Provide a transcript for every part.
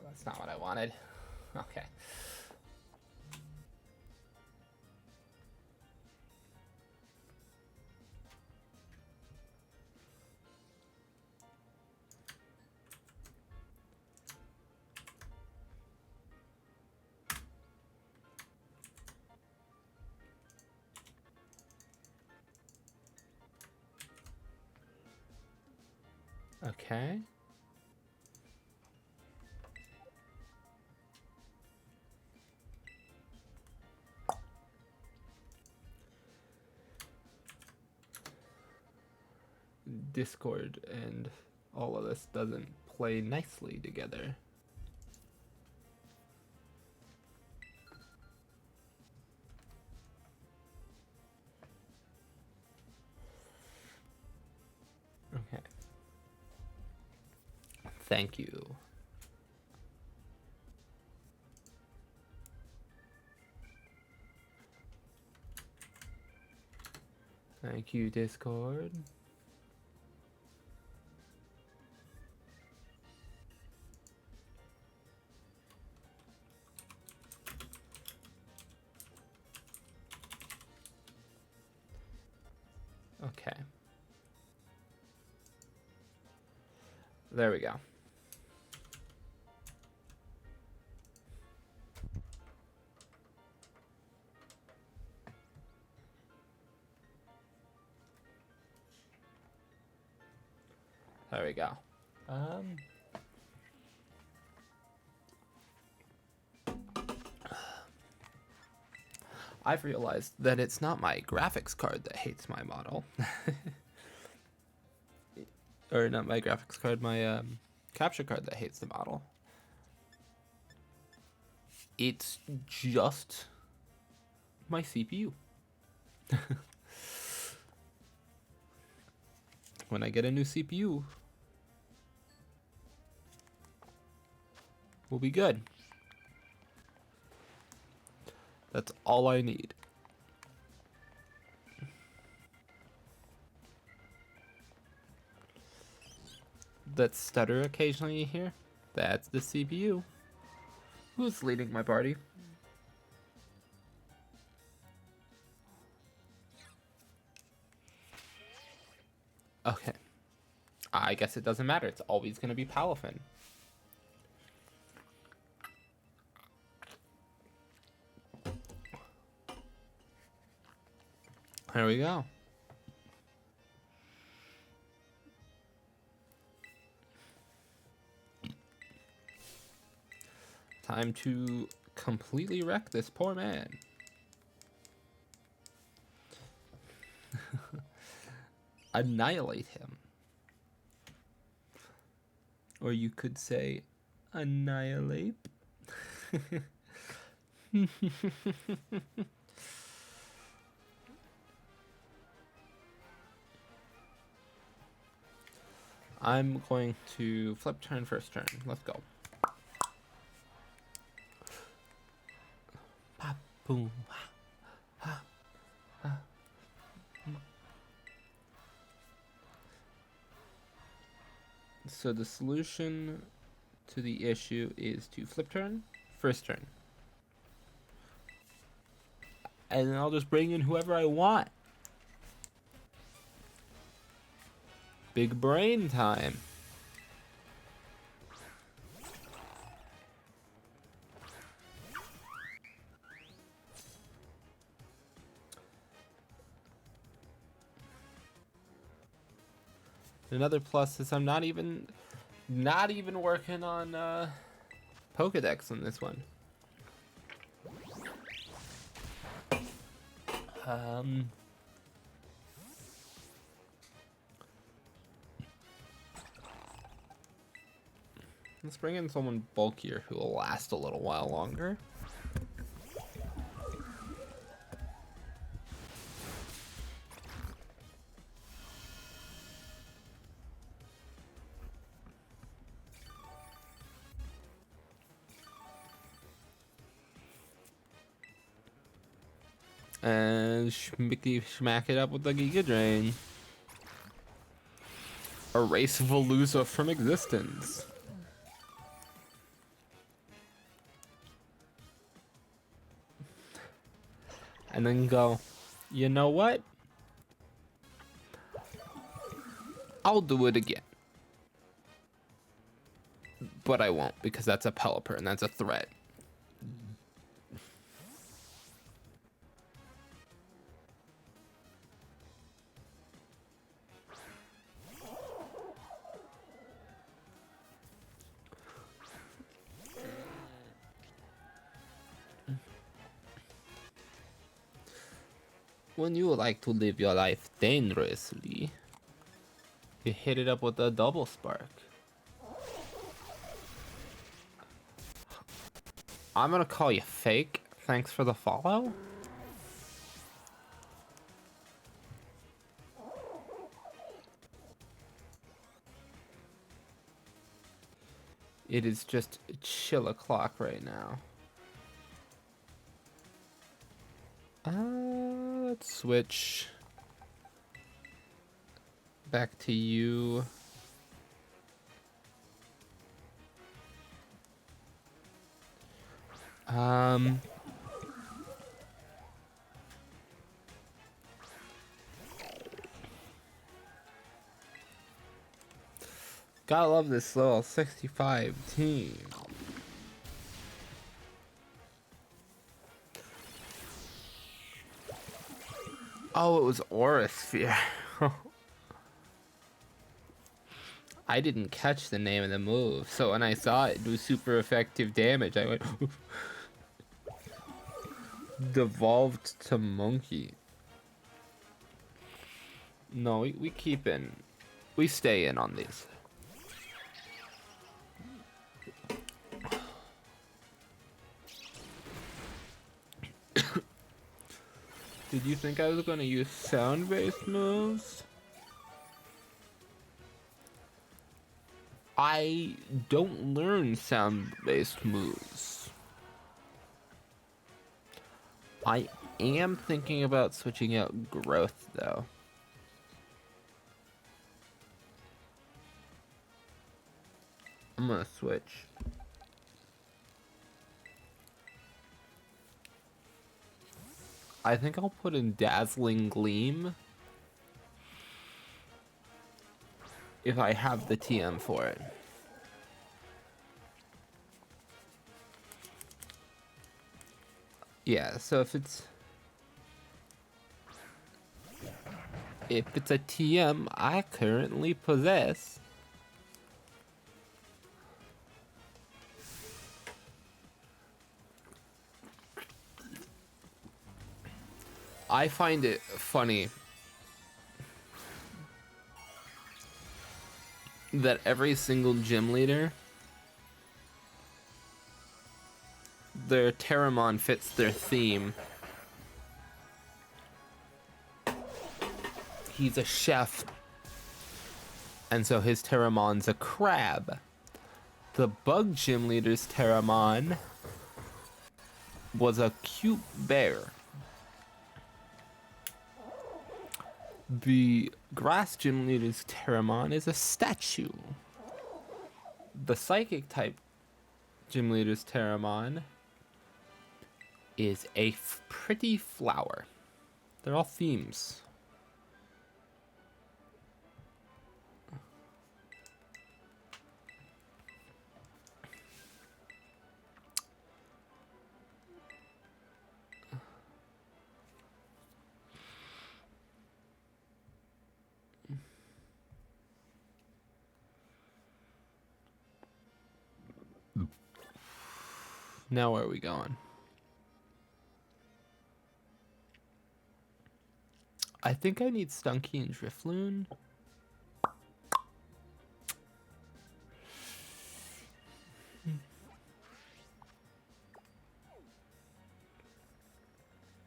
that's not what I wanted. Okay. Okay. Discord and all of this doesn't play nicely together. Okay. Thank you. Thank you, Discord. Okay. There we go. There we go. I've realized that it's not my graphics card that hates my model. Or not my graphics card, my capture card that hates the model. It's just my CPU. When I get a new CPU, we'll be good. That's all I need. That stutter occasionally you hear, that's the CPU. Who's leading my party? Okay. I guess it doesn't matter. It's always going to be Palafin. There we go. Time to completely wreck this poor man. Annihilate him. Or you could say, annihilate. I'm going to flip turn first turn. Let's go. Boom. So the solution to the issue is to flip turn, first turn. And then I'll just bring in whoever I want. Big brain time. Another plus is I'm not even working on Pokedex on this one. Let's bring in someone bulkier who will last a little while longer. And schmicky smack it up with the Giga Drain. Erase Veluza from existence. and then go, you know what? I'll do it again. But I won't, because that's a Pelipper and that's a threat. When you like to live your life dangerously, you hit it up with a double spark. I'm gonna call you fake. Thanks for the follow. It is just chill o'clock right now. Let's switch back to you. Gotta love this little 65 team. Oh, it was Aura Sphere. I didn't catch the name of the move, so when I saw it do super effective damage, I went devolved to monkey. No, we keep in. We stay in on these. Did you think I was gonna use sound-based moves? I don't learn sound-based moves. I am thinking about switching out growth, though. I'm gonna switch. I think I'll put in Dazzling Gleam if I have the TM for it. Yeah, so if it's a TM I currently possess, I find it funny that every single gym leader, their Terramon fits their theme. He's a chef, and so his Terramon's a crab. The bug gym leader's Terramon was a cute bear. The grass gym leader's Terramon is a statue. The psychic type gym leader's Terramon is a pretty flower. They're all themes. Now where are we going? I think I need Stunky and Drifloon. I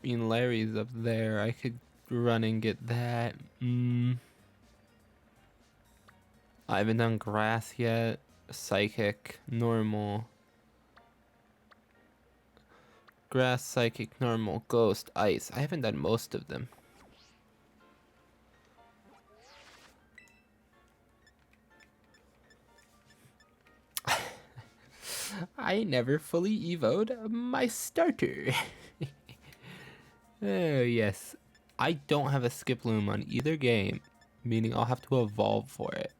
mean, Larry's up there. I could run and get that. I haven't done grass yet. Psychic, normal. Grass, psychic, normal, ghost, ice. I haven't done most of them. I never fully evoed my starter. Oh, yes. I don't have a Skiploom on either game, meaning I'll have to evolve for it.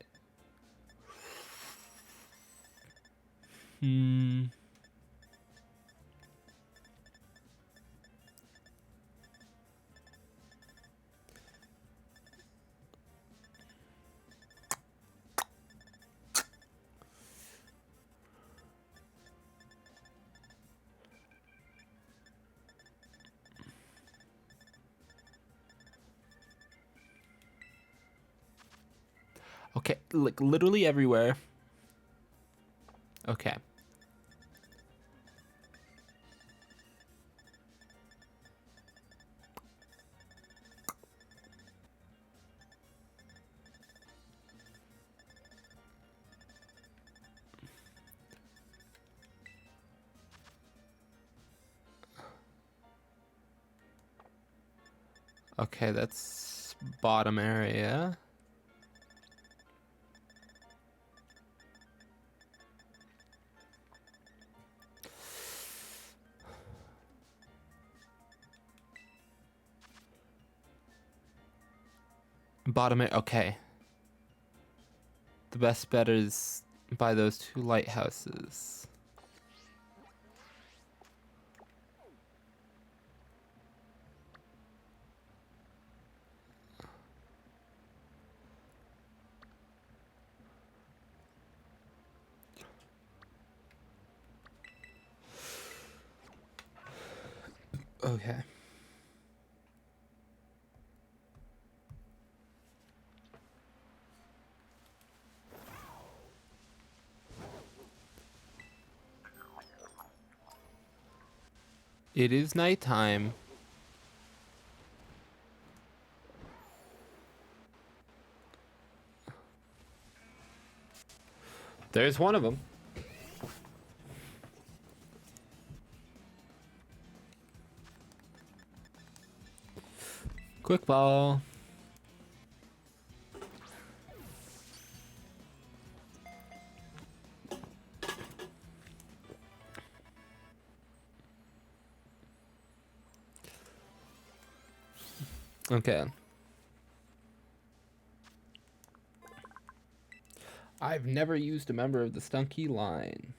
Hmm. Okay, like literally everywhere. Okay. Okay, that's bottom area. Bottom area. Okay. The best bet is by those two lighthouses. Okay. It is nighttime. There's one of them. Quick ball. Okay. I've never used a member of the Stunky line.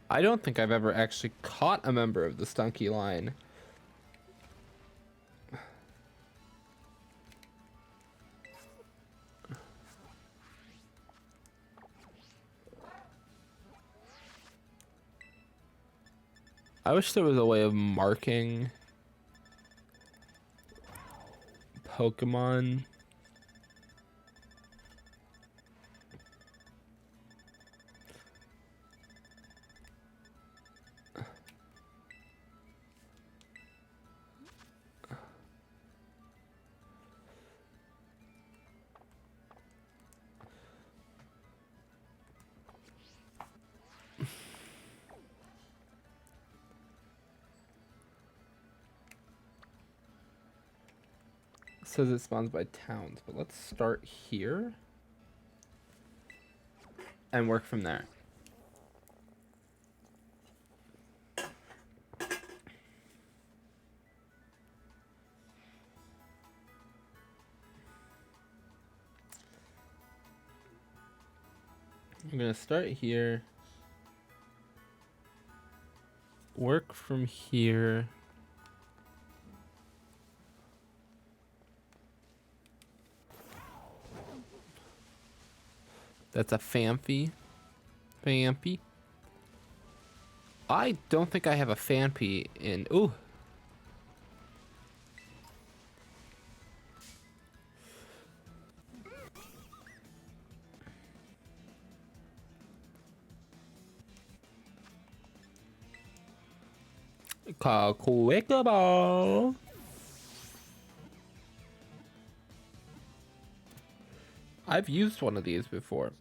I don't think I've ever actually caught a member of the Stunky line. I wish there was a way of marking Pokemon. It says it spawns by towns, but let's start here and work from there. I'm gonna start here, work from here. That's a Phanpy. Phanpy. I don't think I have a Phanpy in. Ooh. Called Quickball. I've used one of these before.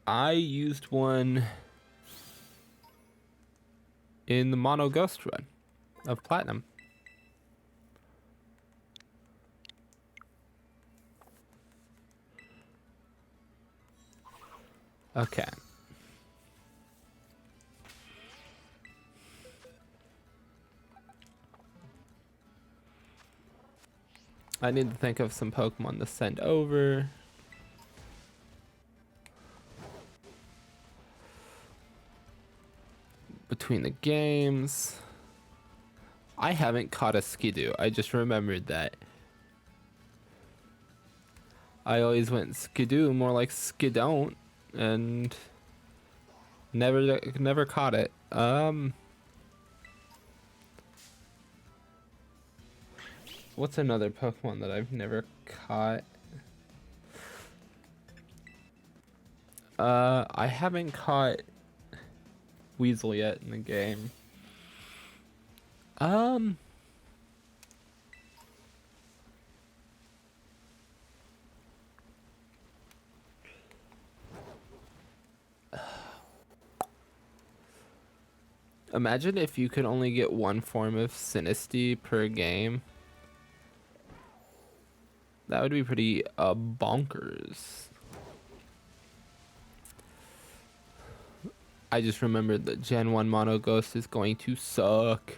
I used one in the Mono Ghost run of Platinum. Okay. I need to think of some Pokemon to send over. Between the games. I haven't caught a Skidoo. I just remembered that. I always went Skidoo, more like Skidon't, and never caught it. What's another Pokemon that I've never caught? I haven't caught Weasel yet in the game. Imagine if you could only get one form of Sinistea per game. That would be pretty bonkers. I just remembered that Gen 1 Mono Ghost is going to suck.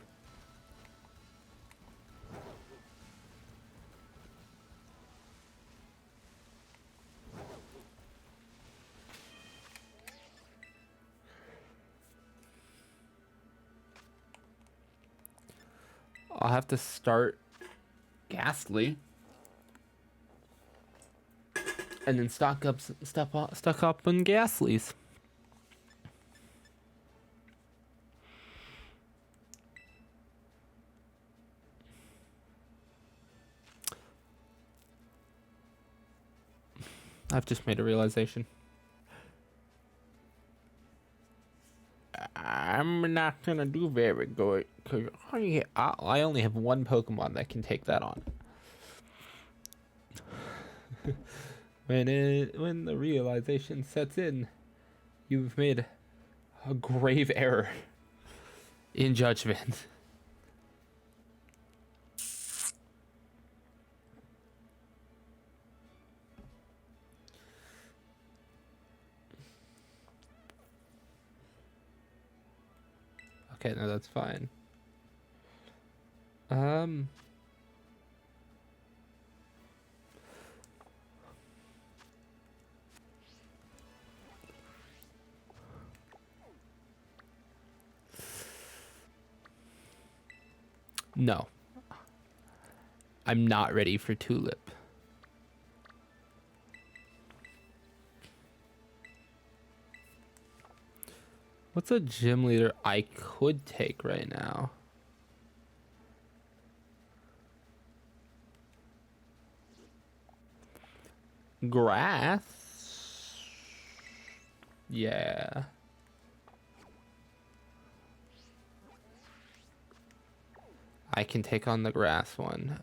I'll have to start Ghastly. And then stock up on Ghastlies. I've just made a realization. I'm not gonna do very good because I only have one Pokemon that can take that on. When the realization sets in, you've made a grave error in judgment. Okay, no, that's fine. No. I'm not ready for Tulip. What's a gym leader I could take right now? Grass? Yeah. I can take on the grass one.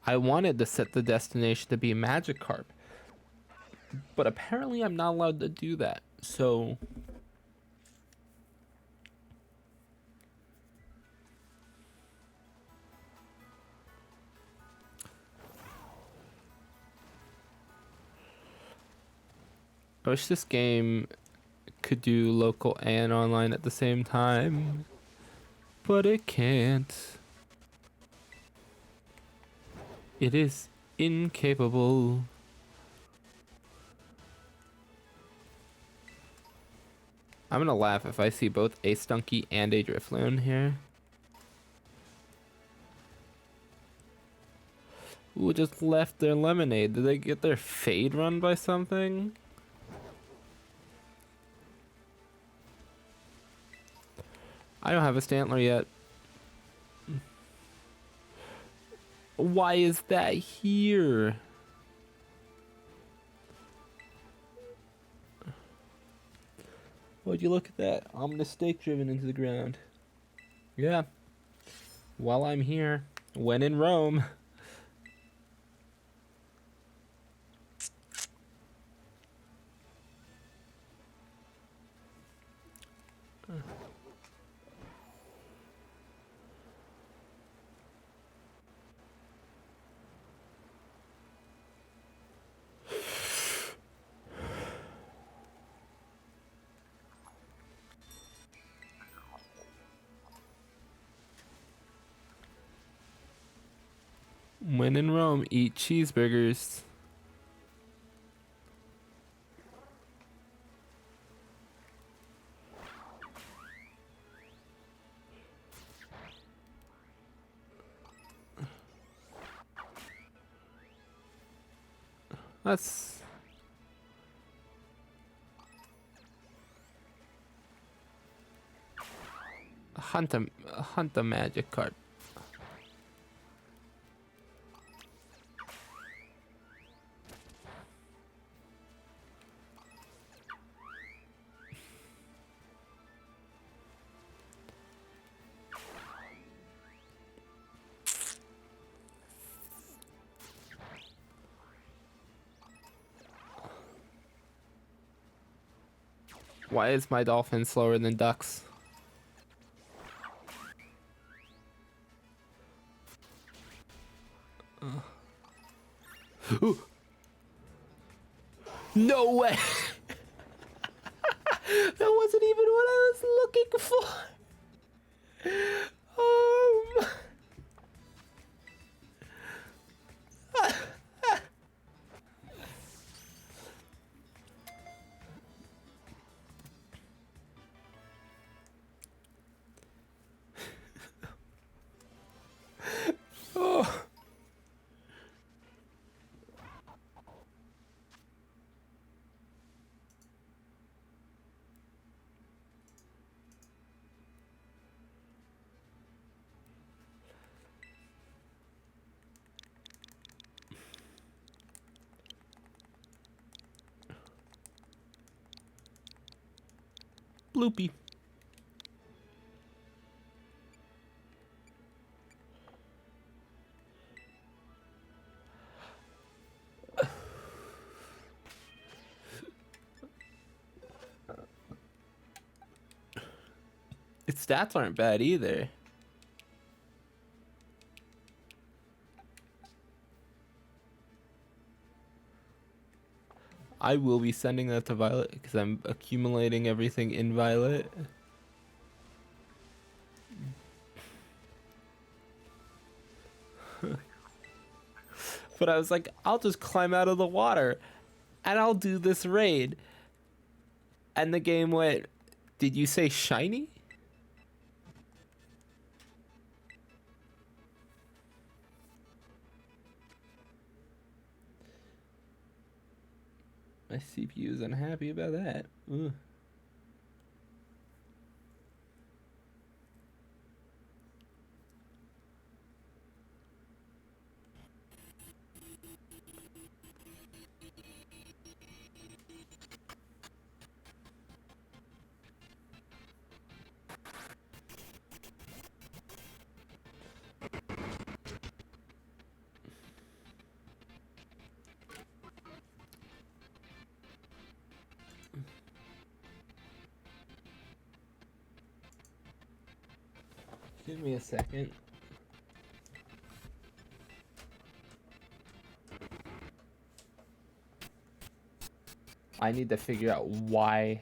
I wanted to set the destination to be Magikarp, but apparently I'm not allowed to do that. So I wish this game could do local and online at the same time, but it can't. It is incapable. I'm gonna laugh if I see both a Stunky and a Drifloon here. Ooh, just left their lemonade. Did they get their fade run by something? I don't have a Stantler yet. Why is that here? Would you look at that? Ominous stake driven into the ground. Yeah. While I'm here, when in Rome. When in Rome, eat cheeseburgers. Let's hunt a magic card. Why is my dolphin slower than ducks? No way! That wasn't even what I was looking for. Um. Oh. Bloopy. Its stats aren't bad either. I will be sending that to Violet because I'm accumulating everything in Violet. But I was like, I'll just climb out of the water and I'll do this raid. And the game went, did you say shiny? My CPU is unhappy about that. Ugh. Give me a second. I need to figure out why.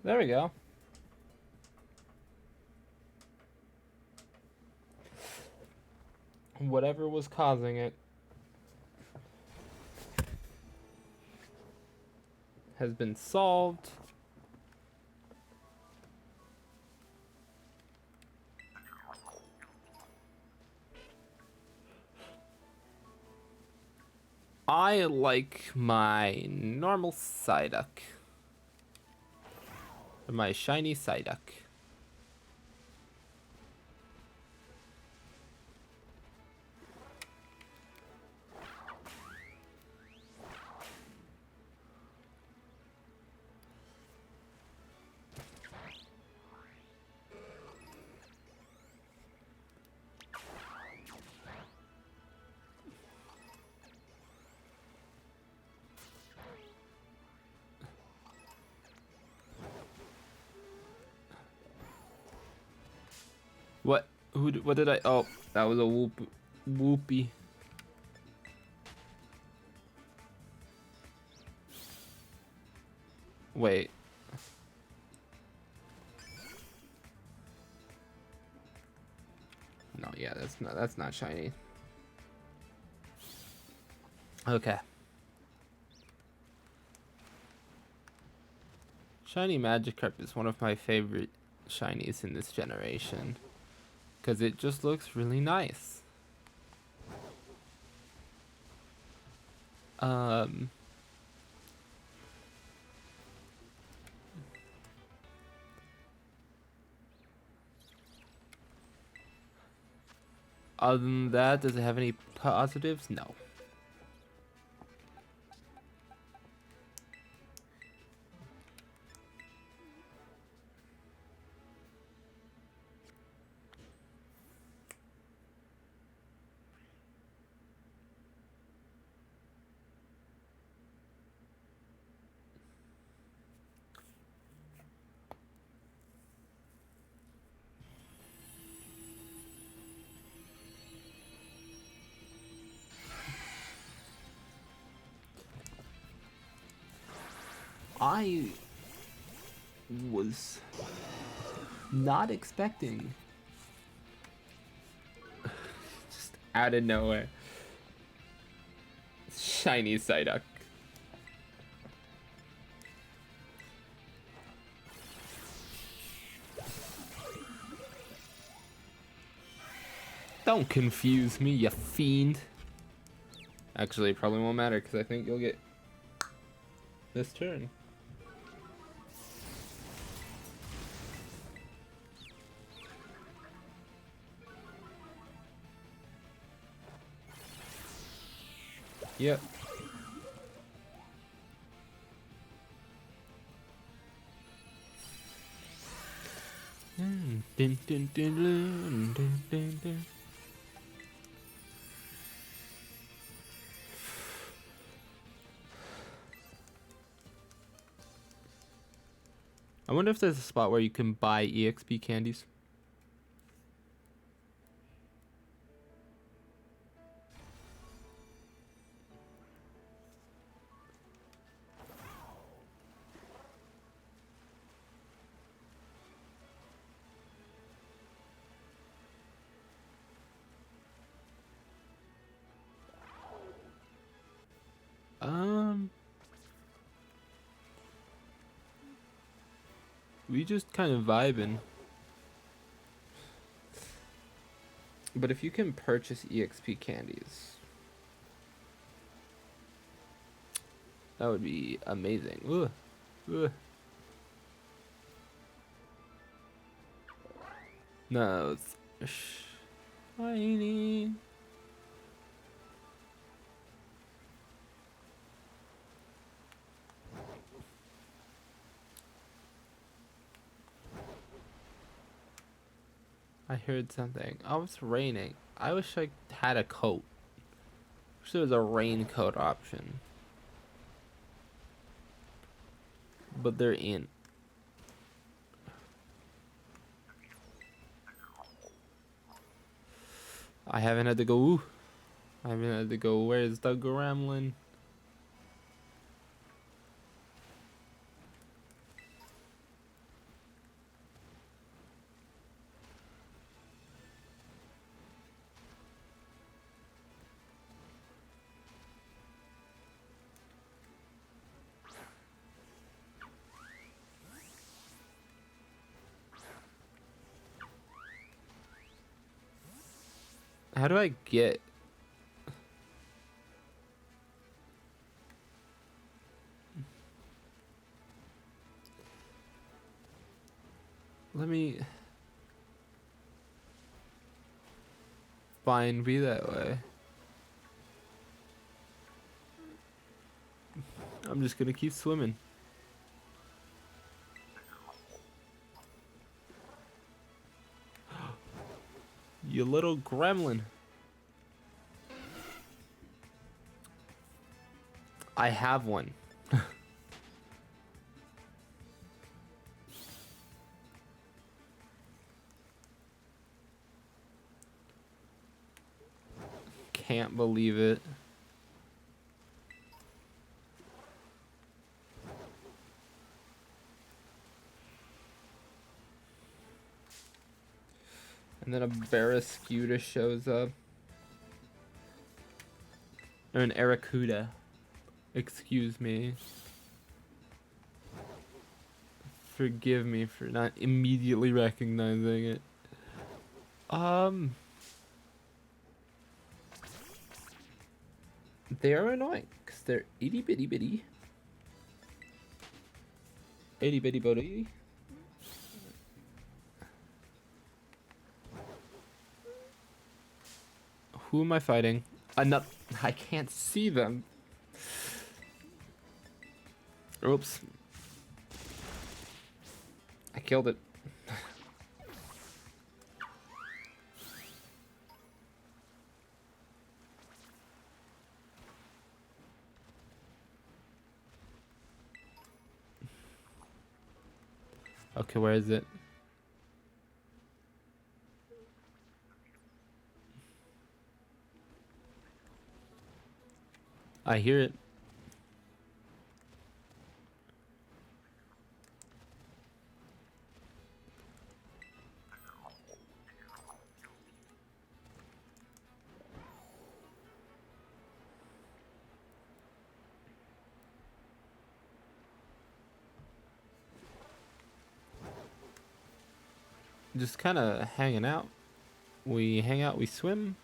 There we go. Whatever was causing it has been solved. I like my normal Psyduck. Or my shiny Psyduck. What? What did I? Oh, that was a whoopie. Wait. No, yeah, that's not shiny. Okay. Shiny Magikarp is one of my favorite shinies in this generation. Because it just looks really nice. Other than that, does it have any positives? No. I was not expecting just out of nowhere shiny Psyduck. Don't confuse me, you fiend. Actually, it probably won't matter because I think you'll get this turn. Yep. Dun, dun, dun, dun, dun, dun, dun. I wonder if there's a spot where you can buy EXP candies. We just kind of vibing. But if you can purchase EXP candies, that would be amazing. Ugh. Ugh. No, it's shiny. I heard something. Oh, it's raining. I wish I had a coat. Wish there was a raincoat option. But they're in. I haven't had to go. Ooh. I haven't had to go. Where's the gremlin? How do I get... Let me... Fine, be that way. I'm just gonna keep swimming. You little gremlin. I have one. Can't believe it. And then a Barraskewda shows up. Or an Aracuda. Excuse me. Forgive me for not immediately recognizing it. They're annoying because they're itty bitty bitty. Itty bitty bitty. Who am I fighting? Another. I can't see them. Oops. I killed it. Okay, where is it? I hear it. Just kind of hanging out. We hang out, we swim.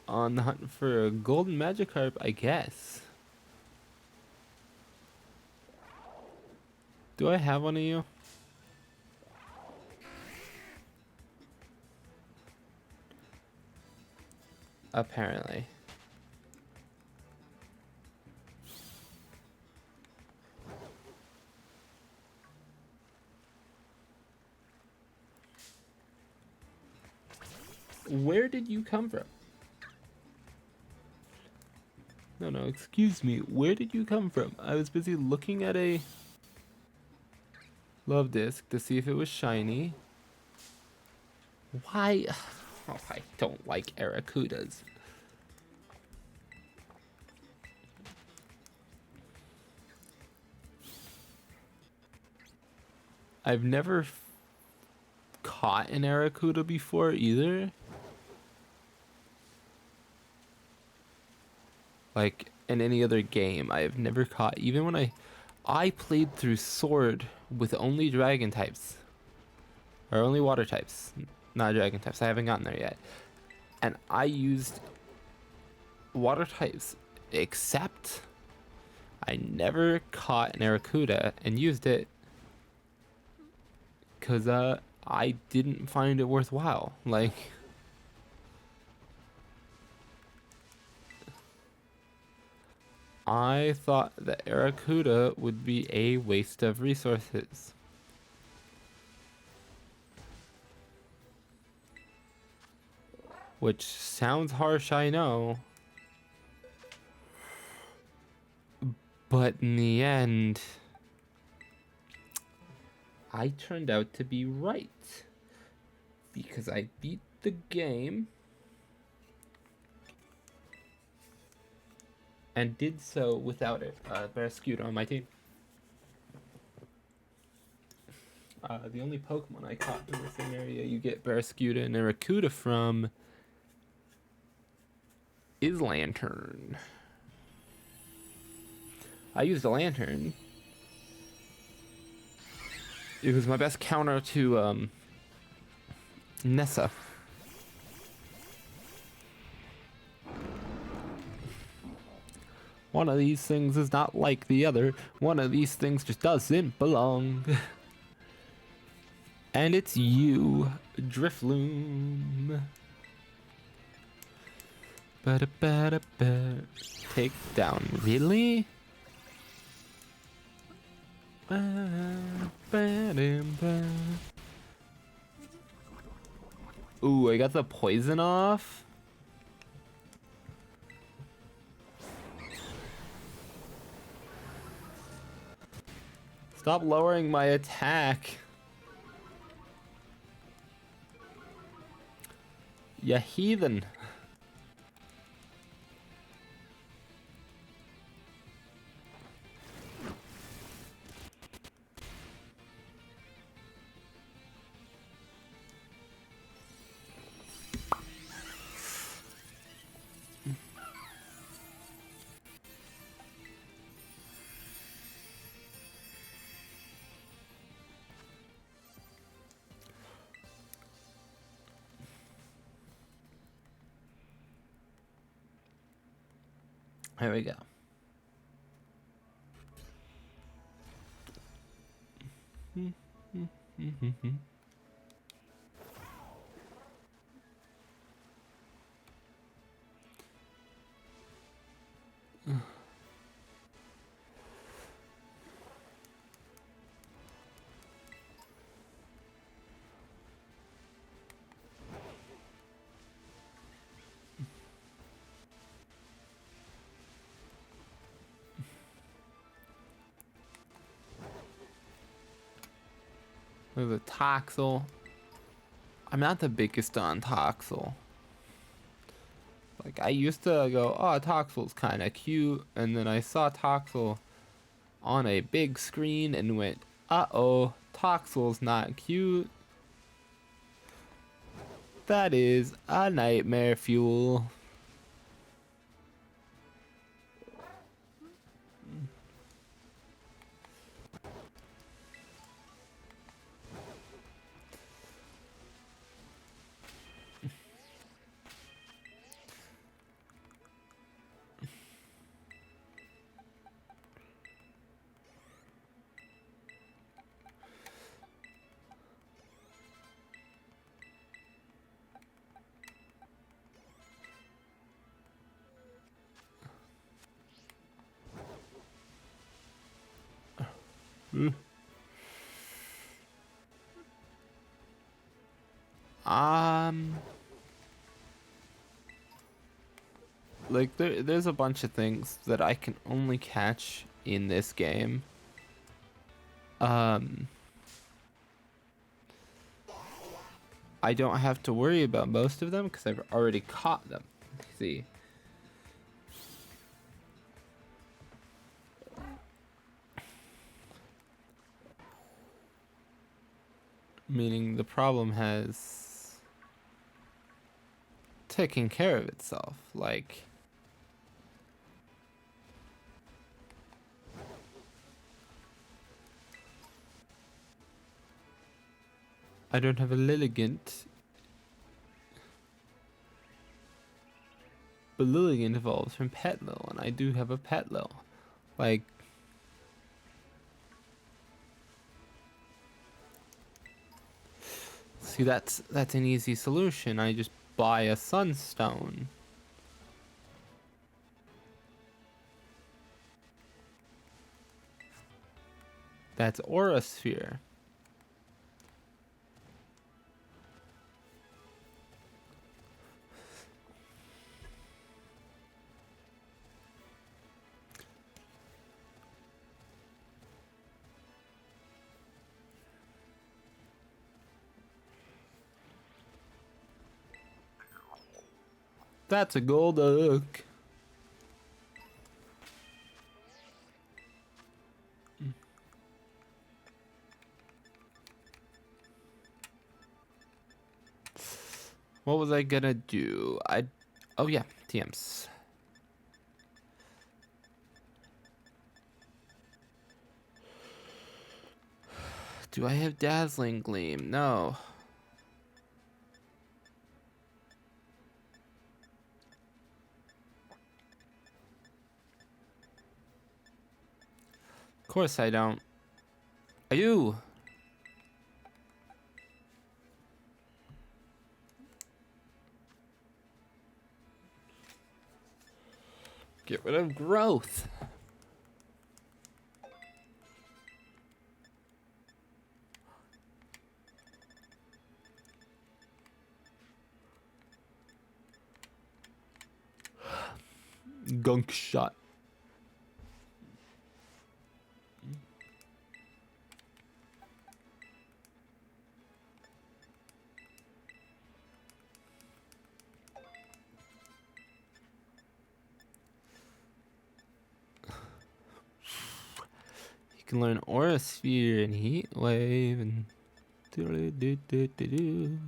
On the hunt for a golden Magikarp, I guess. Do I have one of you? Apparently. Where did you come from? No, excuse me. Where did you come from? I was busy looking at a love disc to see if it was shiny. Why? Oh, I don't like Aracudas. I've never caught an Aracuda before either. Like in any other game, I have never caught. Even when I played through Sword with only dragon types. Or only water types. Not dragon types. I haven't gotten there yet. And I used water types, except I never caught an Aracuda and used it because I didn't find it worthwhile. Like, I thought that Aracuda would be a waste of resources. Which sounds harsh, I know. But in the end, I turned out to be right. Because I beat the game. And did so without it. Barraskewda on my team. The only Pokemon I caught in the same area you get Barraskewda and Aracuda from is Lantern. I used a lantern. It was my best counter to Nessa. One of these things is not like the other. One of these things just doesn't belong. And it's you, Drifloon. Take down, really? Ooh, I got the poison off. Stop lowering my attack. Ya heathen. There we go. There's a Toxel. I'm not the biggest on Toxel. Like, I used to go, oh, Toxel's kind of cute. And then I saw Toxel on a big screen and went, uh-oh, Toxel's not cute. That is a nightmare fuel. Like there's a bunch of things that I can only catch in this game. I don't have to worry about most of them because I've already caught them. See. Meaning the problem has taken care of itself. Like, I don't have a Lilligant, but Lilligant evolves from Petlil, and I do have a Petlil. Like, see, that's an easy solution. I just buy a Sunstone. That's Aura Sphere. That's a Golduck. What was I gonna do? Oh yeah, TMs. Do I have Dazzling Gleam? No. Of course I don't. Are you? Get rid of growth. Gunk shot. You can learn Aura Sphere and Heat Wave and do.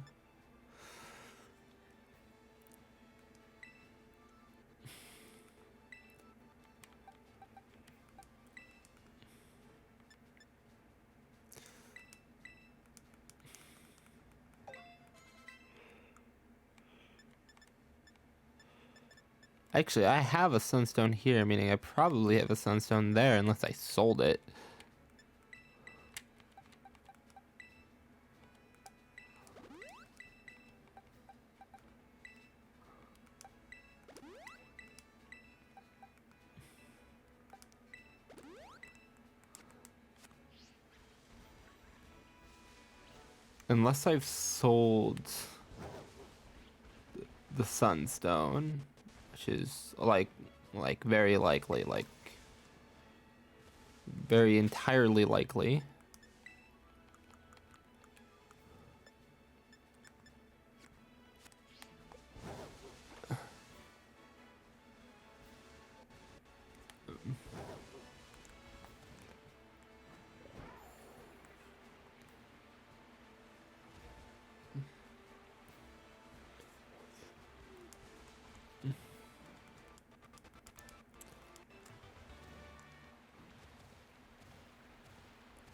Actually, I have a sunstone here, meaning I probably have a sunstone there unless I sold it. Unless I've sold the sunstone, which is like very likely, like very entirely likely.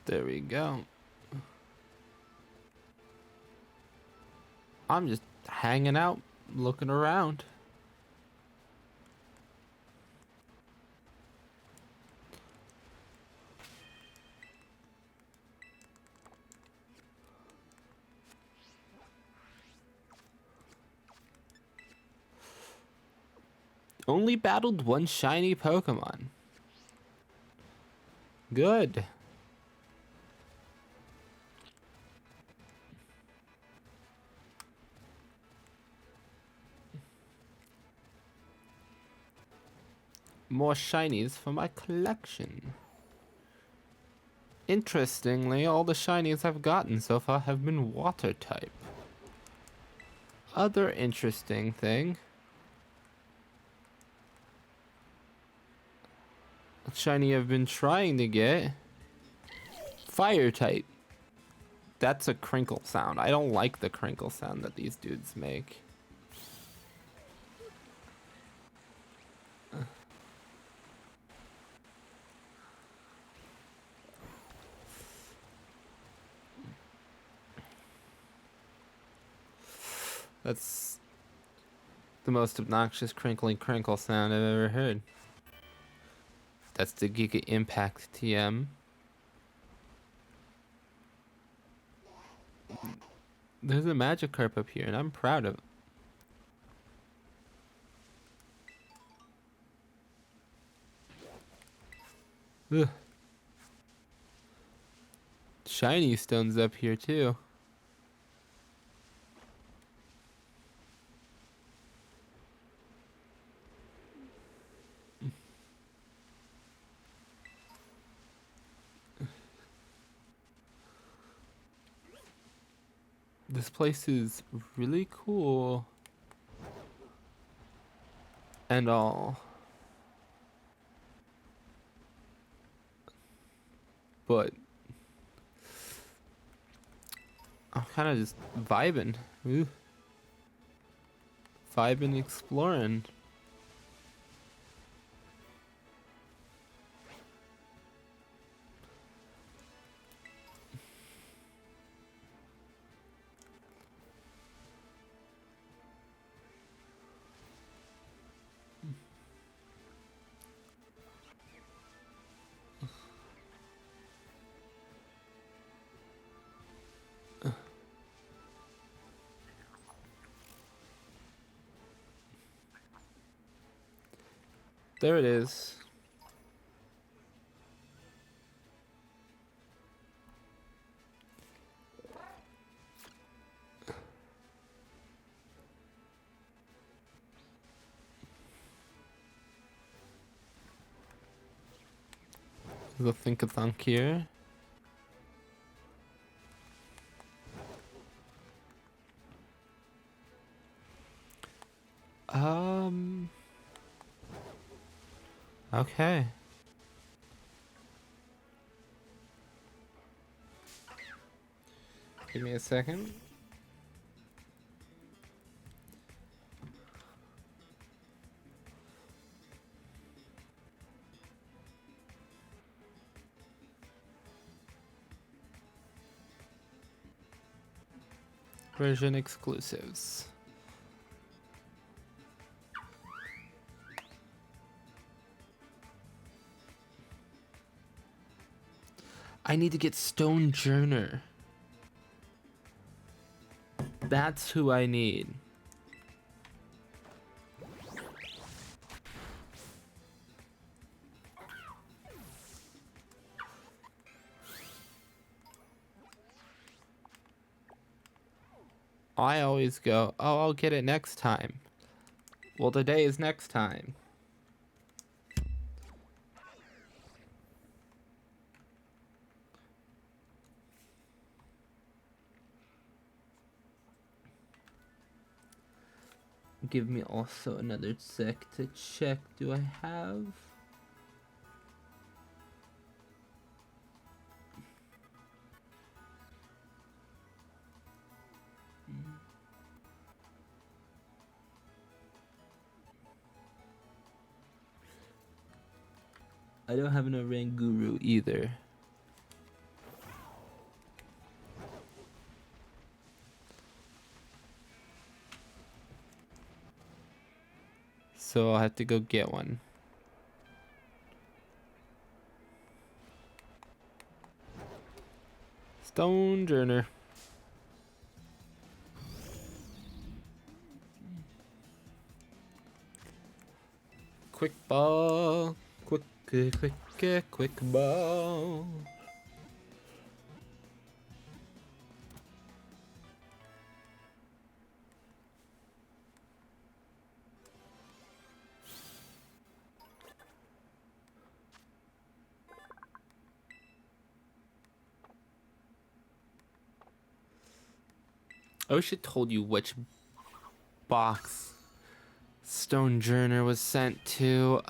There we go. I'm just hanging out, looking around. Only battled one shiny Pokemon. Good. More shinies for my collection. Interestingly, all the shinies I've gotten so far have been water type. Other interesting thing. A shiny I've been trying to get. Fire type. That's a crinkle sound. I don't like the crinkle sound that these dudes make. That's the most obnoxious crinkling crinkle sound I've ever heard. That's the Giga Impact TM. There's a Magikarp up here, and I'm proud of it. Ugh. Shiny stones up here, too. This place is really cool. And all. But I'm kind of just vibing. Ooh. Vibing, exploring. There it is. We'll think of thunk here. Okay. Give me a second. Version exclusives. I need to get Stone Journer. That's who I need. I always go, oh, I'll get it next time. Well, today is next time. Give me also another sec to check. Do I have? I don't have an Oranguru either. So I'll have to go get one. Stone Journer. Quick ball. Quick ball. I wish it told you which box Stone Journer was sent to.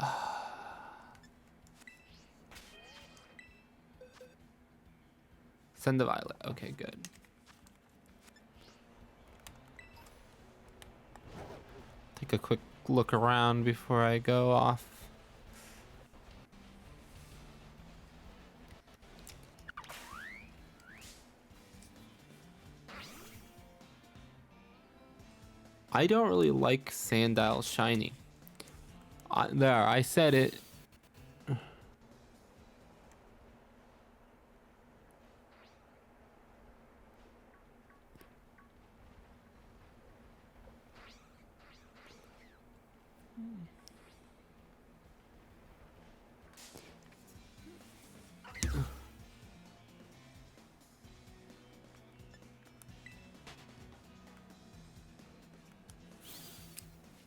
Send the violet. Okay, good. Take a quick look around before I go off. I don't really like Sandile shiny. There, I said it.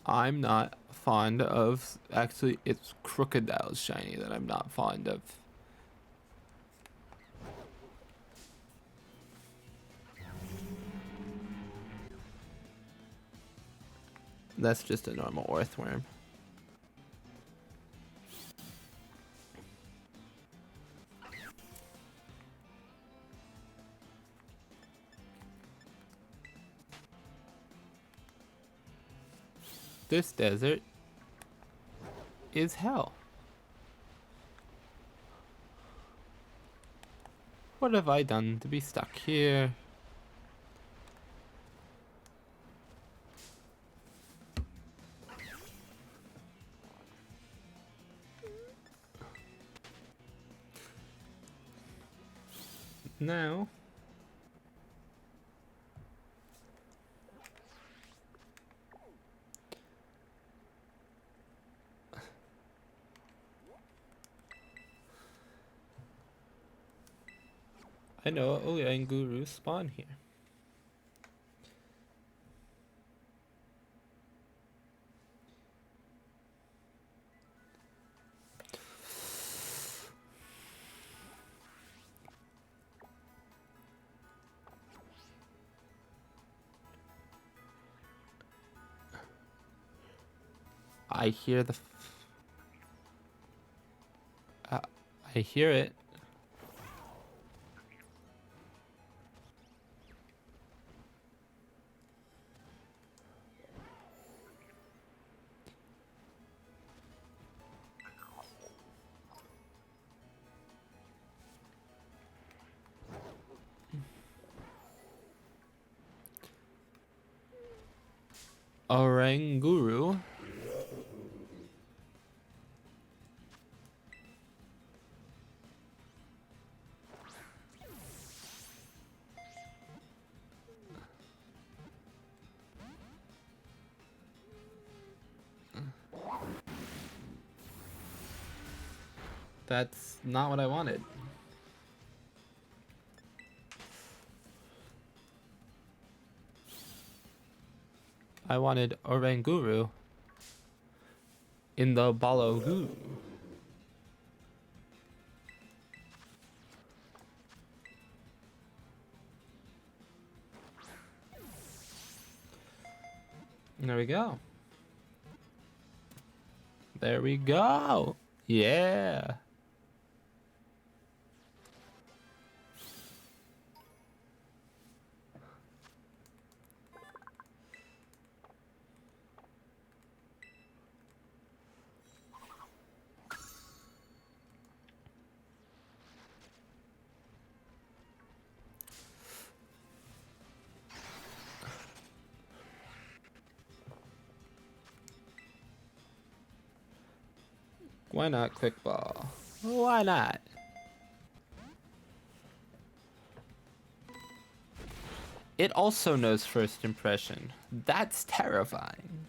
I'm not fond of. Actually, it's Crocodile's shiny that I'm not fond of. That's just a normal earthworm. This desert is hell. What have I done to be stuck here? Now, I know Oranguru spawn here. I hear the. I hear it. Oranguru. That's not what I wanted. I wanted Oranguru in the Balogu. There we go. There we go. Yeah. Why not quick ball? Why not? It also knows first impression. That's terrifying.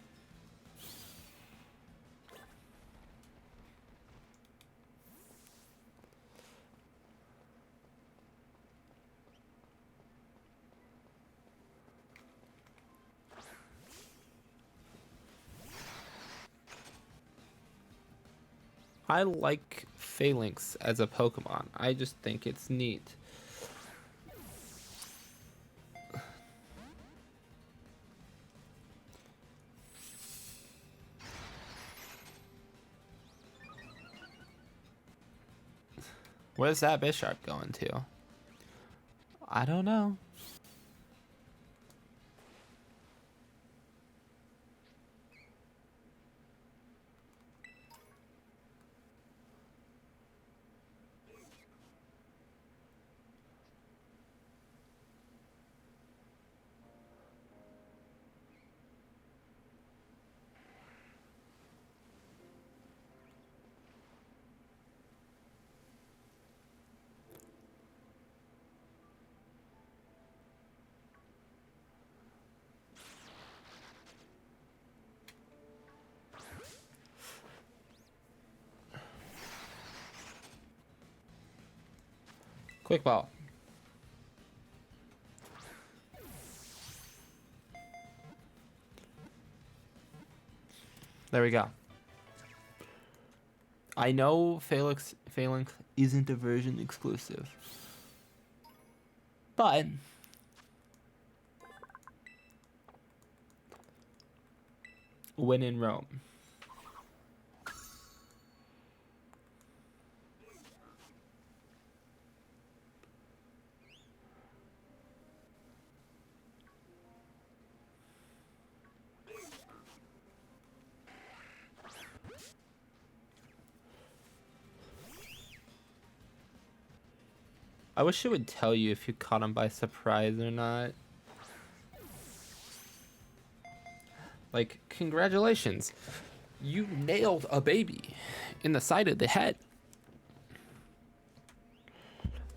I like Phalanx as a Pokemon. I just think it's neat. Where's that Bisharp going to? I don't know. Quick ball. There we go. I know Phalanx isn't a version exclusive, but when in Rome. I wish it would tell you if you caught him by surprise or not. Like, congratulations. You nailed a baby in the side of the head.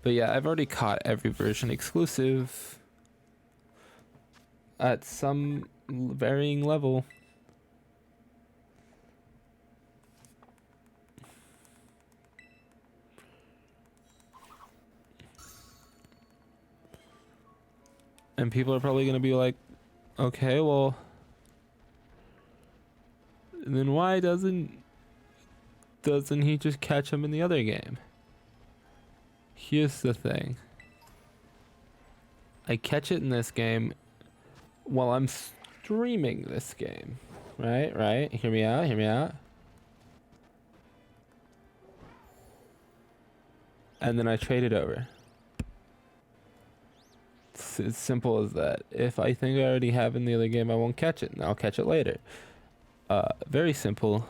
But yeah, I've already caught every version exclusive at some varying level. And people are probably gonna be like, okay, well, then why doesn't he just catch him in the other game? Here's the thing. I catch it in this game while I'm streaming this game. Right? Hear me out. And then I trade it over. It's as simple as that. If I think I already have in the other game, I won't catch it, and I'll catch it later. Very simple.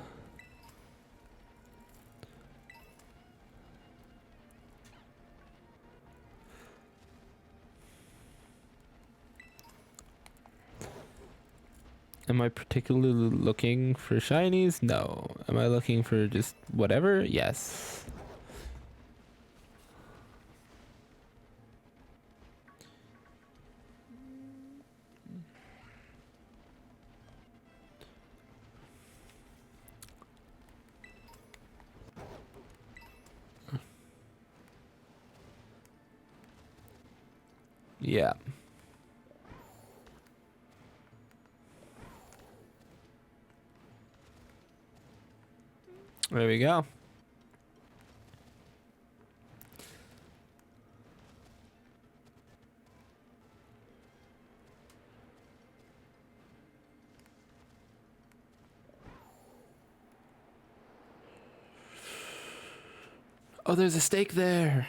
Am I particularly looking for shinies? No. Am I looking for just whatever? Yes. Yeah. There we go. Oh, there's a stake there.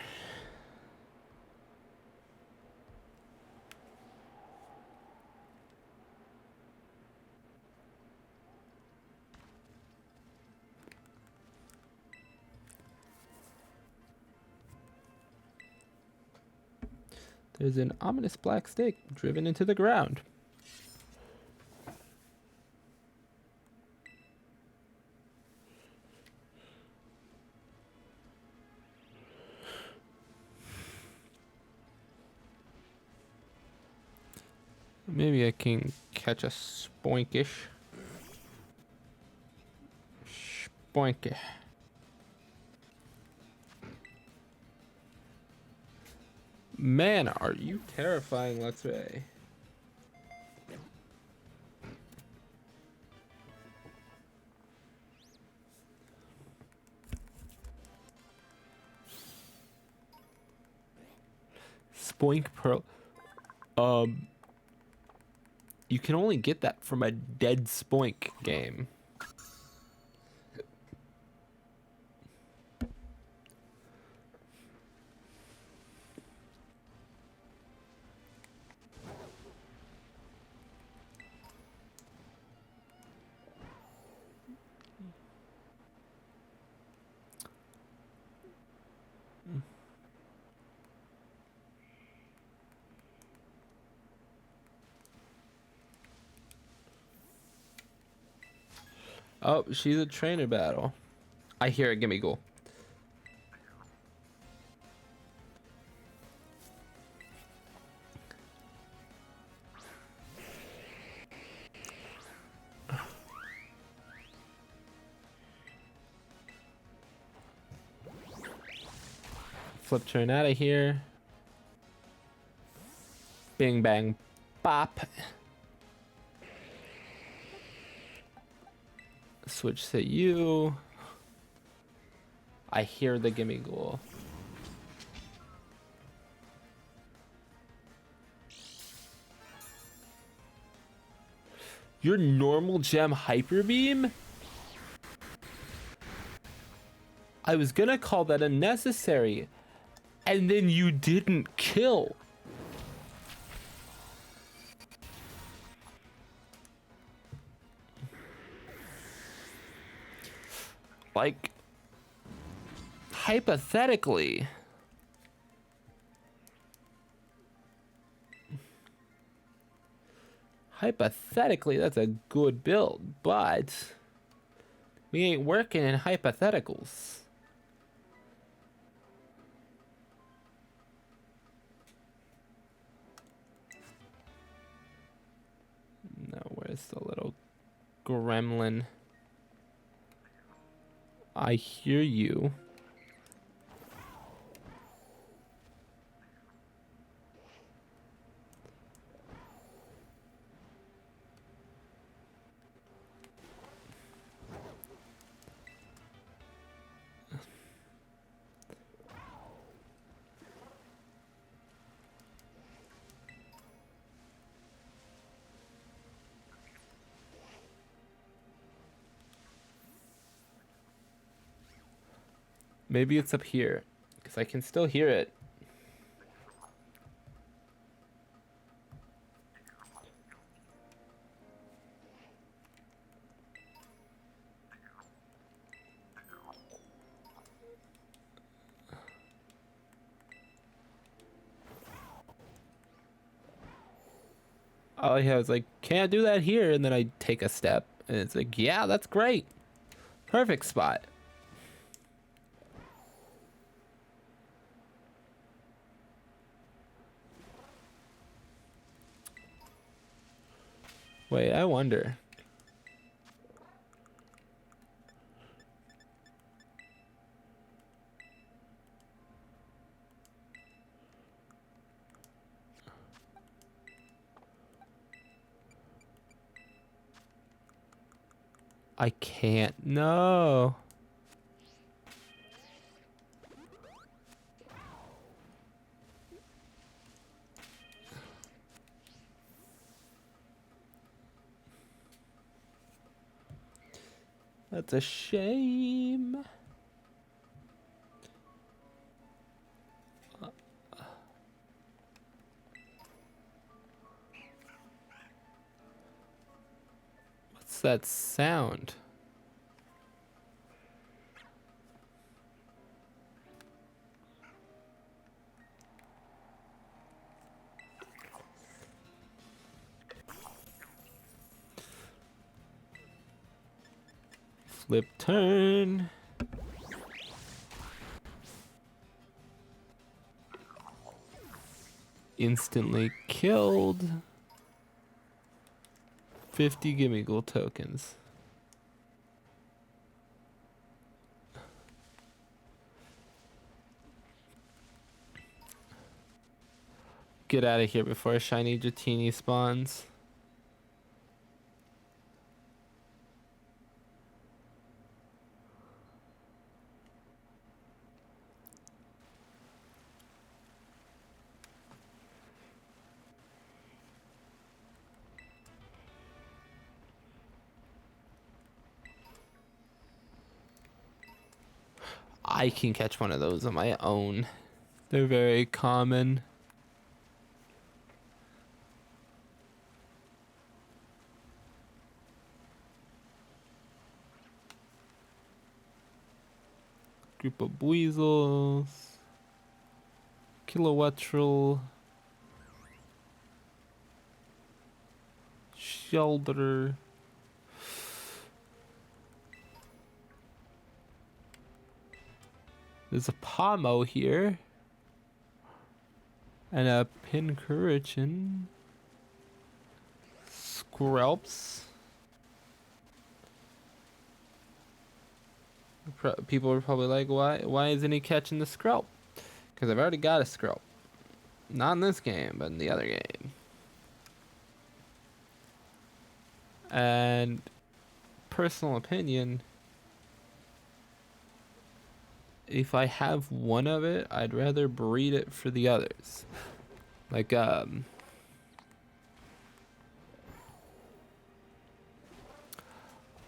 There's an ominous black stake driven into the ground. Maybe I can catch a spoinkish. Spoinky. Man, are you terrifying, Luxray. Spoink Pearl. You can only get that from a dead Spoink game. Oh, she's a trainer battle. I hear it. Gimme Ghoul. Flip turn out of here. Bing bang bop. Switch to you. I hear the Gimme Ghoul. Your normal gem hyper beam? I was gonna call that unnecessary, and then you didn't kill. Like, hypothetically, that's a good build, but we ain't working in hypotheticals. Now, where's the little gremlin? I hear you. Maybe it's up here, because I can still hear it. Oh yeah, I was like, can't do that here, and then I take a step, and it's like, yeah, that's great. Perfect spot. Wait, I wonder. I can't. No. That's a shame. What's that sound? Flip turn. Instantly killed. 50 gimme gold tokens. Get out of here before a shiny Dratini spawns. I can catch one of those on my own. They're very common. Group of weasels. Kilowattrel. Shelter. There's a Pomo here. And a Pincurchin. Skrelps. People are probably like, why isn't he catching the Skrelp? Because I've already got a Skrelp. Not in this game, but in the other game. And personal opinion, if I have one of it, I'd rather breed it for the others. Like,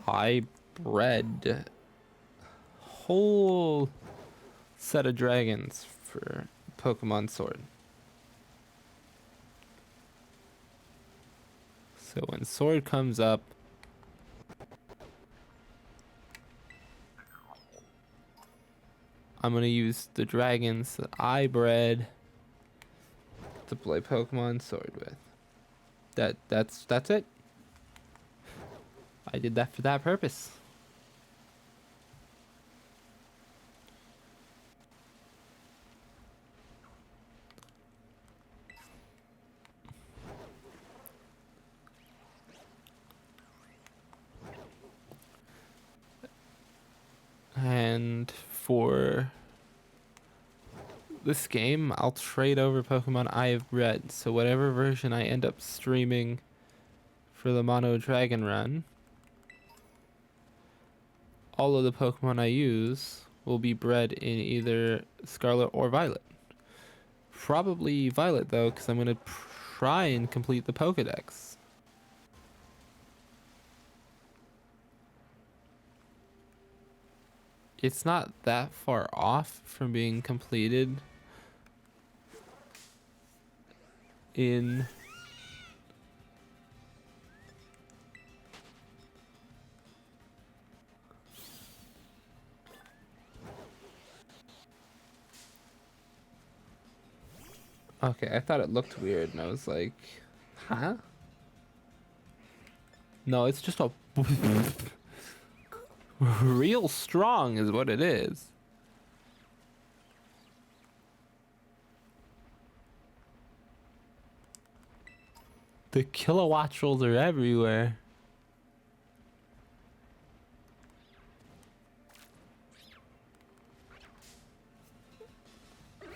I bred a whole set of dragons for Pokemon Sword. So when Sword comes up, I'm gonna use the dragons that I bred to play Pokemon Sword with. That's it. I did that for that purpose. And for this game, I'll trade over Pokemon I have bred. So whatever version I end up streaming for the Mono Dragon run, all of the Pokemon I use will be bred in either Scarlet or Violet. Probably Violet though, because I'm gonna try and complete the Pokedex. It's not that far off from being completed in okay, I thought it looked weird and I was like, huh? No, it's just a real strong is what it is. The kilowattrels are everywhere.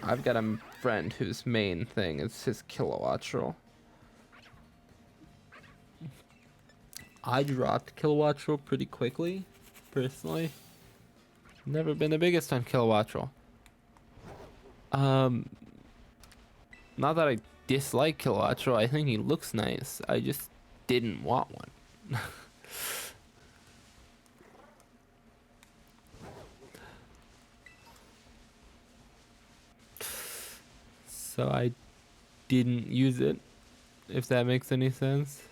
I've got a friend whose main thing is his kilowattrel. I dropped kilowattrel pretty quickly, personally. Never been the biggest on kilowattrel. Um, Not that I dislike kilowattrel. I think he looks nice. I just didn't want one. So I didn't use it, if that makes any sense.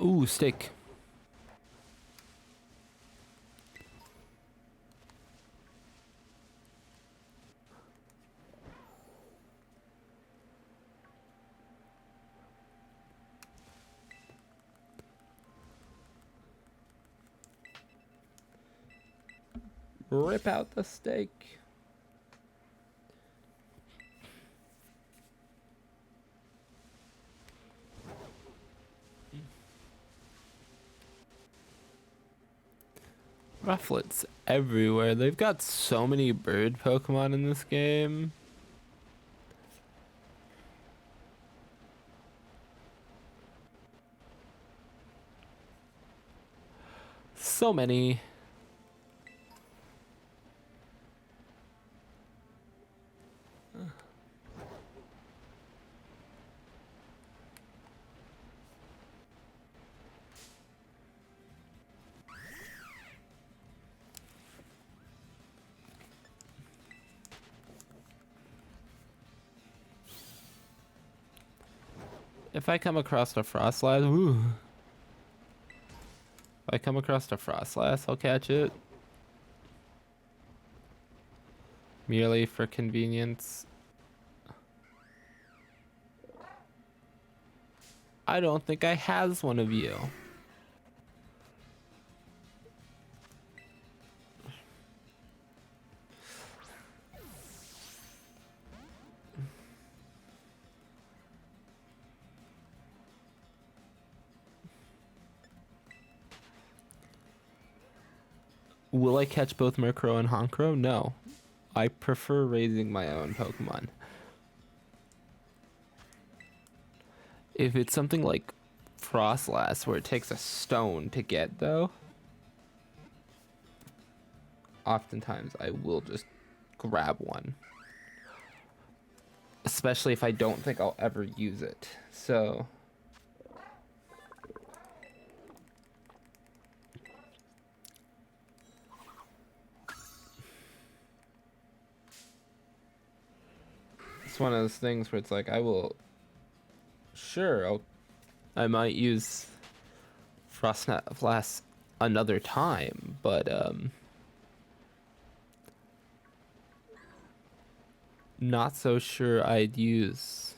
Ooh, steak. Rip out the steak. Rufflets everywhere. They've got so many bird Pokemon in this game. So many. If I come across a Frostlass, ooh. If I come across a Frostlass, I'll catch it. Merely for convenience. I don't think I has one of you. Will I catch both Murkrow and Honchkrow? No. I prefer raising my own Pokemon. If it's something like Frostlass where it takes a stone to get though, oftentimes I will just grab one. Especially if I don't think I'll ever use it. So it's one of those things where it's like I might use Frostlass another time, but not so sure I'd use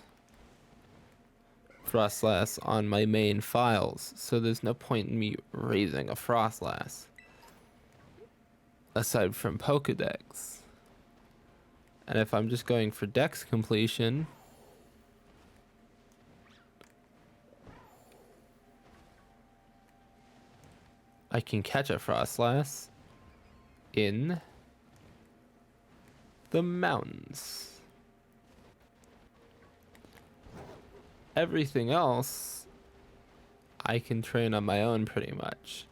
Frostlass on my main files, so there's no point in me raising a Frostlass aside from Pokedex. And if I'm just going for Dex completion, I can catch a Frostlass in the mountains. Everything else, I can train on my own pretty much.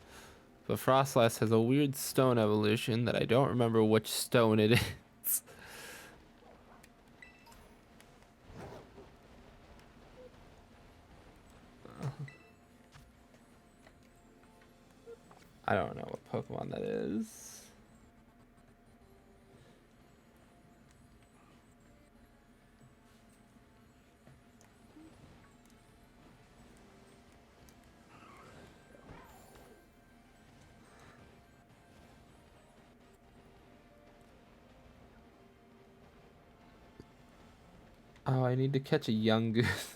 But Frostlass has a weird stone evolution that I don't remember which stone it is. I don't know what Pokemon that is. Oh, I need to catch a young goose.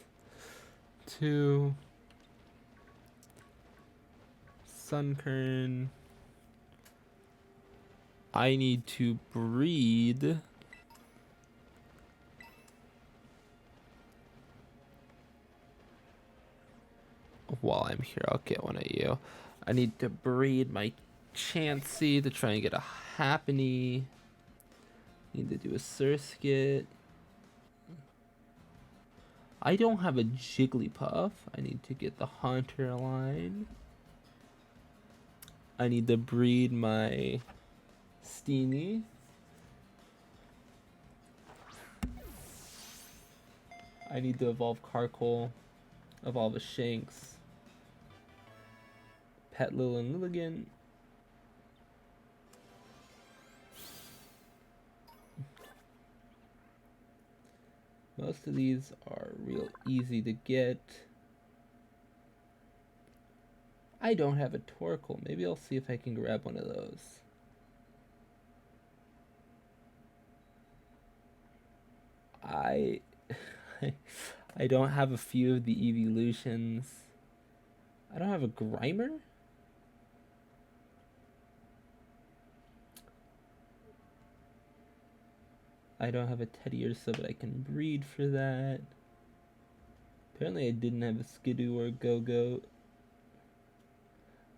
2 Sunkern. I need to breed. While I'm here, I'll get one of you. I need to breed my Chansey to try and get a Happiny. Need to do a Surskit. I don't have a Jigglypuff. I need to get the Haunter line. I need to breed my Steenie. I need to evolve Carkol. Evolve a Shanks. Petlil and Lilligant. Most of these are real easy to get. I don't have a Torkoal. Maybe I'll see if I can grab one of those. I I don't have a few of the evolutions. I don't have a Grimer? I don't have a Teddiursa, but I can breed for that. Apparently I didn't have a Skidoo or a Go-Goat.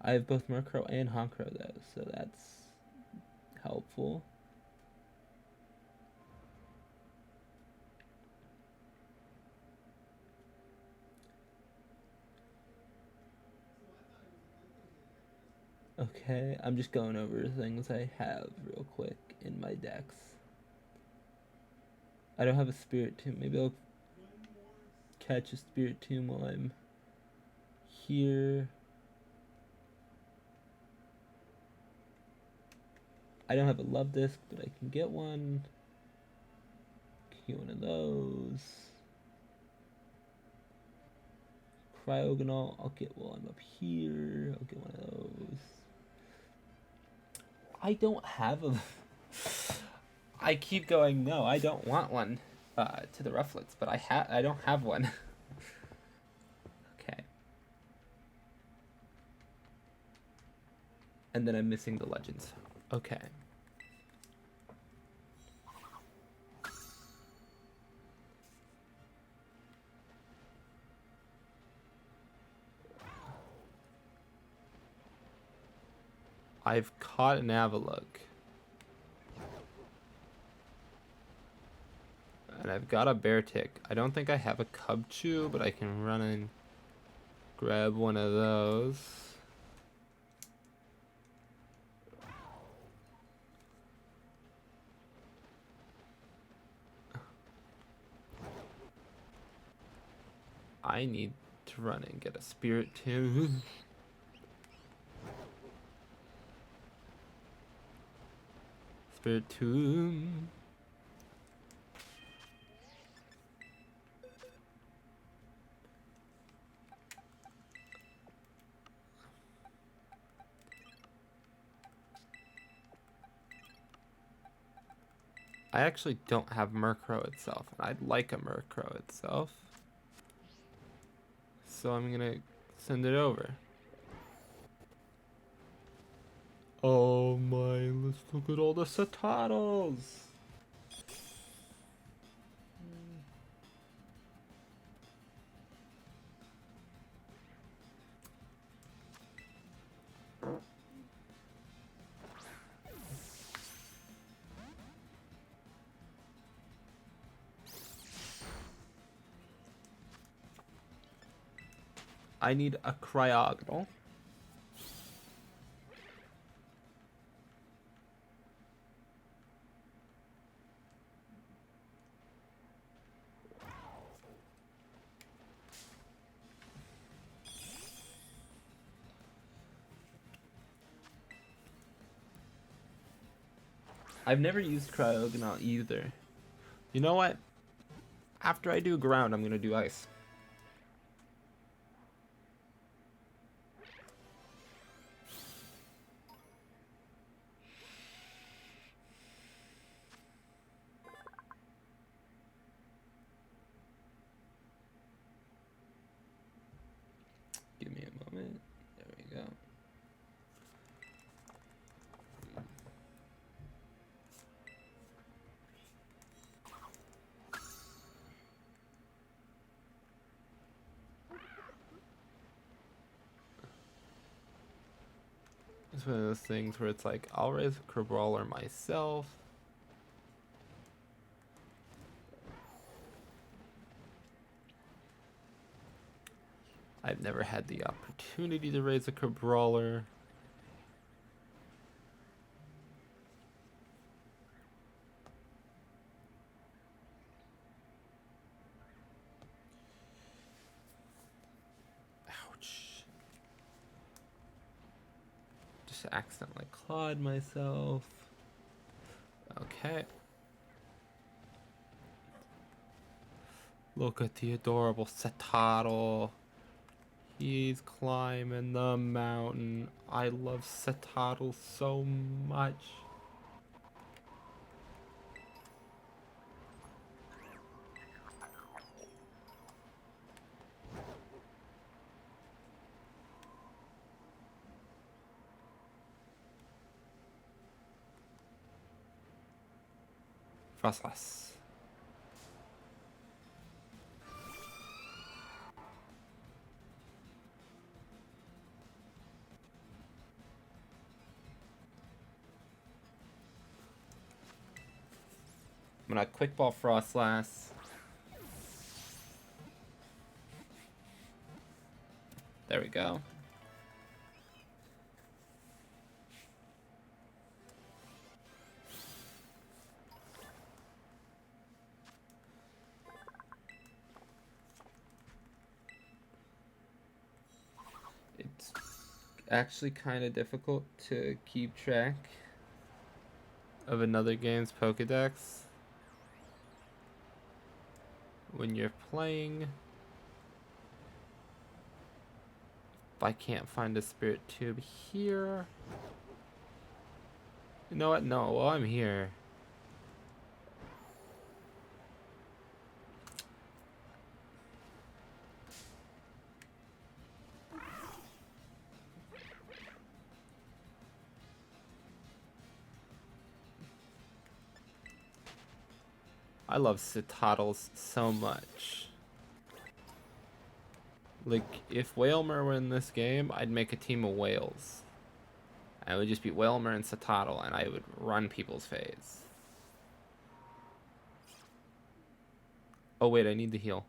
I have both Murkrow and Honchkrow though, so that's helpful. Okay, I'm just going over things I have real quick in my decks. I don't have a Spirit Tomb. Maybe I'll catch a Spirit Tomb while I'm here. I don't have a Love Disc, but I can get one. Get one of those. Cryogonal, I'll get while I'm up here. I'll get one of those. I don't have a... I keep going, no, I don't want one to the Rufflets, but I don't have one. Okay. And then I'm missing the legends. Okay. I've caught an Avalugg. And I've got a Beartic. I don't think I have a Cubchoo, but I can run and grab one of those. I need to run and get a Spirit Tomb. Spirit Tomb. I actually don't have Murkrow itself, and I'd like a Murkrow itself. So I'm gonna send it over. Oh my, let's look at all the Satanos! I need a cryogonal. I've never used cryogonal either. You know what? After I do ground, I'm gonna do ice. Give me a moment. There we go. It's one of those things where it's like, I'll raise a Crabrawler myself. I've never had the opportunity to raise a Crabrawler. Ouch. Just accidentally clawed myself. Okay. Look at the adorable Setaro. He's climbing the mountain. I love Setaro so much. Frostlass. I'm gonna quick ball Frostlass. There we go. It's actually kind of difficult to keep track of another game's Pokedex when you're playing. If I can't find a Spirit Tube here. You know what? No, well, I'm here. I love Citadels so much. Like, if Whalmer were in this game, I'd make a team of whales. I would just be Whalmer and Citadel, and I would run people's phase. Oh wait, I need the heal.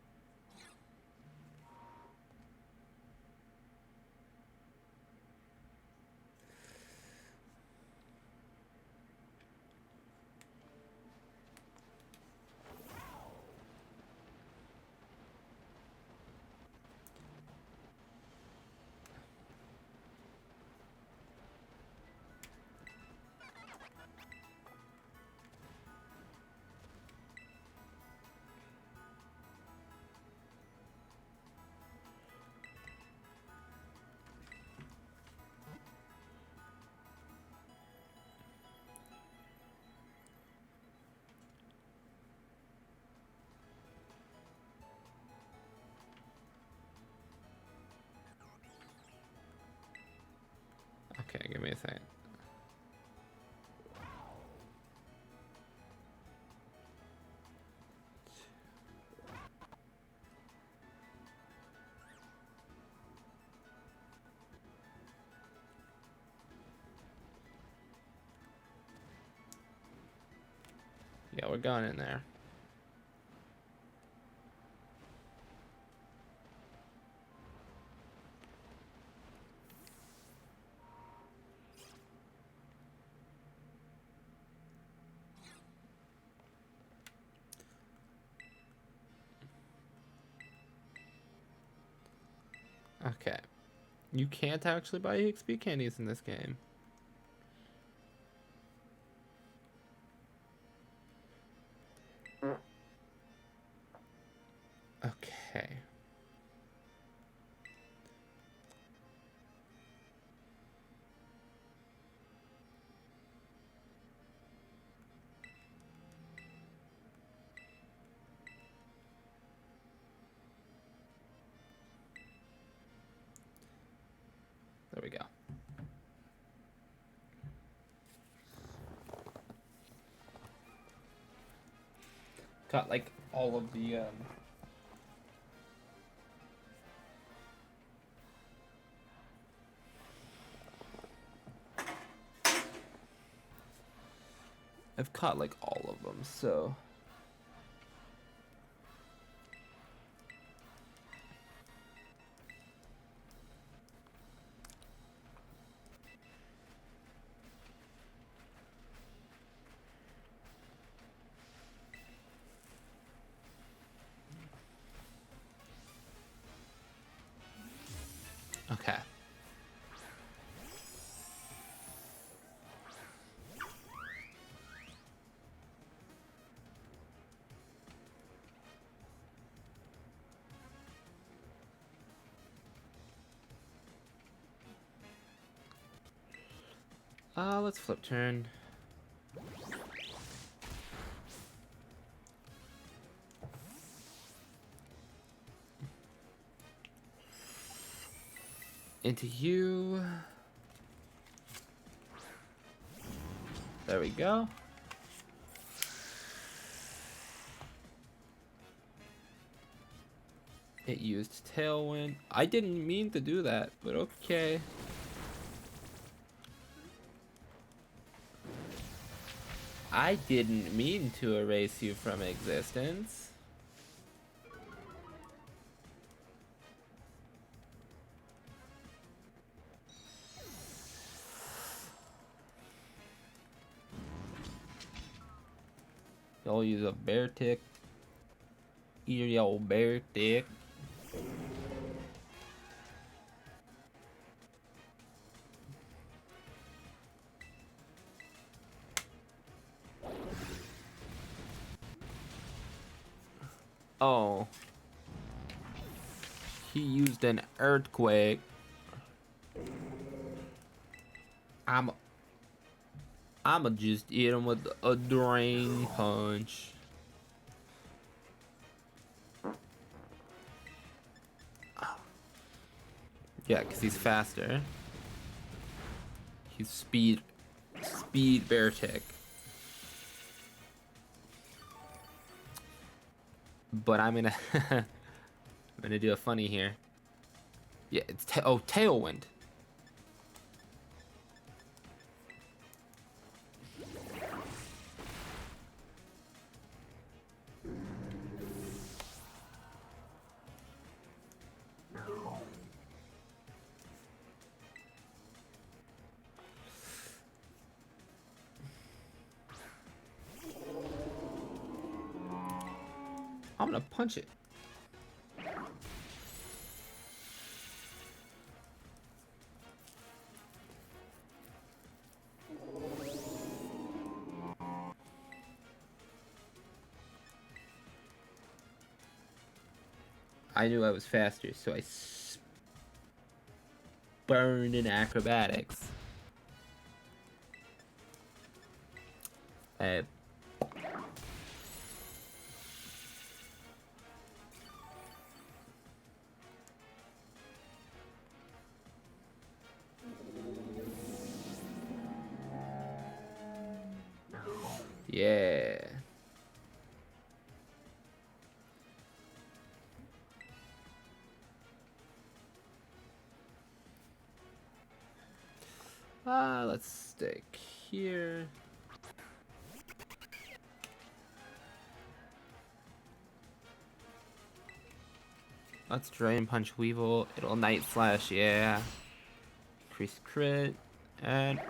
Okay, give me a second. Yeah, we're going in there. Okay. You can't actually buy EXP candies in this game. Okay. There we go. Got like all of the I've caught like all of them, so okay. Let's flip turn. Into you. There we go. It used Tailwind. I didn't mean to do that, but okay. I didn't mean to erase you from existence. Y'all use a bear tick. Eat your old bear tick. Oh. He used an earthquake. I'ma just eat him with a drain punch. Yeah, because he's faster. He's speed bear tick. But I'm gonna I'm gonna do a funny here. Yeah, it's Tailwind. I'm gonna punch it. I knew I was faster, so I burned in acrobatics. Uh, yeah. Let's stick here. Let's drain punch Weevil. It'll Night Slash, yeah. Increase crit and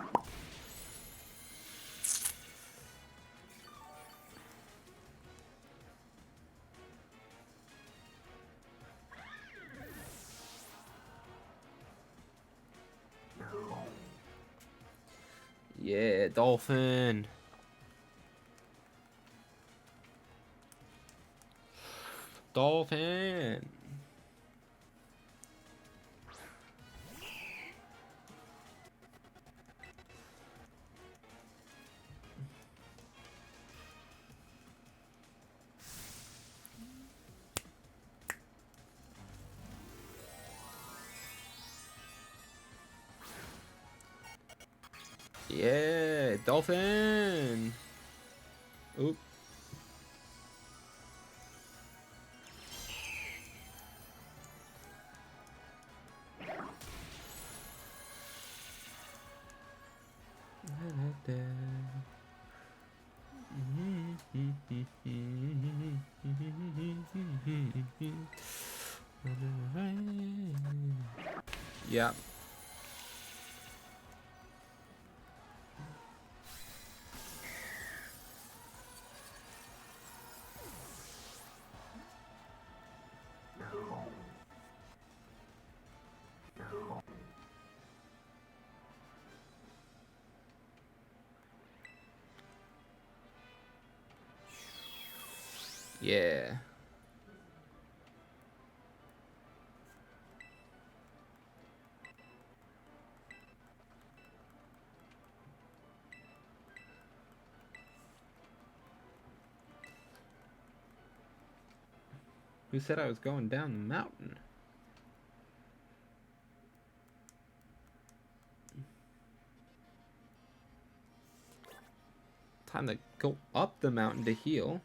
Yeah, dolphin. Dolphin. Yeah, dolphin. Oop. Yeah. Yeah. Who said I was going down the mountain? Time to go up the mountain to heal.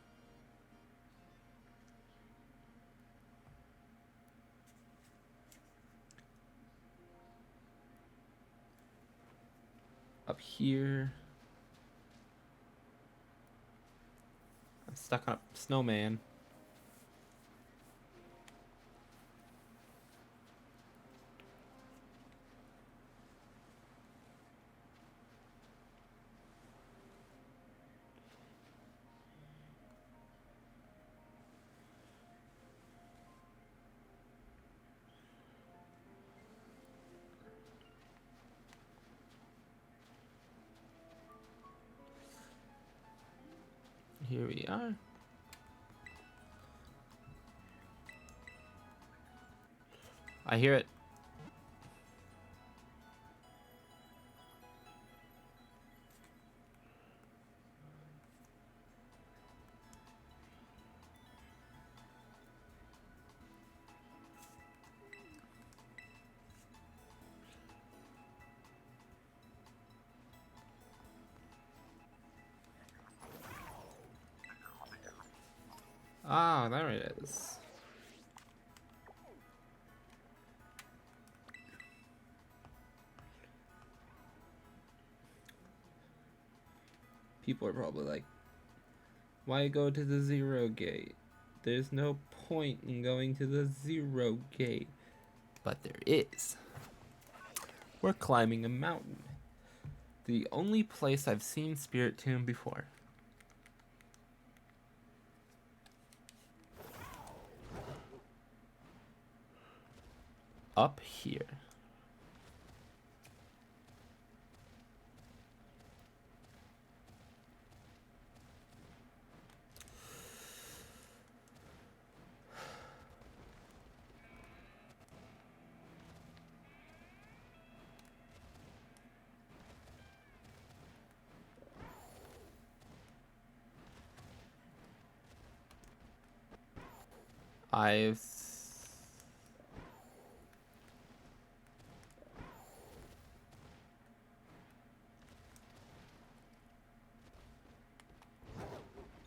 Up here. I'm stuck on a snowman. Here we are. I hear it. Ah, there it is. People are probably like, why go to the zero gate? There's no point in going to the zero gate. But there is. We're climbing a mountain. The only place I've seen Spirit Tomb before. Up here.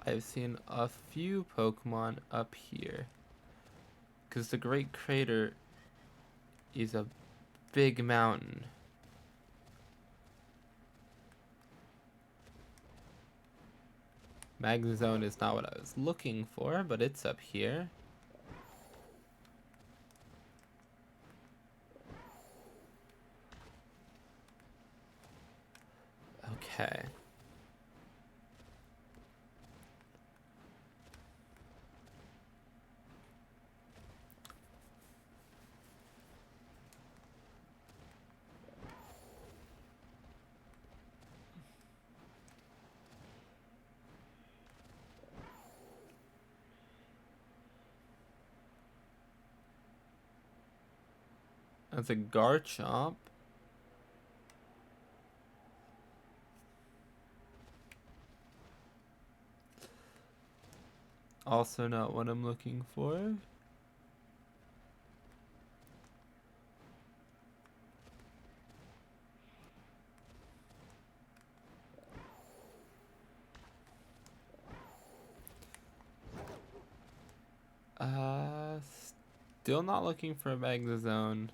I've seen a few Pokemon up here. Because the Great Crater is a big mountain. Magzone is not what I was looking for, but it's up here. Okay. That's a Garchomp. Also not what I'm looking for. Still not looking for a Magnezone.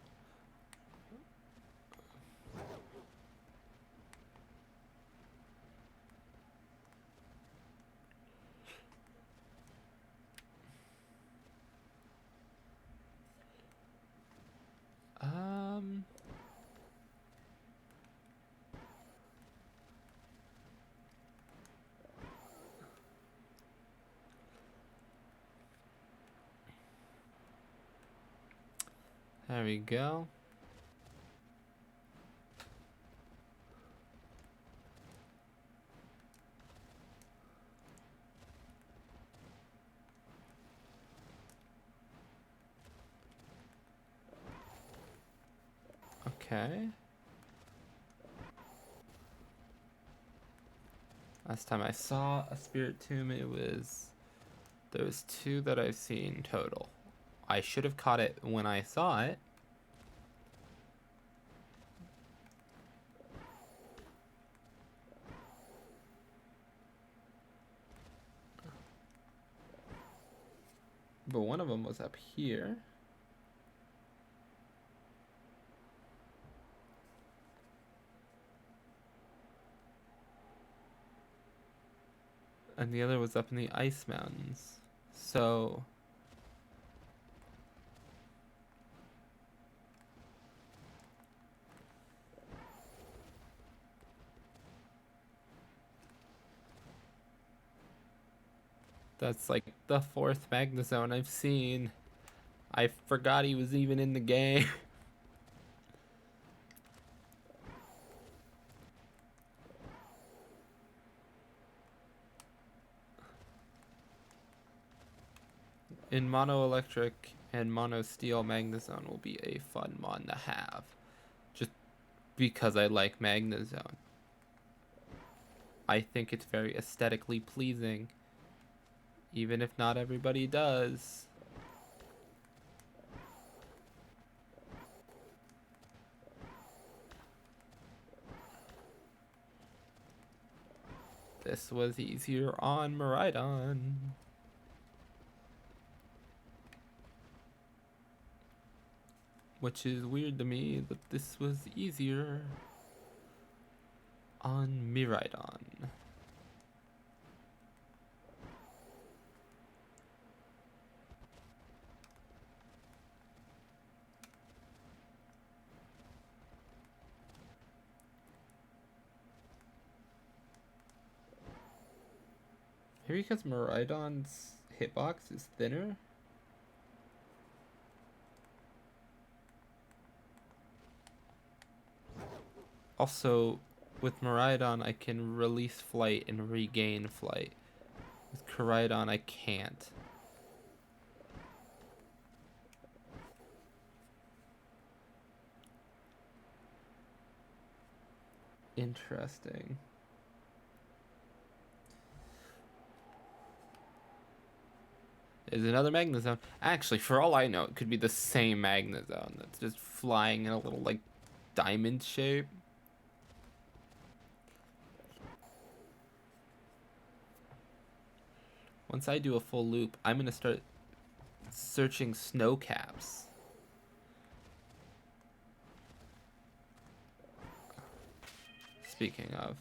There we go. Okay. Last time I saw a Spiritomb, there was 2 that I've seen total. I should have caught it when I saw it. But one of them was up here. And the other was up in the Ice Mountains. So that's like the 4th Magnezone I've seen. I forgot he was even in the game. In Mono Electric and Mono Steel, Magnezone will be a fun mon to have. Just because I like Magnezone. I think it's very aesthetically pleasing. Even if not everybody does. This was easier on Miraidon. Which is weird to me that this was easier on Miraidon. Maybe because Miraidon's hitbox is thinner? Also, with Miraidon, I can release flight and regain flight. With Koraidon, I can't. Interesting. There's another Magnezone. Actually, for all I know, it could be the same Magnezone that's just flying in a little, like, diamond shape. Once I do a full loop, I'm gonna start searching snow caps. Speaking of.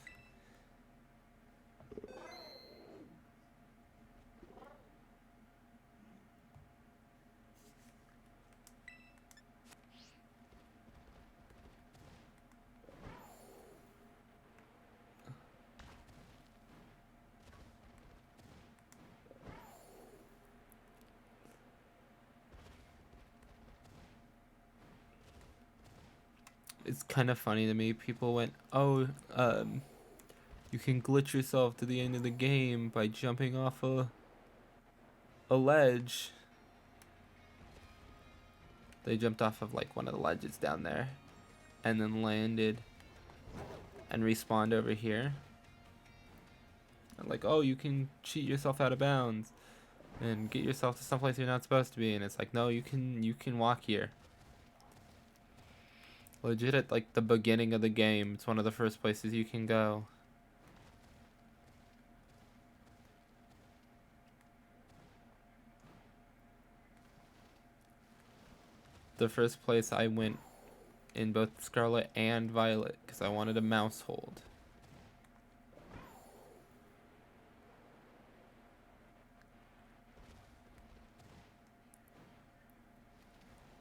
It's kind of funny to me. People went, oh, you can glitch yourself to the end of the game by jumping off a ledge. They jumped off of like one of the ledges down there and then landed and respawned over here. And like, oh, you can cheat yourself out of bounds and get yourself to someplace you're not supposed to be. And it's like, no, you can walk here. Legit at like the beginning of the game, it's one of the first places you can go. The first place I went in both Scarlet and Violet because I wanted a mouse hold.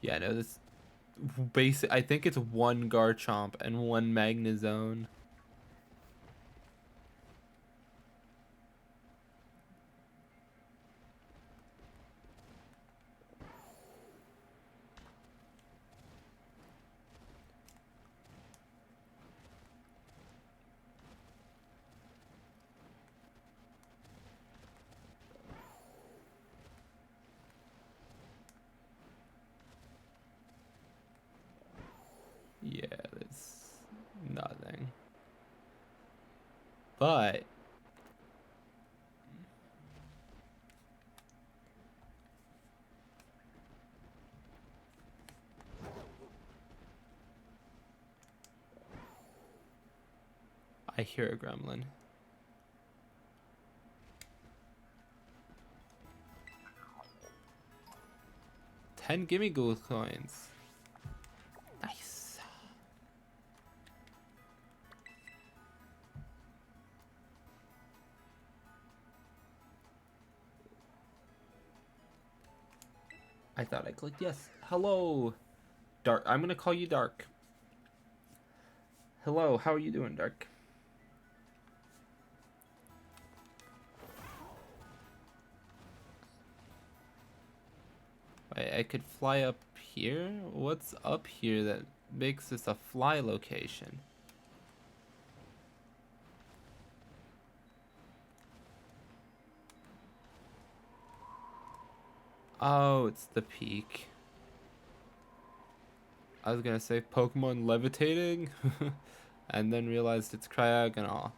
Yeah, no, this basic. I think it's one Garchomp and one Magnezone. Yeah, that's nothing. But I hear a gremlin. $10 gimme gold coins. Nice. I thought I clicked yes. Hello, Dark. I'm gonna call you Dark. Hello, how are you doing, Dark? I could fly up here? What's up here that makes this a fly location? Oh, it's the peak. I was gonna say Pokemon levitating, and then realized it's Cryogonal.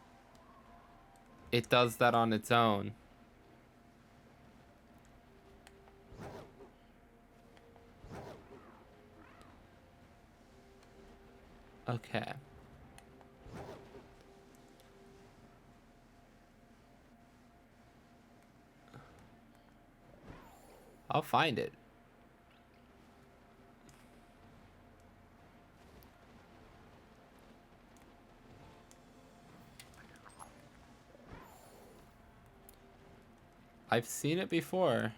It does that on its own. Okay. I'll find it. I've seen it before.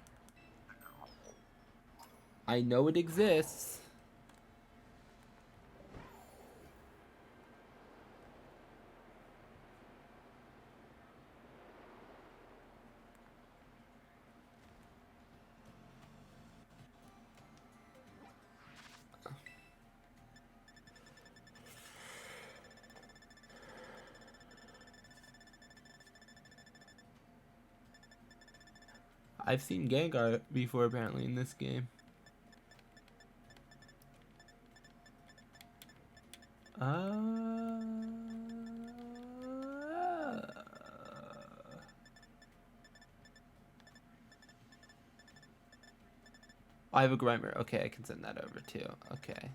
I know it exists. I've seen Gengar before apparently in this game. I have a Grimer. Okay, I can send that over too. Okay.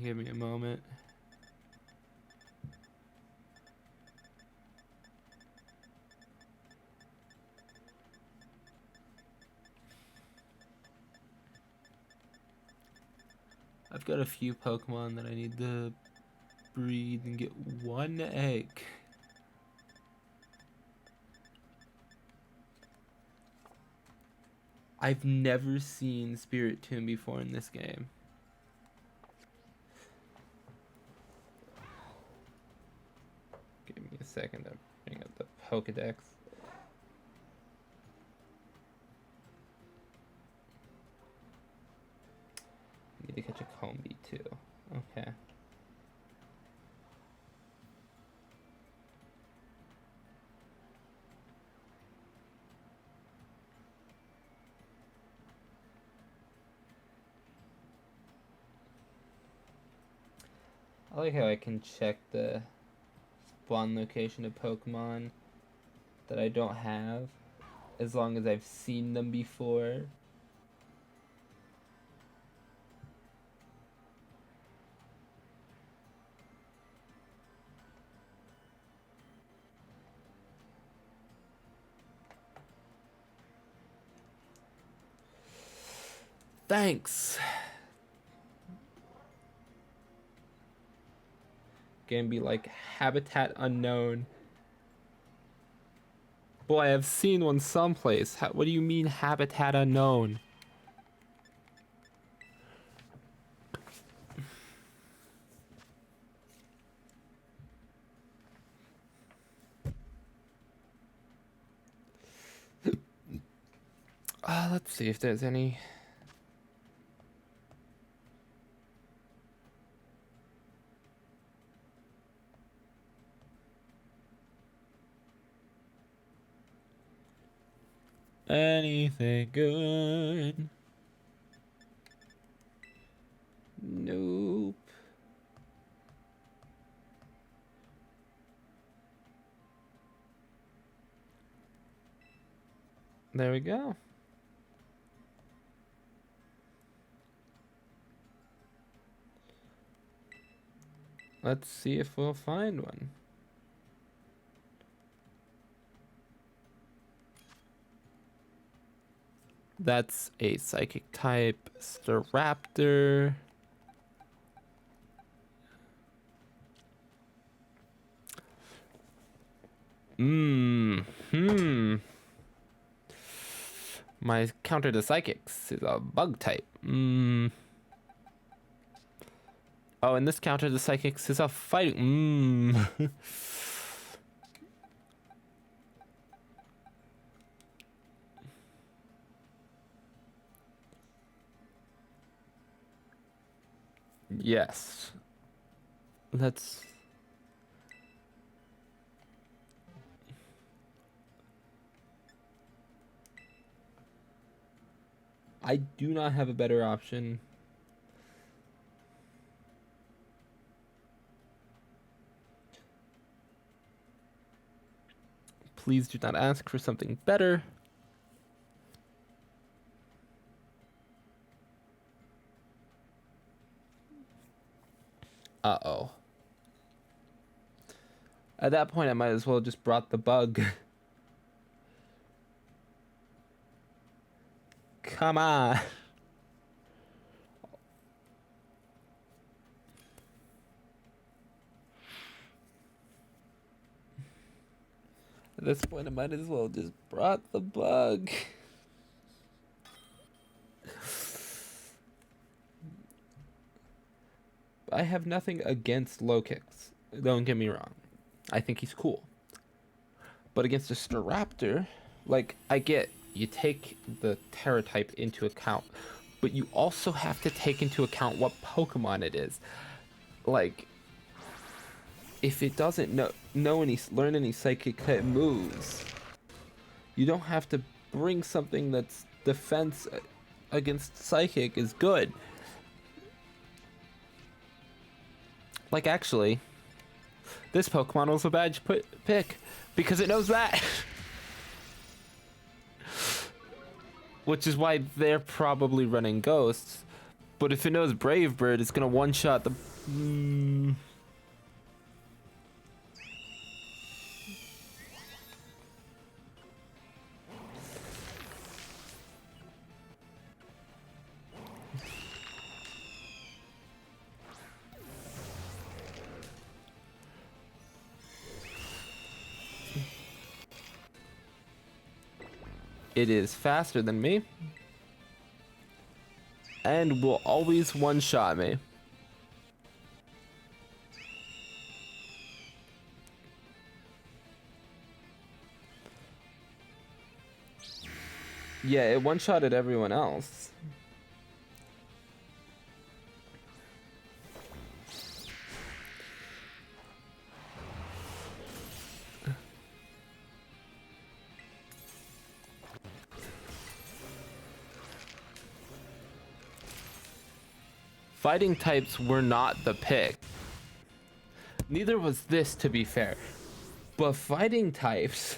Give me a moment. I've got a few Pokemon that I need to breed and get one egg. I've never seen Spiritomb before in this game. Give me a second to bring up the Pokedex. need to catch a Combi too. Okay. I like how I can check the spawn location of Pokemon that I don't have, as long as I've seen them before. Thanks! Gonna be like habitat unknown. Boy, I've seen one someplace. What do you mean habitat unknown? Let's see if there's any. Anything good? Nope. There we go. Let's see if we'll find one. That's a psychic type Staraptor. My counter to psychics is a bug type. Oh, and this counter to psychics is a fighting. Yes. Let's. I do not have a better option. Please do not ask for something better. Uh-oh. At that point, I might as well just brought the bug. Come on. At this point, I might as well just brought the bug. I have nothing against low kicks. Don't get me wrong. I think he's cool. But against a Staraptor, like, I get you take the Terra type into account, but you also have to take into account what Pokemon it is. Like, if it doesn't learn any psychic type moves, you don't have to bring something that's defense against psychic is good. Like, actually, this Pokemon was a bad pick because it knows that. Which is why they're probably running Ghosts. But if it knows Brave Bird, it's gonna one-shot the. It is faster than me. And will always one-shot me. Yeah, it one-shotted everyone else. Fighting types were not the pick. Neither was this, to be fair. But fighting types...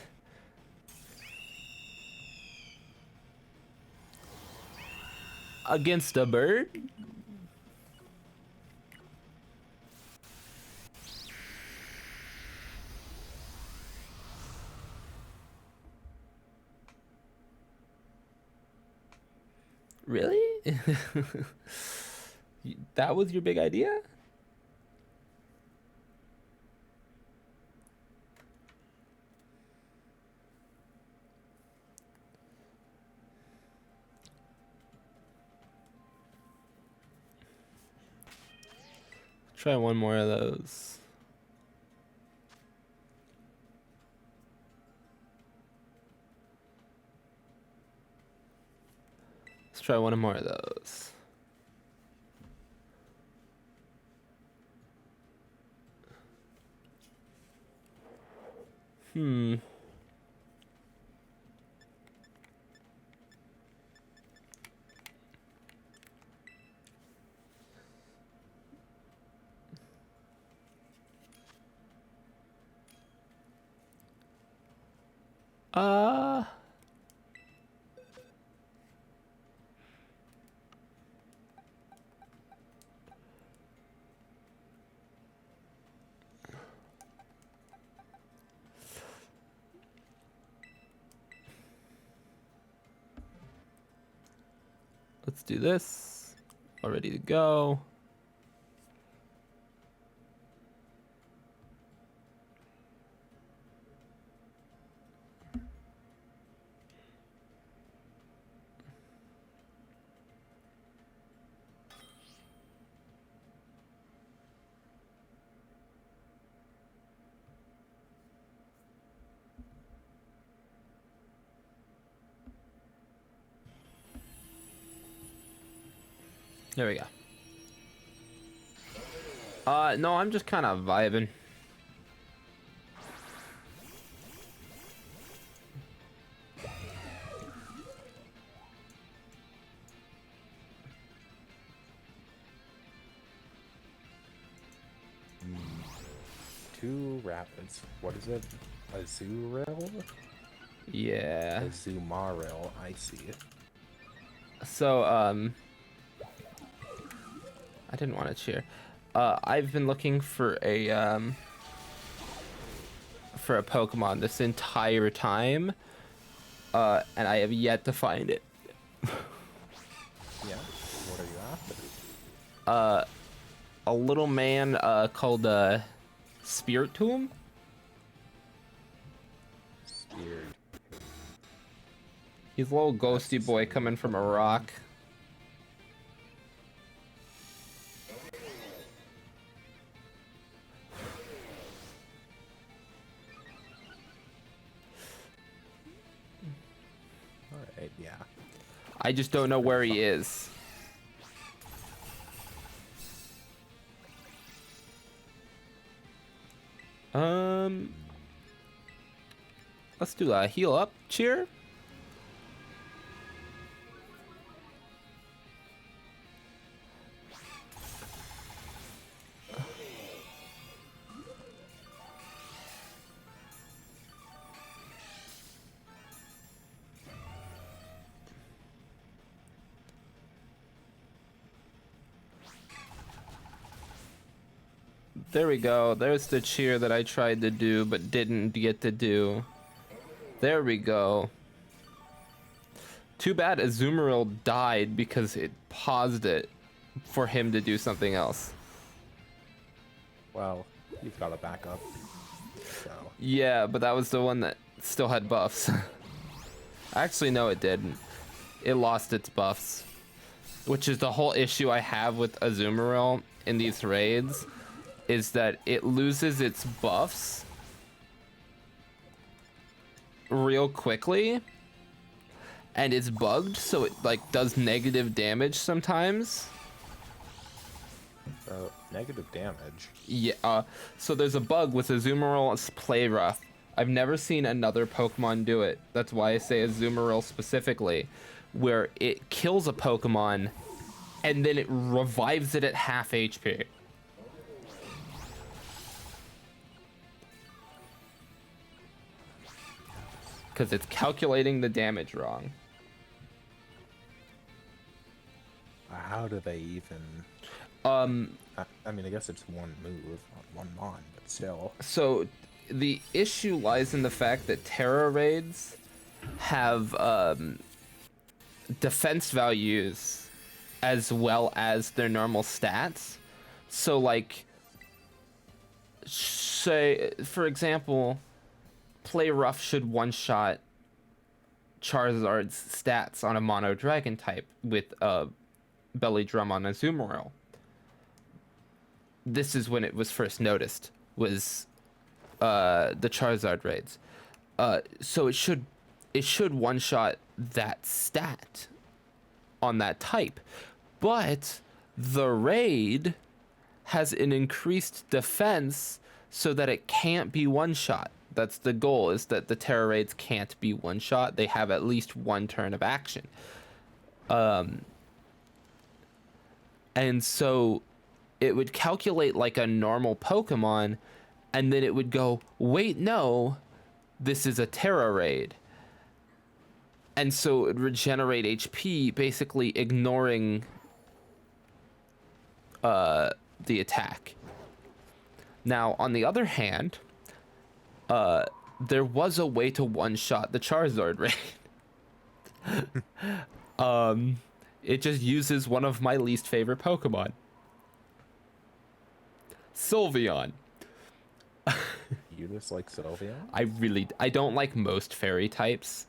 against a bird? Really? That was your big idea? Try one more of those. Let's try one more of those. Uh... Let's do this. All ready to go. There we go. No, I'm just kind of vibing. Two rapids. What is it? Azuril? Yeah. Azumaril. I see it. So, I didn't want to cheer. I've been looking for a Pokemon this entire time, and I have yet to find it. Yeah. What are you after? A little man called Spirit Tomb. Spirit. He's a little ghosty boy coming from a rock. Alright, yeah. I just don't know where he is. Let's do a heal up cheer. There we go. There's the cheer that I tried to do but didn't get to do. There we go. Too bad Azumarill died because it paused it for him to do something else. Well, you've got a backup. So. Yeah, but that was the one that still had buffs. Actually, no, it didn't. It lost its buffs. Which is the whole issue I have with Azumarill in these raids, is that it loses its buffs real quickly, and it's bugged, so it like does negative damage sometimes. Negative damage? Yeah, so there's a bug with Azumarill's play rough. I've never seen another Pokemon do it. That's why I say Azumarill specifically, where it kills a Pokemon and then it revives it at half HP. Because it's calculating the damage wrong. How do they even... I mean, I guess it's one move, one mon, but still. So the issue lies in the fact that Terra raids have defense values as well as their normal stats. So like, say for example, Play Rough should one-shot Charizard's stats on a Mono Dragon type with a Belly Drum on Azumarill. This is when it was first noticed, was the Charizard raids. So it should one-shot that stat on that type. But the raid has an increased defense so that it can't be one-shot. That's the goal, is that the Terra raids can't be one-shot. They have at least one turn of action. And so it would calculate like a normal Pokemon, and then it would go, wait, no, this is a Terra raid. And so it would regenerate HP, basically ignoring the attack. Now, on the other hand, there was a way to one-shot the Charizard raid. It just uses one of my least favorite Pokemon. Sylveon. You dislike Sylveon? I don't like most fairy types.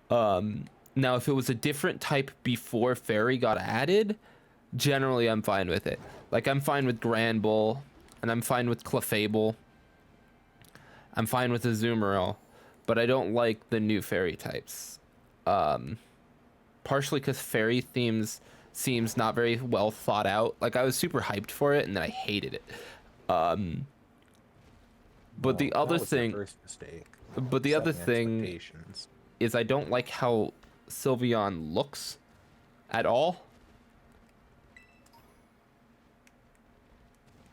Now if it was a different type before fairy got added, generally I'm fine with it. Like I'm fine with Granbull, and I'm fine with Clefable. I'm fine with Azumarill, but I don't like the new fairy types. Partially because fairy themes seems not very well thought out. Like I was super hyped for it, and then I hated it. But the other thing, first mistake. but the other Setting thing expectations. is I don't like how Sylveon looks at all.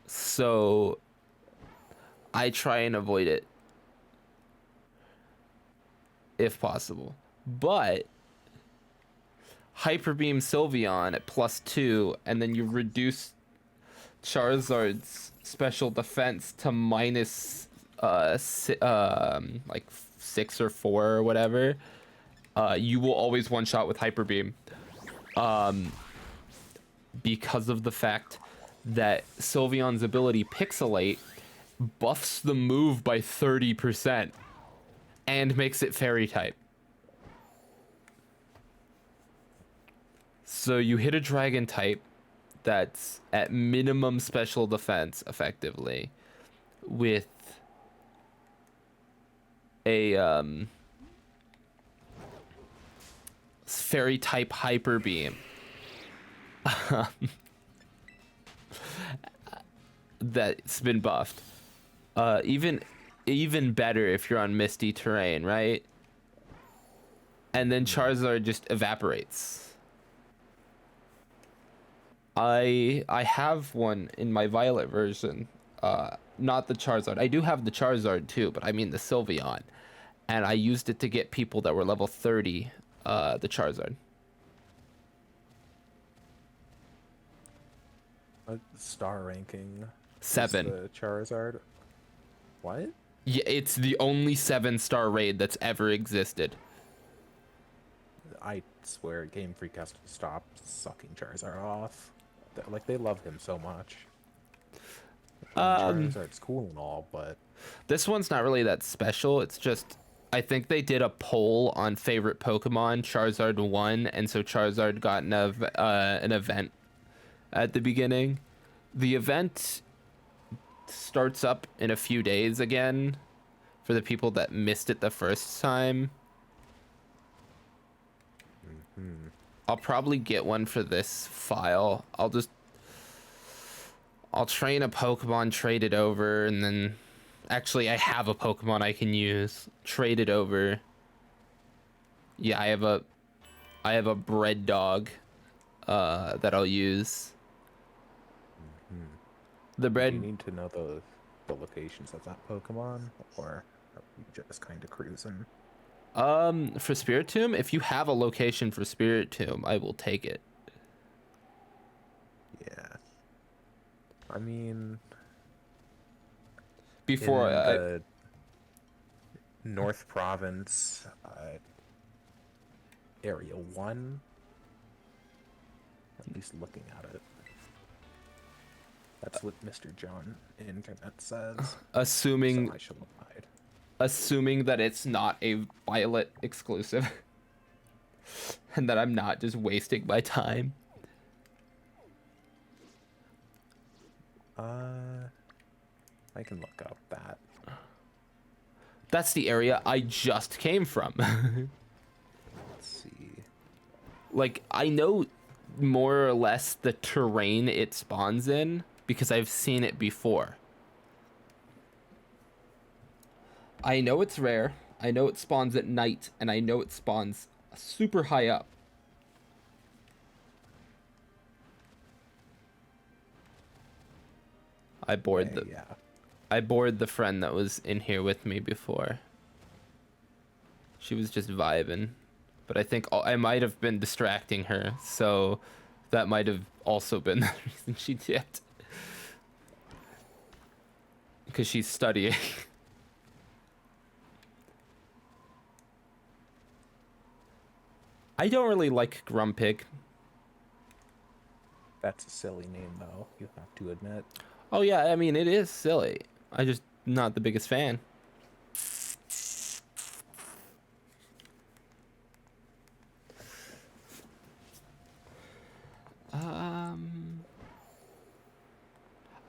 So I try and avoid it if possible. But Hyper Beam Sylveon at +2, and then you reduce Charizard's special defense to minus like 6 or 4 or whatever. You will always one shot with Hyper Beam, because of the fact that Sylveon's ability Pixelate buffs the move by 30% and makes it fairy type. So you hit a dragon type that's at minimum special defense effectively with a fairy type Hyper Beam. That's been buffed. Even better if you're on misty terrain, right? And then Charizard just evaporates. I have one in my Violet version. Not the Charizard. I do have the Charizard too, but I mean the Sylveon. And I used it to get people that were level 30 the Charizard. What star ranking? 7. The Charizard. What? Yeah, it's the only 7-star raid that's ever existed. I swear, Game Freak has to stop sucking Charizard off. Like, they love him so much. Charizard's cool and all, but This one's not really that special. It's just, I think they did a poll on favorite Pokemon. Charizard won, and so Charizard got an event at the beginning. The event starts up in a few days again for the people that missed it the first time. I'll probably get one for this file. I'll train a Pokemon, trade it over, and then actually I have a Pokemon I can use. Trade it over. Yeah, I have a bread dog. that I'll use. Hmm. The Do you bread. need to know the locations of that Pokemon, or are you just kind of cruising? For Spiritomb, if you have a location for Spiritomb, I will take it. Yeah. I mean, Before in I, the North Province, Area 1, at least looking at it. That's what Mr. John Internet says. So assuming I shall abide. assuming that it's not a Violet exclusive, and that I'm not just wasting my time. Uh, I can look up that. That's the area I just came from. Let's see. Like, I know more or less the terrain it spawns in because I've seen it before. I know it's rare. I know it spawns at night, and I know it spawns super high up. I bored Okay, the yeah. I bored the friend that was in here with me before. She was just vibing, but I think I might have been distracting her, so that might have also been the reason she dipped. Because she's studying. I don't really like Grumpig. That's a silly name, though, you have to admit. Oh yeah, I mean it is silly. I just not the biggest fan. Um.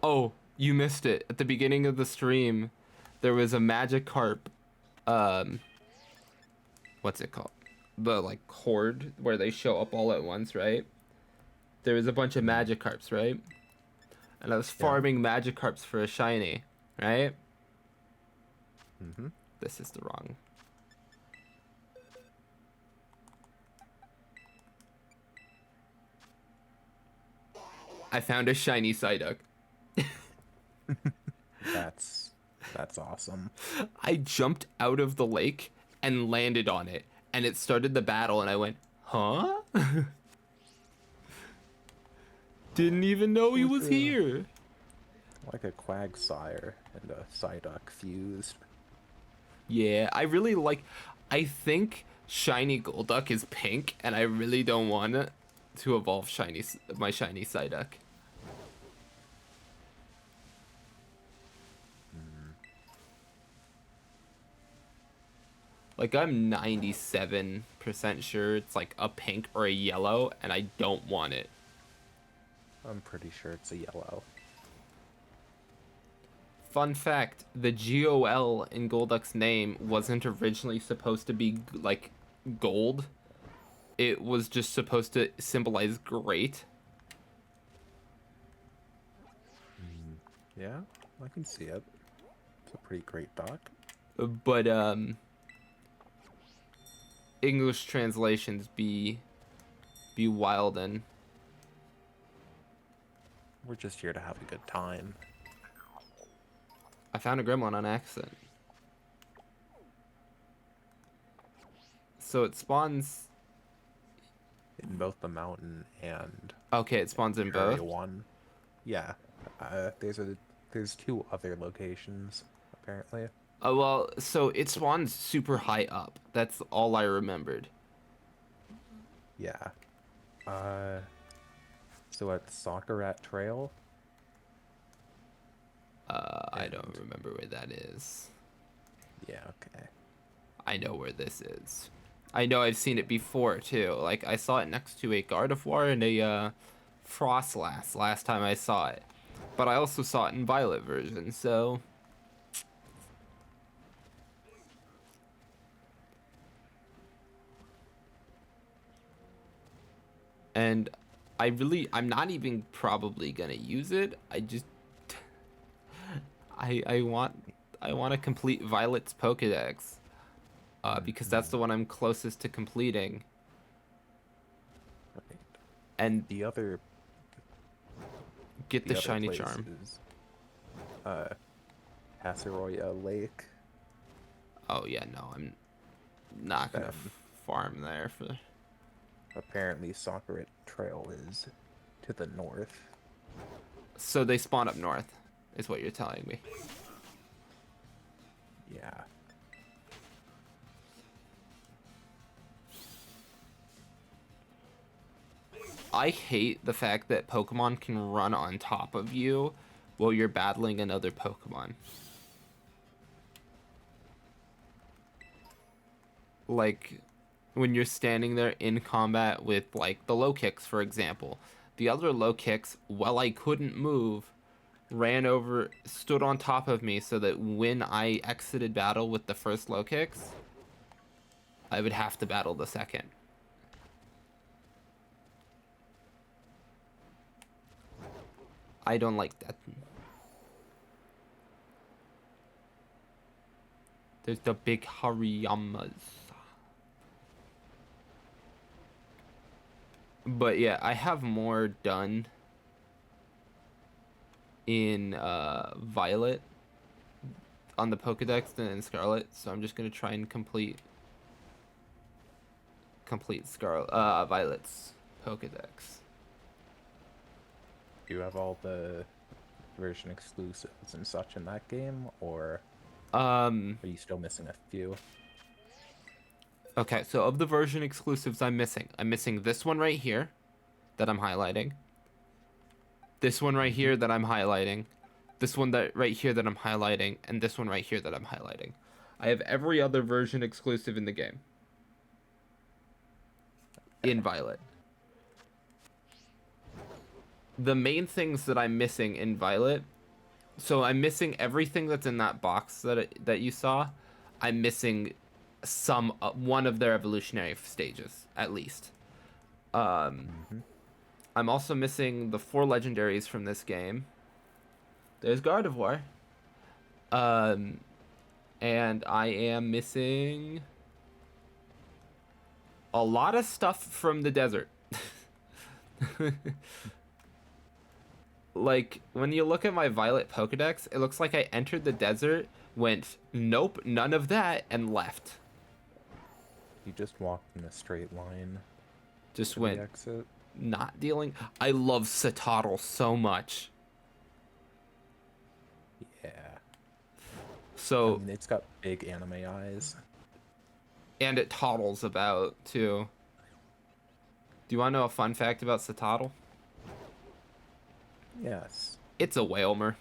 Oh, you missed it at the beginning of the stream. There was a Magikarp. Um. What's it called? The like horde where they show up all at once, right? There was a bunch of Mm, Magikarps, right? And I was yeah. farming Magikarps for a shiny, right? Mm-hmm. This is the wrong. I found a shiny Psyduck. That's that's awesome. I jumped out of the lake and landed on it, and it started the battle, and I went, huh? Didn't even know he Like was a here. like a Quagsire and a Psyduck fused. Yeah, I really like. I think shiny Golduck is pink, and I really don't want it to evolve my shiny Psyduck. Like I'm 97% sure it's like a pink or a yellow, and I don't want it. I'm pretty sure it's a yellow. Fun fact, the GOL in Golduck's name wasn't originally supposed to be like gold. It was just supposed to symbolize great. Mm, yeah, I can see it. It's a pretty great duck. But English translations be wild, and We're just here to have a good time. I found a Gremlin on accident. So it spawns. In both the mountain and Okay, it spawns in both. Area 1. Yeah. There's two other locations, apparently. Oh well, so it spawns super high up. That's all I remembered. Yeah. Uh, so at Soccer Trail, I don't and remember where that is. yeah, okay. I know where this is. I know I've seen it before too. Like I saw it next to a Gardevoir and a Frostlass last time I saw it. But I also saw it in Violet version, so and I'm not even probably gonna use it. I want to complete Violet's Pokedex. Because that's Mhm. the one I'm closest to completing. Right. and The other get the shiny place charm. is uh Haseroya Lake. Oh yeah, no, I'm not gonna Then farm there for. apparently Sakura Trail is to the north. So they spawn up north, is what you're telling me. Yeah. I hate the fact that Pokemon can run on top of you while you're battling another Pokemon. Like, when you're standing there in combat with, like, the low kicks, for example. The other low kicks, while I couldn't move, ran over, stood on top of me so that when I exited battle with the first low kicks, I would have to battle the second. I don't like that. There's the big Hariyamas. But yeah, I have more done in Violet on the Pokedex than in Scarlet, so I'm just gonna try and complete Scarlet Violet's Pokedex. Do you have all the version exclusives and such in that game, or are you still missing a few? Okay, so of the version exclusives I'm missing this one right here that I'm highlighting. This one right here that I'm highlighting. This one that right here that I'm highlighting, and this one right here that I'm highlighting. I have every other version exclusive in the game. In Violet. The main things that I'm missing in Violet, so I'm missing everything that's in that box that you saw. I'm missing one of their evolutionary stages at least. I'm also missing the 4 legendaries from this game. There's Gardevoir. And I am missing a lot of stuff from the desert. Like, when you look at my Violet Pokedex, it looks like I entered the desert, went, nope, none of that, and left. You just walked in a straight line. Just to went, the exit. not dealing. I love Citadel so much. Yeah. So, I mean, it's got big anime eyes. and it toddles about, too. Do you want to know a fun fact about Citadel? Yes. It's a Whalmer.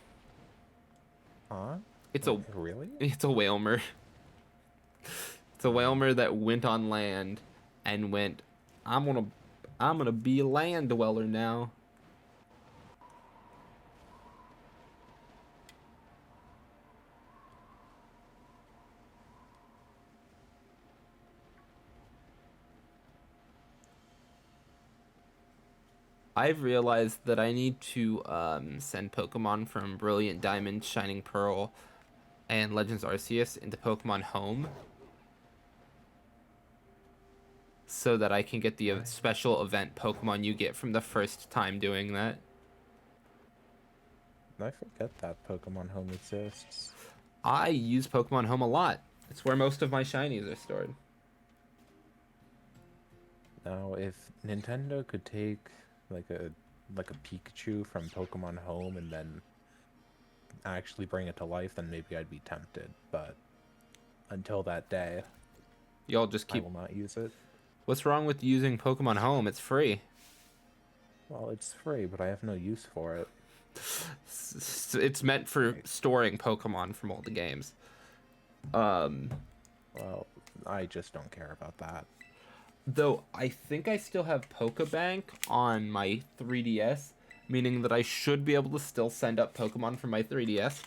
Huh? It's Wait, really? It's a Whalmer. It's a Whalmer that went on land and went, I'm gonna be a land dweller now. I've realized that I need to send Pokemon from Brilliant Diamond, Shining Pearl, and Legends Arceus into Pokemon Home so that I can get the special event Pokemon you get from the first time doing that. I forget that Pokemon Home exists. I use Pokemon Home a lot. It's where most of my shinies are stored. Now, if Nintendo could take like a Pikachu from Pokemon Home and then actually bring it to life, then maybe I'd be tempted. But until that day, Y'all just I keep. will not use it. What's wrong with using Pokemon Home? It's free. Well, it's free, but I have no use for it. It's meant for storing Pokemon from all the games. Well, I just don't care about that. Though I think I still have Pokebank on my 3DS, meaning that I should be able to still send up Pokemon from my 3DS.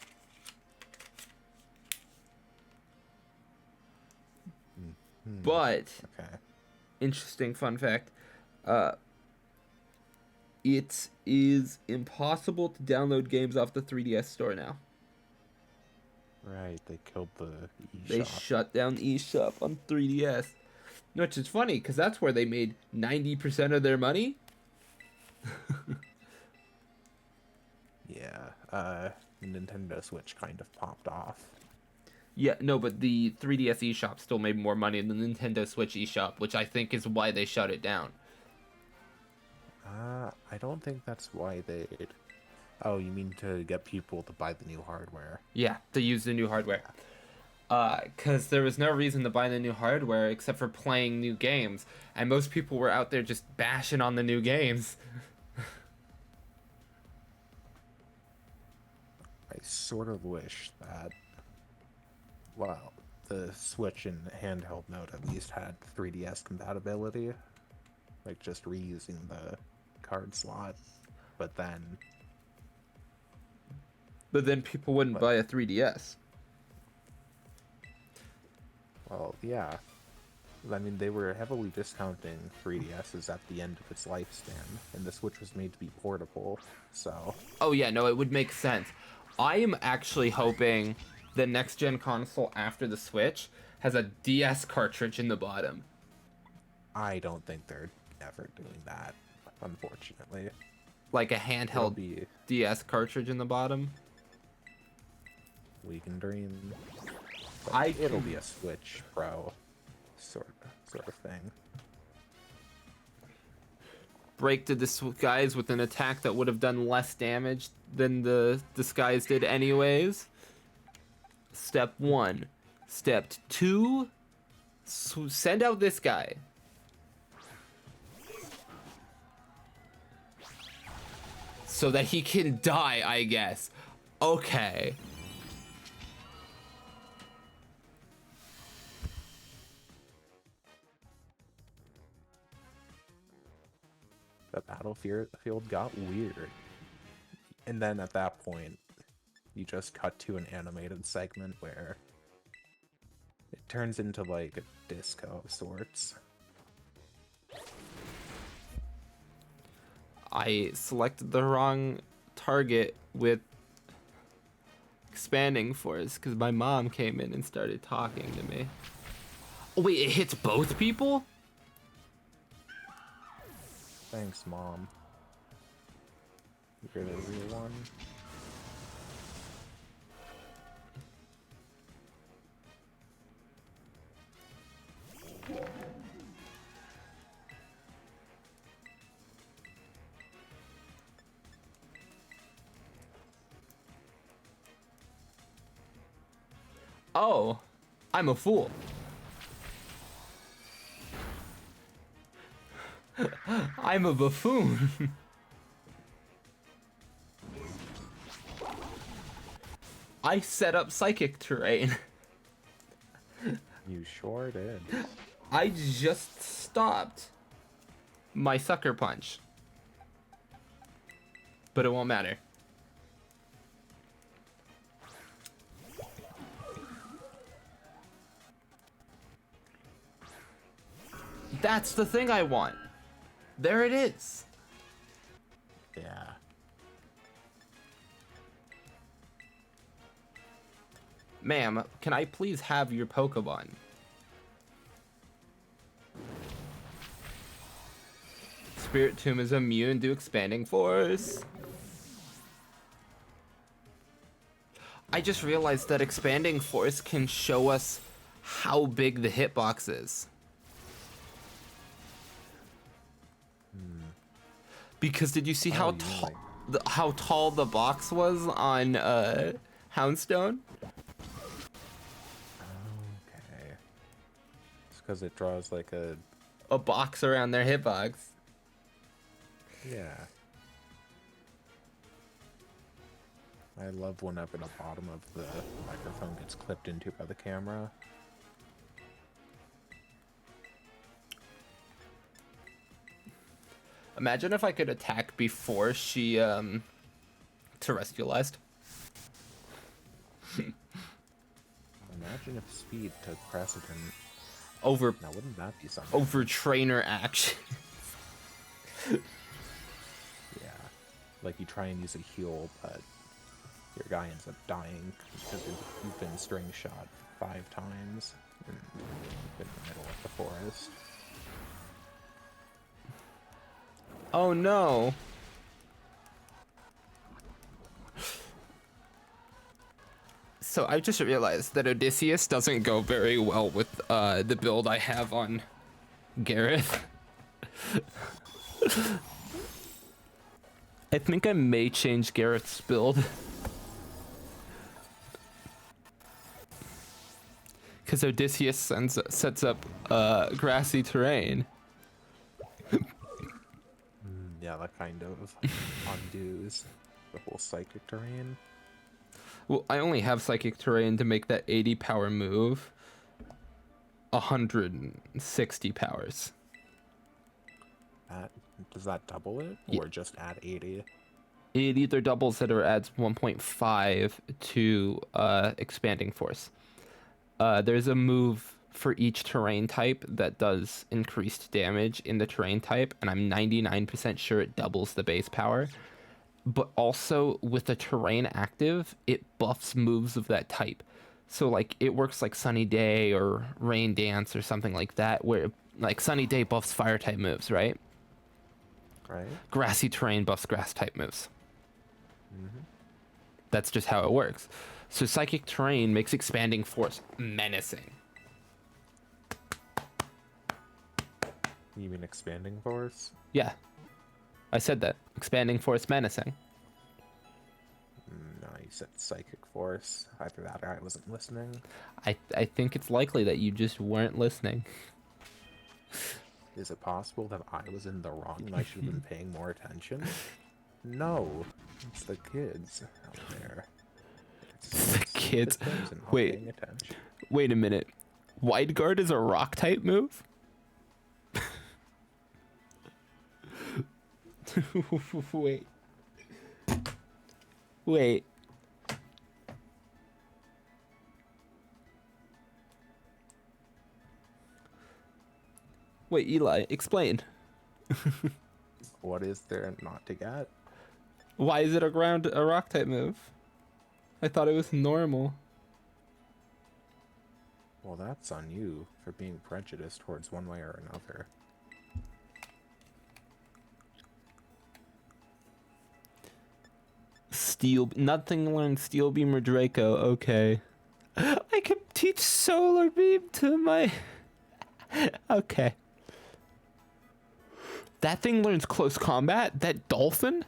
But Okay. interesting fun fact, it is impossible to download games off the 3DS store now. Right, they killed the eShop. They shut down eShop on 3DS. Which is funny, because that's where they made 90% of their money. Yeah, Nintendo Switch kind of popped off. Yeah, no, but the 3DS eShop still made more money than the Nintendo Switch eShop, which I think is why they shut it down. I don't think that's why they. Oh, you mean to get people to buy the new hardware? Yeah, to use the new hardware. Yeah. Because there was no reason to buy the new hardware except for playing new games, and most people were out there just bashing on the new games. I sort of wish that, well, the Switch in handheld mode at least had 3DS compatibility, like just reusing the card slot. But then, But then people wouldn't but buy a 3DS. well, yeah. I mean, they were heavily discounting 3DSs at the end of its lifespan, and the Switch was made to be portable, so Oh yeah, no, it would make sense. I am actually hoping the next gen console after the Switch has a DS cartridge in the bottom. I don't think they're ever doing that, unfortunately. Like a It'll handheld be DS cartridge in the bottom. we can dream. But I it'll can- be a Switch Pro sort of thing. Break the disguise with an attack that would have done less damage than the disguise did anyways. Step 1. Step 2, send out this guy. So that he can die, I guess. Okay. The battlefield got weird. And then at that point, you just cut to an animated segment where it turns into like a disco of sorts. I selected the wrong target with expanding force because my mom came in and started talking to me. Oh wait, it hits both people? Thanks, Mom. You're the real one. Oh, I'm a fool. I'm a buffoon. I set up psychic terrain. You sure did. I just stopped my sucker punch. But it won't matter. That's the thing I want. There it is. Yeah. Ma'am, can I please have your Pokemon? Spirit Tomb is immune to expanding force. I just realized that expanding force can show us how big the hitbox is. Because did you see how you mean, tall like- how tall the box was on Houndstone? Okay. It's because it draws like a. A box around their hitbox. Yeah. I love whenever the bottom of the microphone gets clipped into by the camera. Imagine if I could attack before she terrestrialized. Imagine if speed took precedent. Over Now, wouldn't that be something? over trainer action. Yeah. Like you try and use a heal, but your guy ends up dying because you've been string shot 5 times in the middle of the forest. Oh no. So I just realized that Odysseus doesn't go very well with the build I have on Gareth. I think I may change Gareth's build. Because Odysseus sets up grassy terrain. Yeah, that kind of undoes the whole psychic terrain. Well, I only have psychic terrain to make that 80 power move 160 powers. Does that double it, or just add 80? It either doubles it or adds 1.5 to expanding force. There's a move for each terrain type that does increased damage in the terrain type, and I'm 99% sure it doubles the base power. But also, with the terrain active, it buffs moves of that type. So, like, it works like Sunny Day or Rain Dance or something like that, where, like, Sunny Day buffs fire type moves, right? Right. Grassy terrain buffs grass type moves. Mm-hmm. That's just how it works. So psychic terrain makes expanding force menacing. You mean expanding force? Yeah, I said that. Expanding force menacing. No, you said psychic force. Either that or I wasn't listening. I think it's likely that you just weren't listening. Is it possible that I was in the wrong and I should have been paying more attention? No, it's the kids out there. The kids. Wait. Wait. Wait a minute. Wide guard is a rock type move? Wait. Wait. Wait, Eli, explain. What is there not to get? Why is it a rock type move? I thought it was normal. Well, that's on you for being prejudiced towards one way or another. Nothing learned Steel Beam or Draco. Okay. I can teach Solar Beam to my... Okay. That thing learns close combat? That dolphin?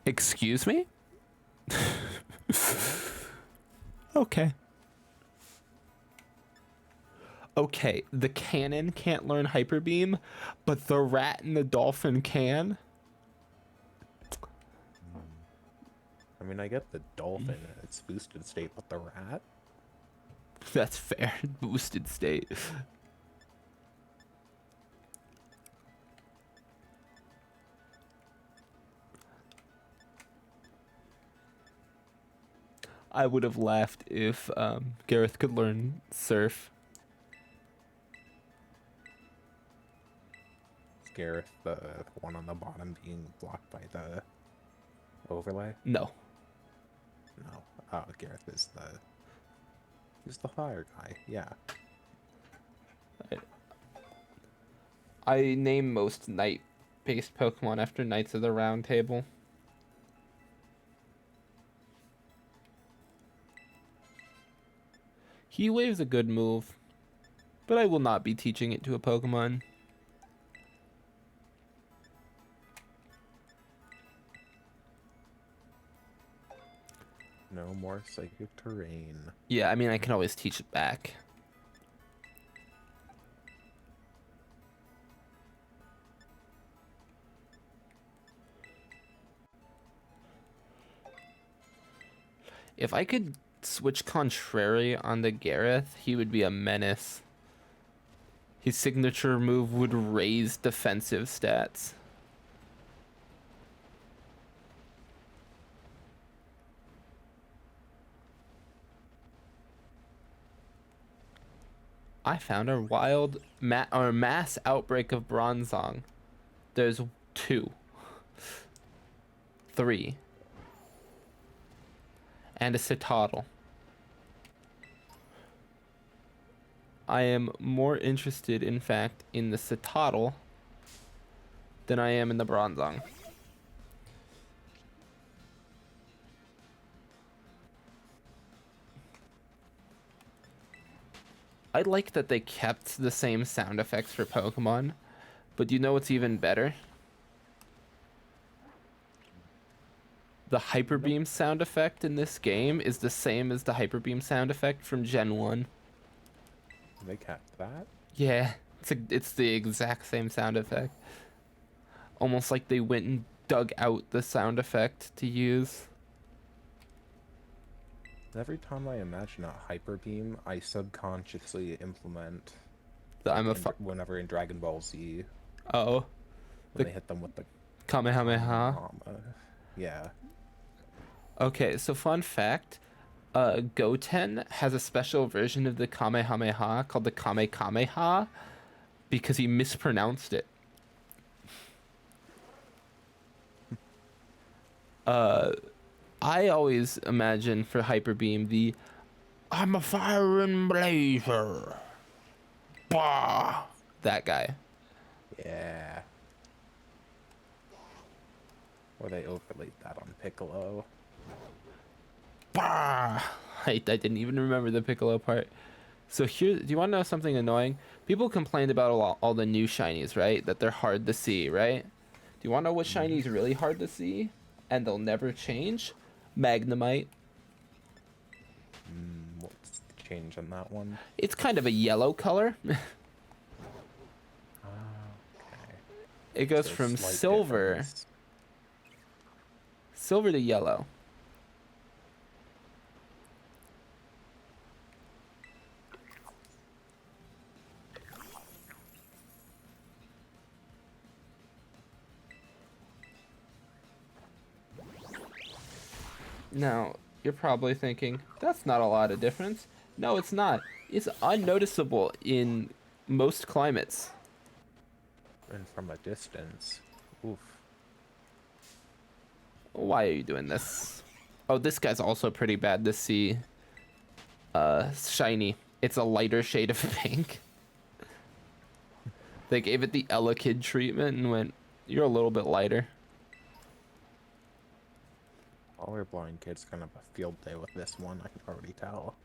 Excuse me? Okay. Okay, the cannon can't learn Hyper Beam, but the rat and the dolphin can? I mean, I get the dolphin in its boosted state, but the rat? That's fair. Boosted state. I would have laughed if Gareth could learn Surf. Is Gareth the one on the bottom being blocked by the overlay? No. No. Oh, Gareth is he's the fire guy. Yeah. I name most night-based Pokemon after Knights of the Round Table. Heat Wave's a good move, but I will not be teaching it to a Pokemon. No more psychic terrain. Yeah, I mean, I can always teach it back. If I could switch Contrary on the Gareth, he would be a menace. His signature move would raise defensive stats. I found a wild mass outbreak of Bronzong. There's 2. 3. And a Citadel. I am more interested, in fact, in the Citadel than I am in the Bronzong. I like that they kept the same sound effects for Pokemon, but you know what's even better? The Hyper Nope. Beam sound effect in this game is the same as the Hyper Beam sound effect from Gen 1. They kept that. Yeah, it's the exact same sound effect. Almost like they went and dug out the sound effect to use. Every time I imagine a hyper beam, I subconsciously implement I'm a whenever in Dragon Ball Z oh, when the they hit them with the Kamehameha. Kamehameha. Yeah. Okay, so fun fact, Goten has a special version of the Kamehameha called the Kame Kameha because he mispronounced it. I always imagine for Hyper Beam the I'm a fire and blazer. Bah! That guy. Yeah. Or they overlaid that on Piccolo. Bah! I didn't even remember the Piccolo part. So here, do you want to know something annoying? People complained about all the new shinies, right? That they're hard to see, right? Do you want to know what Mm-hmm. shinies really hard to see? And they'll never change? Magnemite. What's the change on that one? It's kind of a yellow color. Okay. It goes So from slight silver difference. to yellow. Now, you're probably thinking, that's not a lot of difference. No, it's not. It's unnoticeable in most climates. And from a distance. Oof. Why are you doing this? Oh, this guy's also pretty bad to see. Shiny. It's a lighter shade of pink. They gave it the Elekid treatment and went, you're a little bit lighter. Colorblind kid's gonna have a field day with this one, I can already tell.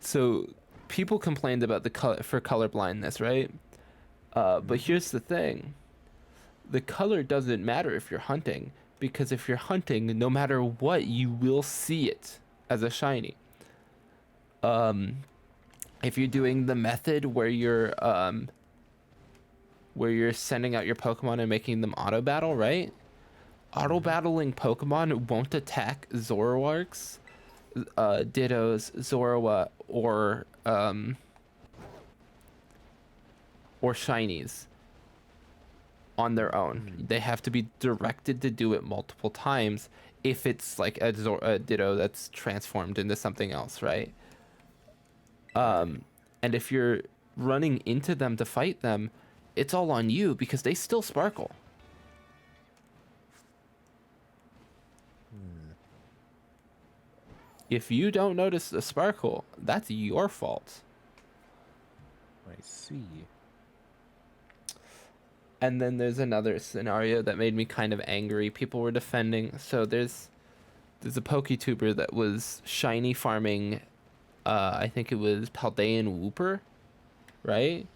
So people complained about the color for color blindness, right? But here's the thing. The color doesn't matter if you're hunting, because if you're hunting, no matter what, you will see it as a shiny. If you're doing the method where you're sending out your Pokemon and making them auto battle, right? Auto battling Pokemon won't attack Zoroarks, Dittos, Zorua, or shinies on their own. They have to be directed to do it multiple times if it's like a Ditto that's transformed into something else, right? And if you're running into them to fight them, it's all on you because they still sparkle. If you don't notice the sparkle, that's your fault. I see. And then there's another scenario that made me kind of angry. People were defending. So there's a PokeTuber that was shiny farming. I think it was Paldean Wooper, right?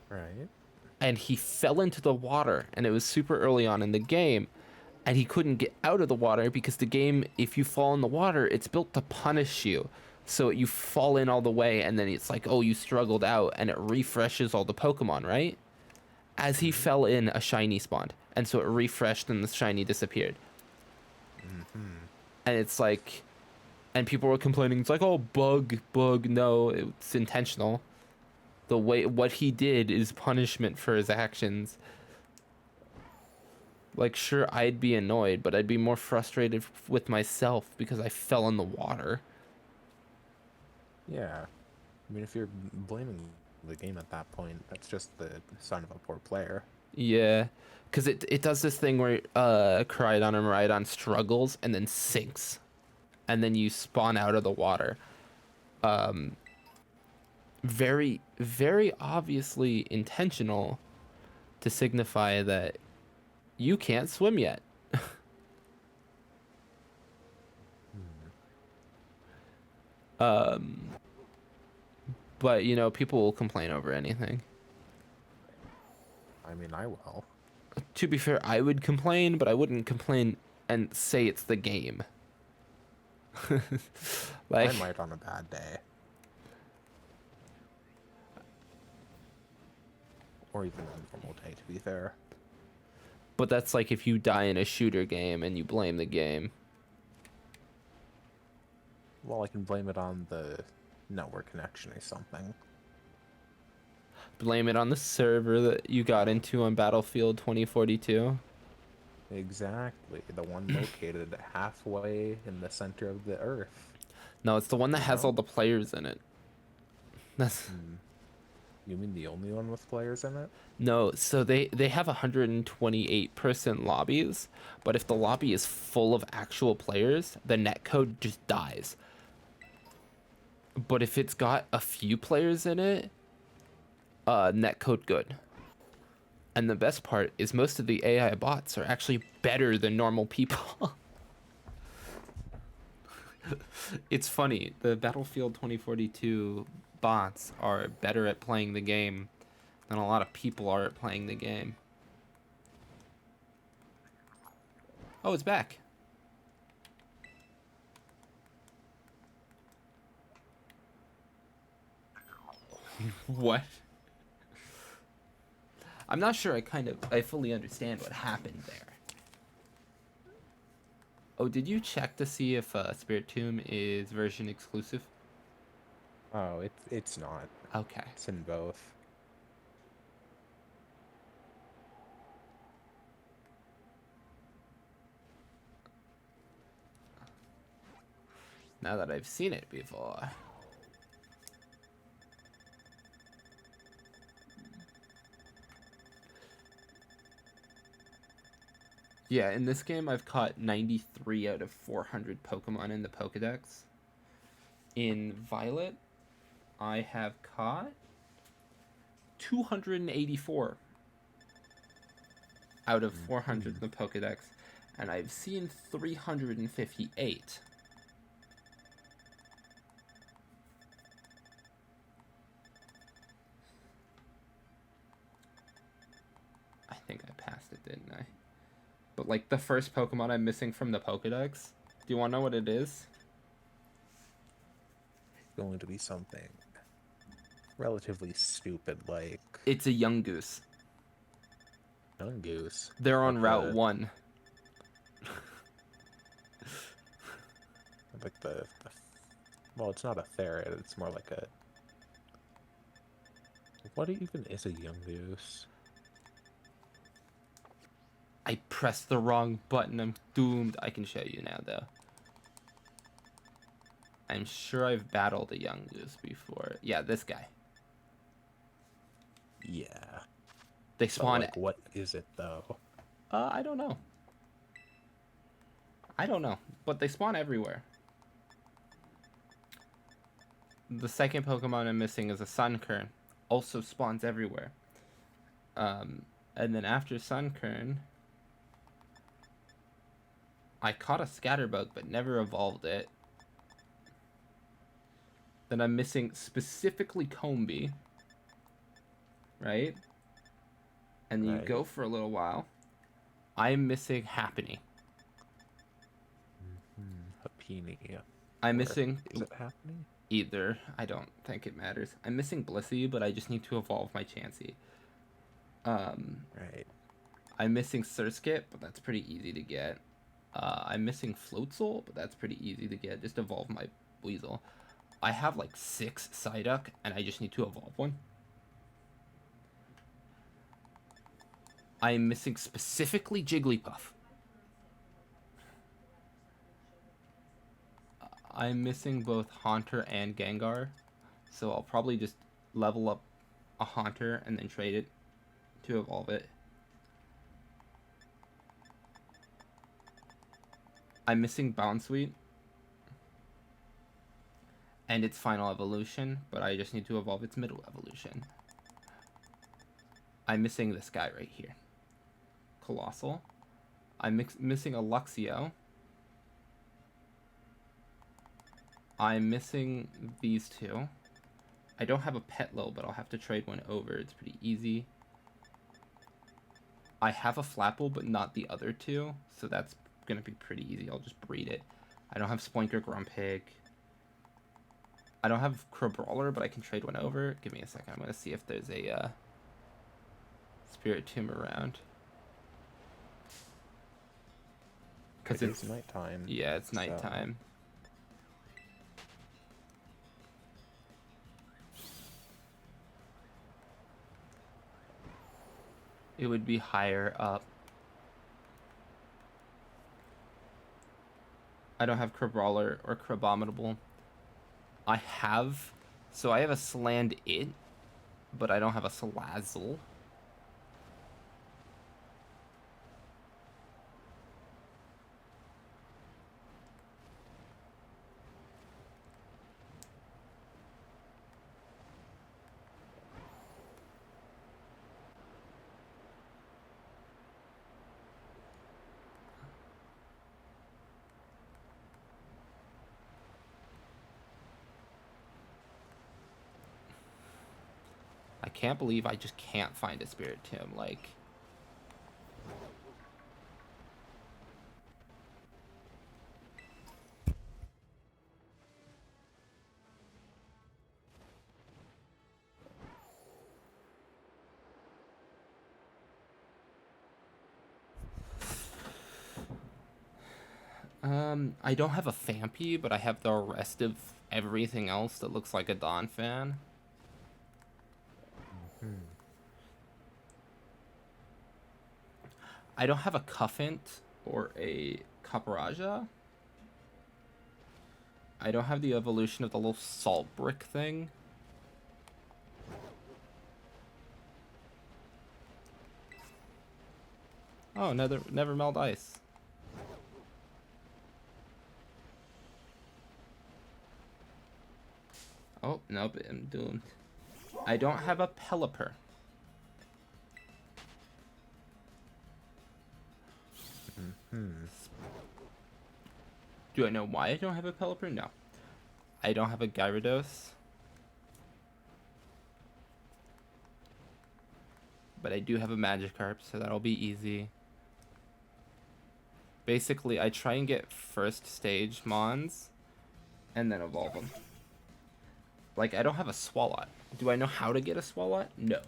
Right. And he fell into the water, and it was super early on in the game, and he couldn't get out of the water because the game, if you fall in the water, it's built to punish you. So you fall in all the way, and then it's like, oh, you struggled out, and it refreshes all the Pokemon, right? As he fell in, a shiny spawned, and so it refreshed, and the shiny disappeared. And it's like, and people were complaining, it's like, oh, bug, no, it's intentional. The way what he did is punishment for his actions. Like, sure, I'd be annoyed, but I'd be more frustrated with myself because I fell in the water. Yeah. I mean, if you're blaming the game at that point, that's just the sign of a poor player. Yeah, because it does this thing where Koraidon or Miraidon struggles and then sinks, and then you spawn out of the water. Very, very obviously intentional to signify that you can't swim yet. But, you know, people will complain over anything. I mean, I will. To be fair, I would complain, but I wouldn't complain and say it's the game. I Like, might on a bad day. Or even a normal day, to be fair. but that's like if you die in a shooter game and you blame the game. Well, I can blame it on the network connection or something. Blame it on the server that you got into on Battlefield 2042. Exactly. The one located halfway in the center of the Earth. No, it's the one that You has all know? the players in it. That's Hmm. You mean the only one with players in it? no, so they have 128-person lobbies, but if the lobby is full of actual players, the netcode just dies. But if it's got a few players in it, netcode good. And the best part is most of the AI bots are actually better than normal people. It's funny, the Battlefield 2042 bots are better at playing the game than a lot of people are at playing the game. Oh, it's back. What? I'm not sure I fully understand what happened there. Oh, did you check to see if Spirit Tomb is version exclusive? Oh, it's not. Okay. It's in both. Now that I've seen it before. Yeah, in this game I've caught 93 out of 400 Pokemon in the Pokedex. In Violet, I have caught 284 out of 400 in the Pokedex, and I've seen 358. I think I passed it, didn't I? But like the first Pokemon I'm missing from the Pokedex, do you want to know what it is? Going to be something relatively stupid like It's a young goose. young goose. They're on Like Route 1. the well, it's not a ferret, it's more like a what even is a young goose? I pressed the wrong button. I'm doomed. I can show you now, though. I'm sure I've battled a young goose before. Yeah, this guy. Yeah. They But spawn. like what is it though? I don't know. I don't know, but they spawn everywhere. The second Pokemon I'm missing is a Sunkern. Also spawns everywhere. And then after Sunkern, I caught a Scatterbug but never evolved it. Then I'm missing specifically Combee. Right? And you Right. go for a little while. I'm missing Happiny. Happiny. I'm Or missing is it happening? either. I don't think it matters. I'm missing Blissey, but I just need to evolve my Chansey. Right. I'm missing Surskit, but that's pretty easy to get. I'm missing Floatzel, but that's pretty easy to get. Just evolve my Weasel. I have like 6 Psyduck, and I just need to evolve one. I'm missing specifically Jigglypuff. I'm missing both Haunter and Gengar, so I'll probably just level up a Haunter and then trade it to evolve it. I'm missing Bounsweet and its final evolution, but I just need to evolve its middle evolution. I'm missing this guy right here. Colossal. I'm missing a Luxio. I'm missing these two. I don't have a Petlo, but I'll have to trade one over. It's pretty easy. I have a Flapple, but not the other two, so that's gonna be pretty easy. I'll just breed it. I don't have Spoinker Grumpig. I don't have Crabrawler, but I can trade one over. Give me a second. I'm gonna see if there's a Spiritomb around. Because it's nighttime. Yeah, it's nighttime. It would be higher up. I don't have Crabrawler or Crabominable. I have a Slandit, but I don't have a Salazzle. I can't believe I just can't find a Spiritomb, like... I don't have a Phanpy, but I have the rest of everything else that looks like a Donphan. I don't have a Cuffant or a Caparaja. I don't have the evolution of the little salt brick thing. Oh, never melt ice. Oh, nope, I'm doomed. I don't have a Pelipper. Do I know why I don't have a Pelipper? No. I don't have a Gyarados. But I do have a Magikarp, so that'll be easy. Basically, I try and get first stage Mons, and then evolve them. Like, I don't have a Swalot. Do I know how to get a Swalot? No.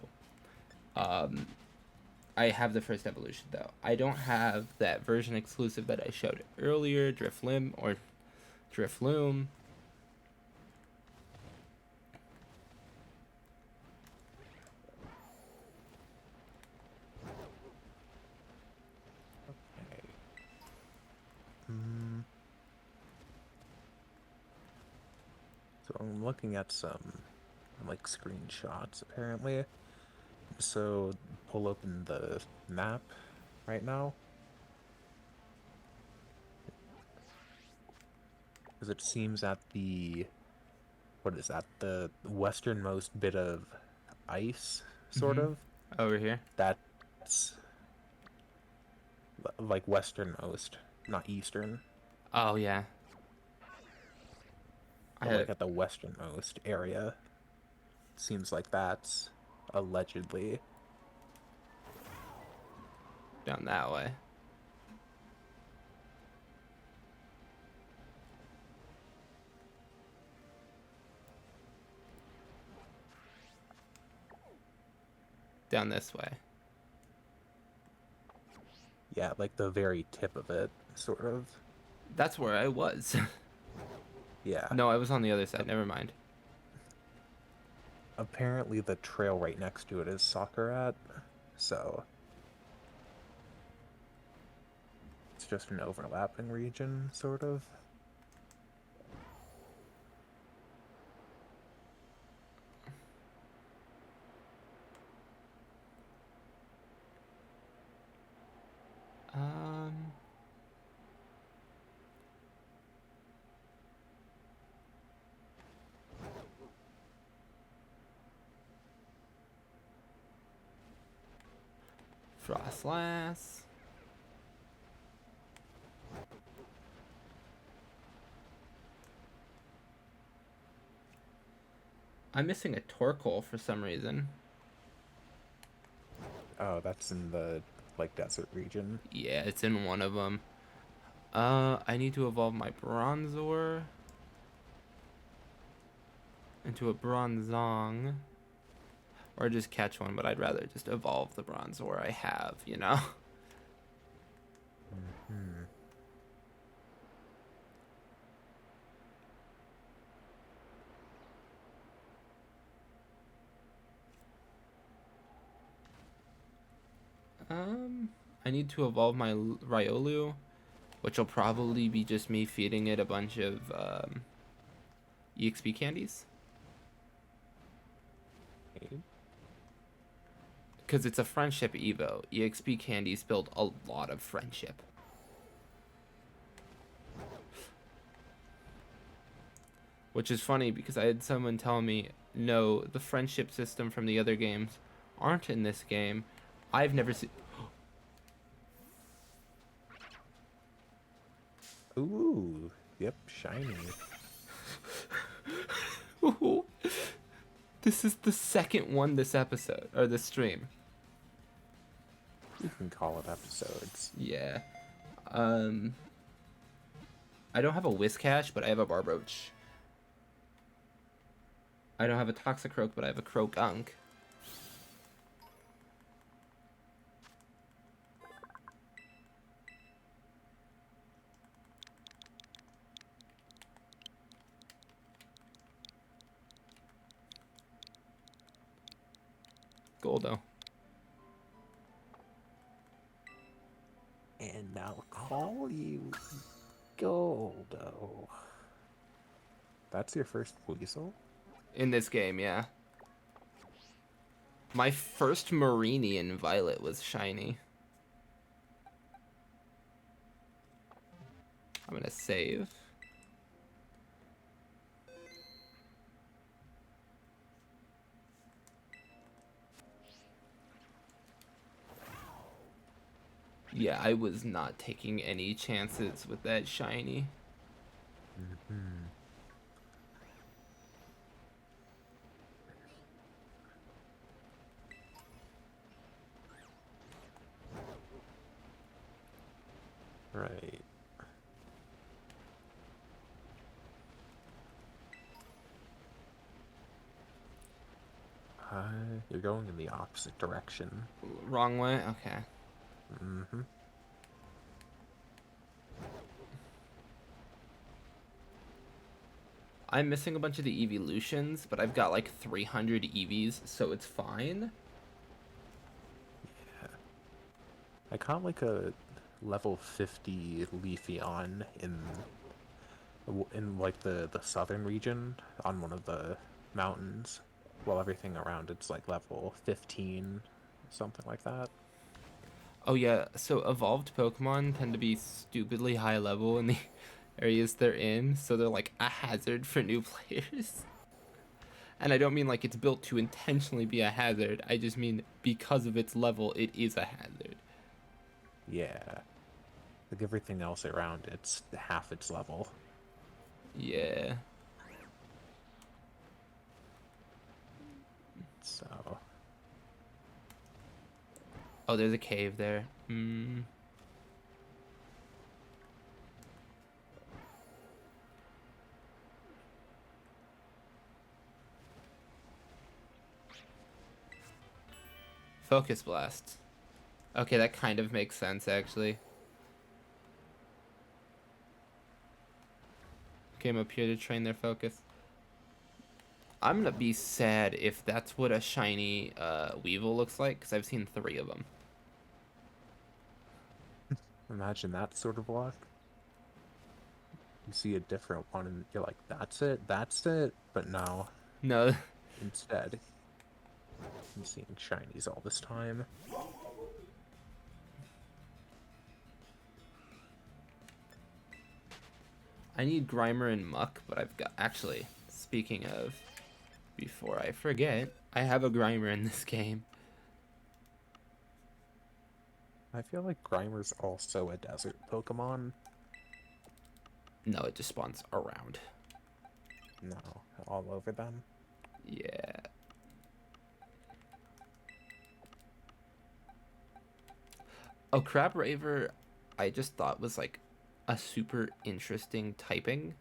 I have the first evolution, though. I don't have that version exclusive that I showed earlier, Drifloon or Drifloom. Okay. So I'm looking at some, like, screenshots, apparently. So, pull open the map right now. Because it seems that what is that? The westernmost bit of ice, sort of? Over here. That's, like, westernmost, not eastern. Oh, yeah. But, like, at the westernmost area. Seems like that's allegedly down that way. Down this way. Yeah, like the very tip of it, sort of. That's where I was. Yeah. No, I was on the other side. Never mind. Apparently the trail right next to it is Soccer, so it's just an overlapping region, sort of. Frostlass. I'm missing a Torkoal for some reason. Oh, that's in the like desert region. Yeah, it's in one of them. I need to evolve my Bronzor into a Bronzong. Or just catch one, but I'd rather just evolve the Bronzor I have, you know? Hmm. I need to evolve my Riolu, which will probably be just me feeding it a bunch of EXP candies. Because it's a friendship Evo. EXP candies build a lot of friendship. Which is funny because I had someone tell me, no, the friendship system from the other games aren't in this game. I've never seen. Ooh, yep, shiny. This is the second one this episode, or this stream. You can call it episodes. Yeah. I don't have a Whiscash, but I have a Barboach. I don't have a Toxicroak, but I have a Croagunk. Goldo. And I'll call you Goldo. That's your first weasel? In this game, yeah. My first Marini in Violet was shiny. I'm gonna save. Yeah, I was not taking any chances with that shiny. Mm-hmm. Right. You're going in the opposite direction. Wrong way? Okay. Mm-hmm. I'm missing a bunch of the evolutions, but I've got like 300 EVs, so it's fine. Yeah. I caught like a level 50 Leafeon in like the southern region on one of the mountains, while everything around it's like level 15, something like that. Oh yeah, so evolved Pokemon tend to be stupidly high level in the areas they're in, so they're like a hazard for new players. And I don't mean like it's built to intentionally be a hazard, I just mean because of its level, it is a hazard. Yeah. Like everything else around it's half its level. Yeah. So Oh, there's a cave there. Hmm. Focus Blast. Okay, that kind of makes sense, actually. Came up here to train their focus. I'm gonna be sad if that's what a shiny Weevil looks like, because I've seen 3 of them. imagine that sort of luck. You see a different one and you're like, that's it. But no, No. instead, I'm seeing shinies all this time. I need Grimer and Muck, but I've got... Actually, speaking of, before I forget, I have a Grimer in this game. I feel like Grimer's also a desert Pokemon. No, it just spawns around. No, all over them. Yeah. Oh, Crab Raver, I just thought was like a super interesting typing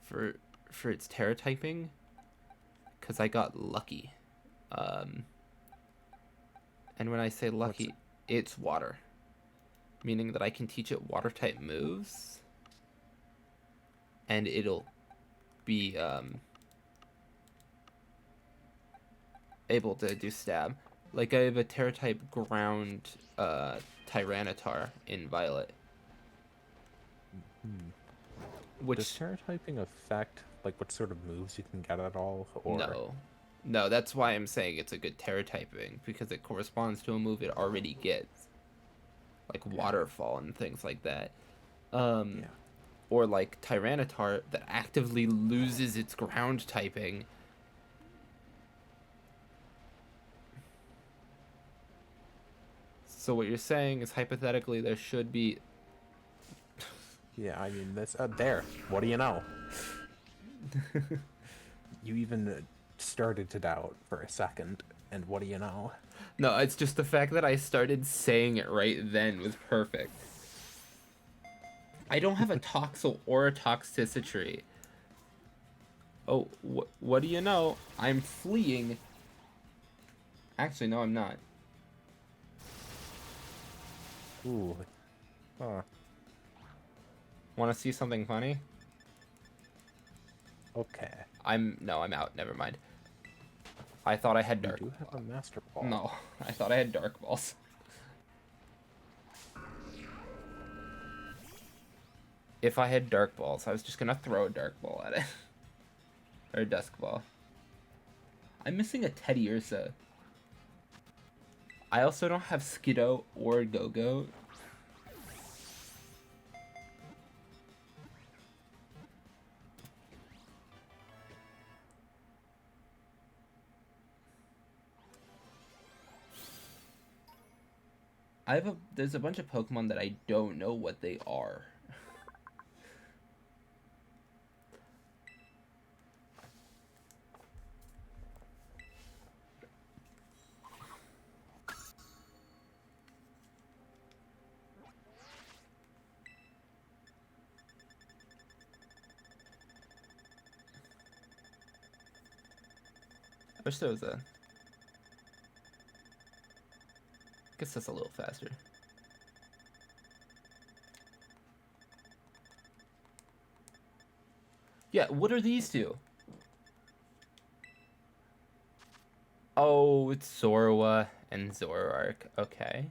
for its Terra typing, because I got lucky. Um, and when I say What's lucky, it's water, meaning that I can teach it water type moves, and it'll be able to do stab. Like I have a Terra type ground Tyranitar in Violet, hmm. Does which Terra typing affect like what sort of moves you can get at all, or no, no, that's why I'm saying it's a good Terra typing, because it corresponds to a move it already gets, like okay, Waterfall and things like that. Um, yeah, or like Tyranitar that actively loses its ground typing. So what you're saying is hypothetically there should be. yeah. I mean, this there. What do you know? You even started to doubt for a second, and what do you know? No, it's just the fact that I started saying it right then was perfect. I don't have a Toxel or a Toxicity. Oh, what do you know? I'm fleeing. Actually, no, I'm not. Ooh, huh. Want to see something funny? Okay. I'm out. Never mind. I thought I had You dark. do have a master ball. No, I thought I had dark balls. If I had dark balls, I was just gonna throw a dark ball at it. Or a dusk ball. I'm missing a Teddy Ursa. I also don't have Skiddo or Go-Go. There's a bunch of Pokemon that I don't know what they are. I wish there was a. I guess that's a little faster. Yeah, what are these two? Oh, it's Zorua and Zoroark. Okay.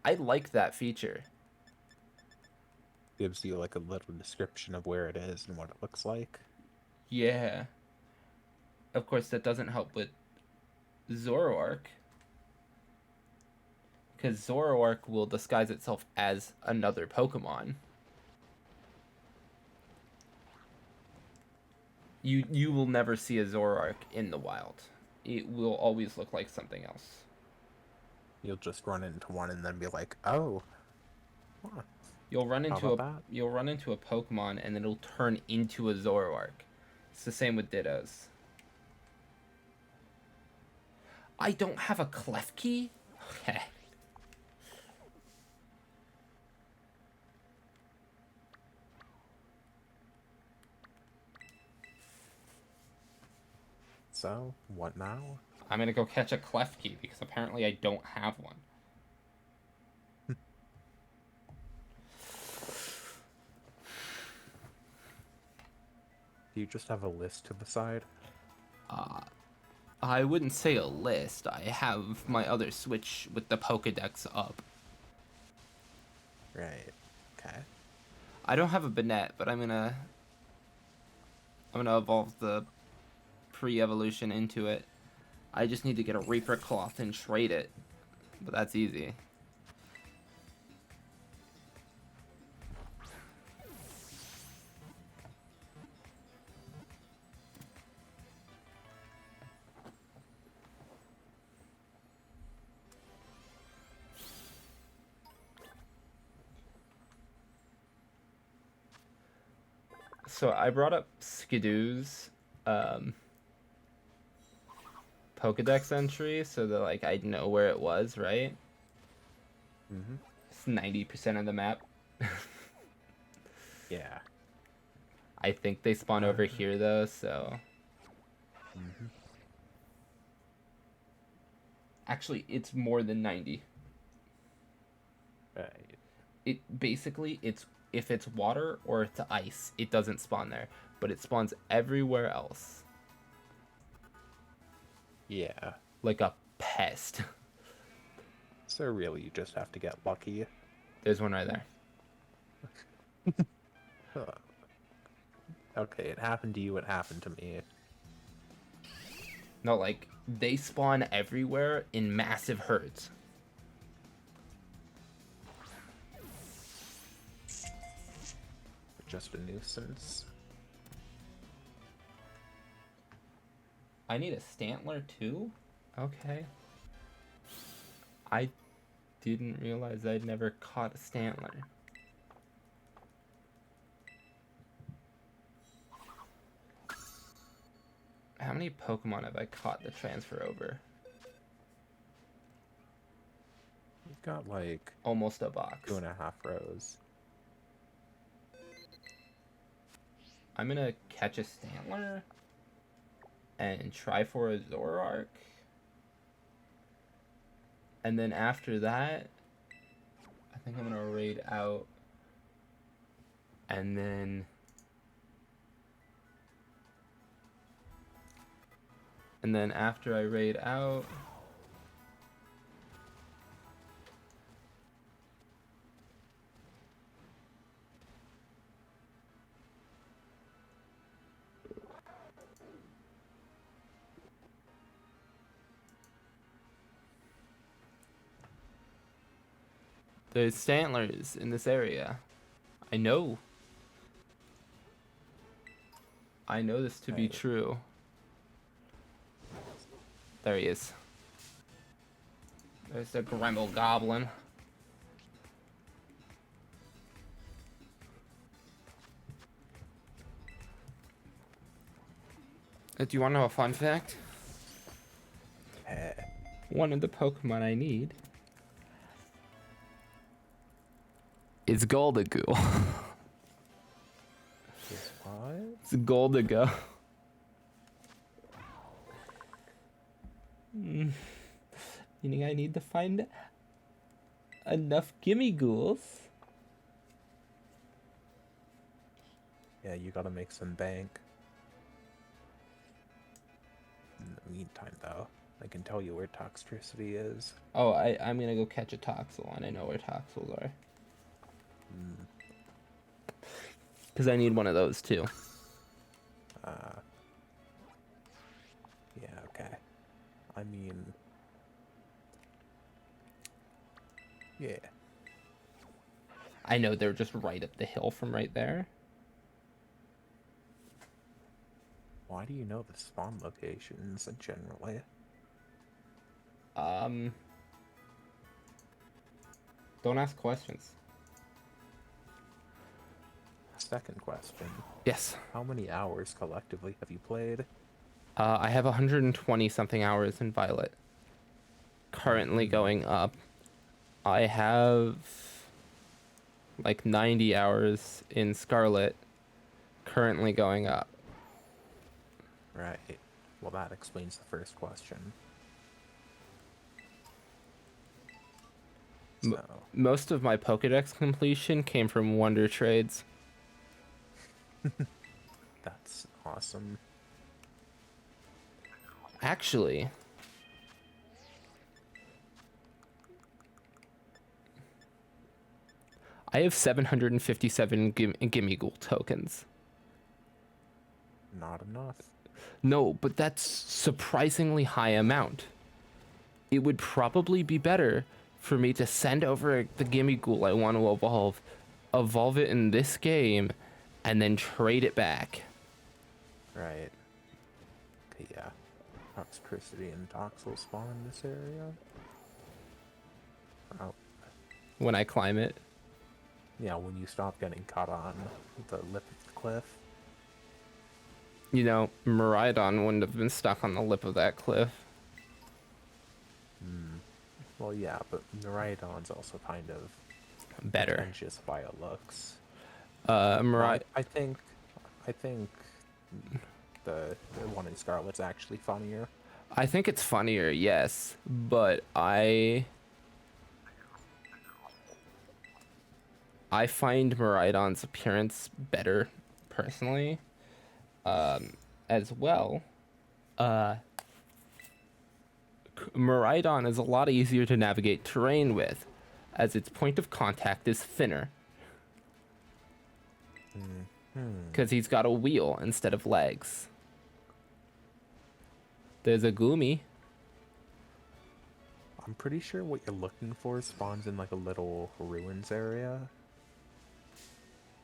I like that feature. Gives you like a little description of where it is and what it looks like. Yeah. Of course, that doesn't help with Zoroark, because Zoroark will disguise itself as another Pokemon. You will never see a Zoroark in the wild. It will always look like something else. You'll just run into one and then be like, "Oh, huh, You'll run how into about that?" a Pokemon and it'll turn into a Zoroark. It's the same with Dittos. I don't have a Klefki? Okay. So, what now? I'm gonna go catch a Klefki because apparently I don't have one. Do you just have a list to the side? Uh, I wouldn't say a list. I have my other Switch with the Pokedex up. Right. Okay. I don't have a Banette, but I'm gonna evolve the pre-evolution into it. I just need to get a Reaper Cloth and trade it, but that's easy. So I brought up Skidoo's um, Pokedex entry so that like I'd know where it was, right? Mm-hmm. It's 90% of the map. Yeah. I think they spawn over here though, so Mm-hmm. actually it's more than 90. Right. It basically it's if it's water or it's ice, it doesn't spawn there, but it spawns everywhere else Yeah. like a pest. So really, you just have to get lucky. There's one right there. Huh. Okay, it happened to you, it happened to me. No, like they spawn everywhere in massive herds. Just a nuisance. I need a Stantler too? Okay. I didn't realize I'd never caught a Stantler. How many Pokemon have I caught that transfer over? You've got like Almost a box. 2.5 rows. I'm gonna catch a Stantler and try for a Zoroark. And then after that, I think I'm gonna raid out. And then after I raid out, there's Stantlers in this area. I know. I know this to be Right. true. There he is. There's the Gremel Goblin. Do you want to know a fun fact? One of the Pokemon I need is Goldagu. Is what? It's Goldago. Meaning I need to find enough gimme ghouls. Yeah, you gotta make some bank. In the meantime, though, I can tell you where Toxtricity is. Oh, I'm gonna go catch a Toxel, and I know where Toxels are. Because I need one of those too. Yeah, okay. I mean... Yeah. I know they're just right up the hill from right there. Why do you know the spawn locations, generally? Don't ask questions. Second question. Yes. How many hours collectively have you played? I have 120 something hours in Violet. Currently going up. I have like 90 hours in Scarlet. Currently going up. Right. Well, that explains the first question. So, Most of my Pokedex completion came from Wonder Trades. that's awesome. Actually, I have 757 Gimme Ghoul tokens. Not enough. No, but that's surprisingly high amount. It would probably be better for me to send over the Gimme Ghoul I want to evolve it in this game, and then trade it back. Right. Okay, yeah. Toxtricity and Toxel spawn in this area. Oh. When I climb it. Yeah, when you stop getting caught on the lip of the cliff. You know, Miraidon wouldn't have been stuck on the lip of that cliff. Well, yeah, but Miraidon's also kind of Better. pretentious by it looks. No, Mirai. I think the one in Scarlet's actually funnier. I think it's funnier, yes, but I find Miraidon's appearance better, personally. As well, Miraidon is a lot easier to navigate terrain with, as its point of contact is thinner. Because he's got a wheel instead of legs. There's a Goomy. I'm pretty sure what you're looking for spawns in like a little ruins area.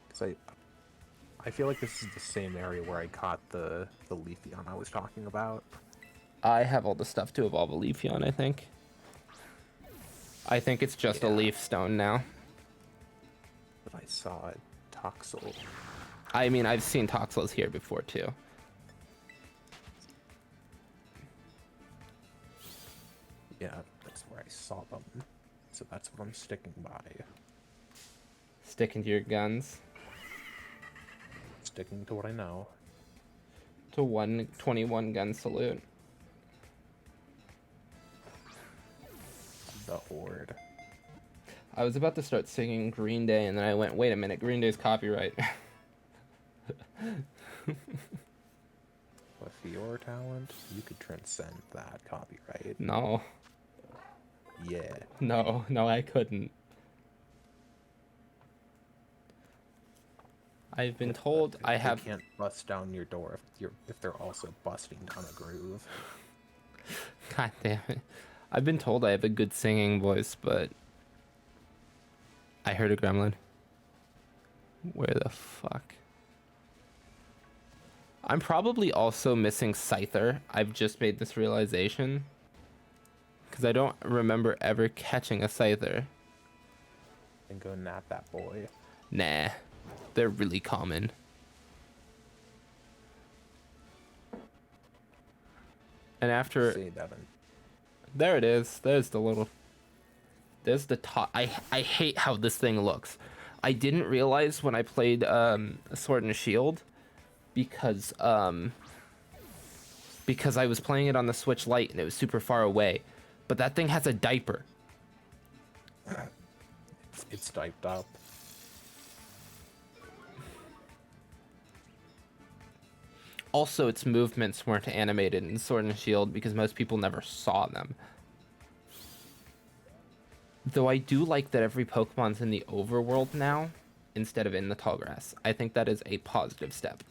Because I feel like this is the same area where I caught the Leafeon I was talking about. I have all the stuff to evolve a Leafeon, I think. I think it's just a Leaf Stone now. But I saw it. Toxel. I mean, I've seen Toxels here before, too. Yeah, that's where I saw them. So that's what I'm sticking by. Sticking to your guns. Sticking to what I know. To 121 gun salute. The Horde. I was about to start singing Green Day, and then I went, wait a minute, Green Day's copyright. With your talent, you could transcend that copyright. No. Yeah. No, I couldn't. I've been told I have... They can't bust down your door if they're also busting down a groove. God damn it. I've been told I have a good singing voice, but... I heard a gremlin. Where the fuck? I'm probably also missing Scyther. I've just made this realization. Because I don't remember ever catching a Scyther. And go nap that boy. Nah. They're really common. And after... See, Devin. There it is. There's the little... There's the top. I hate how this thing looks. I didn't realize when I played Sword and Shield because I was playing it on the Switch Lite and it was super far away. But that thing has a diaper. It's typed up. Also, its movements weren't animated in Sword and Shield because most people never saw them. Though I do like that every Pokemon's in the overworld now, instead of in the tall grass. I think that is a positive step.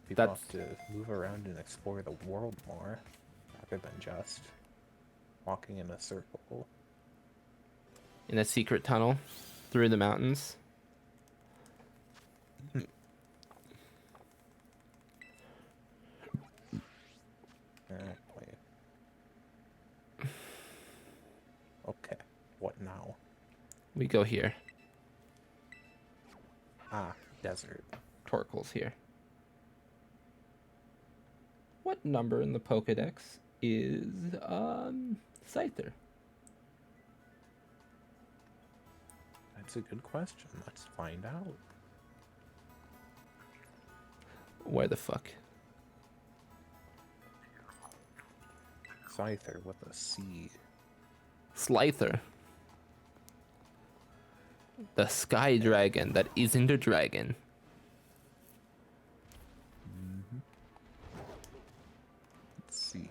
People have to move around and explore the world more, rather than just walking in a circle. In a secret tunnel through the mountains. Okay, what now? We go here. Ah, desert. Torkoal's here. What number in the Pokedex is Scyther? That's a good question. Let's find out. Where the fuck? Scyther with a C. Slyther. The sky dragon that isn't a dragon. Let's see.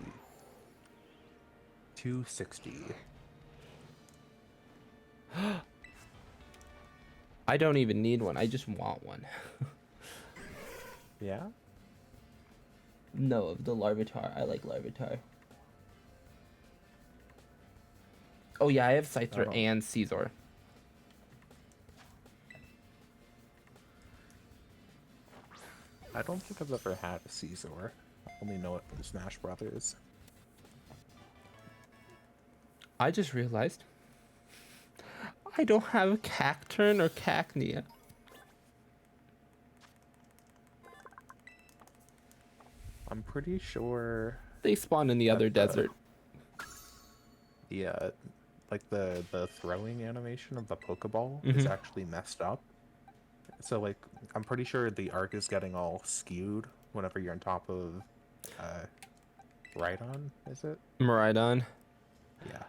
260. I don't even need one. I just want one. Yeah? No, of the Larvitar. I like Larvitar. Oh yeah, I have Scyther and Caesar. I don't think I've ever had a Caesar. I only know it from Smash Brothers. I just realized I don't have Cacturn or Cacnea. pretty sure They spawn in the other that desert. the like the throwing animation of the Pokeball is Mm-hmm. actually messed up. So like I'm pretty sure the arc is getting all skewed whenever you're on top of uh Rhydon, is it? Miraidon. Yeah.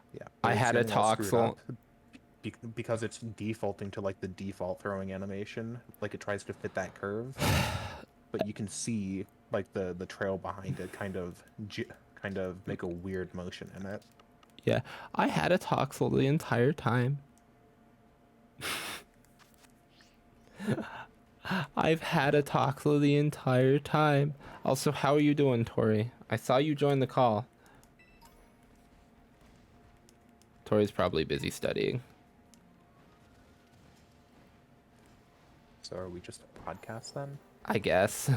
I It's had a getting all screwed Toxel. up because it's defaulting to like the default throwing animation. Like it tries to fit that curve, but you can see like the trail behind it kind of make a weird motion in it. Yeah, I had a Toxel the entire time. I've had a Toxel the entire time. Also, how are you doing, Tori? I saw you join the call. Tori's probably busy studying. So are we just a podcast then? I guess.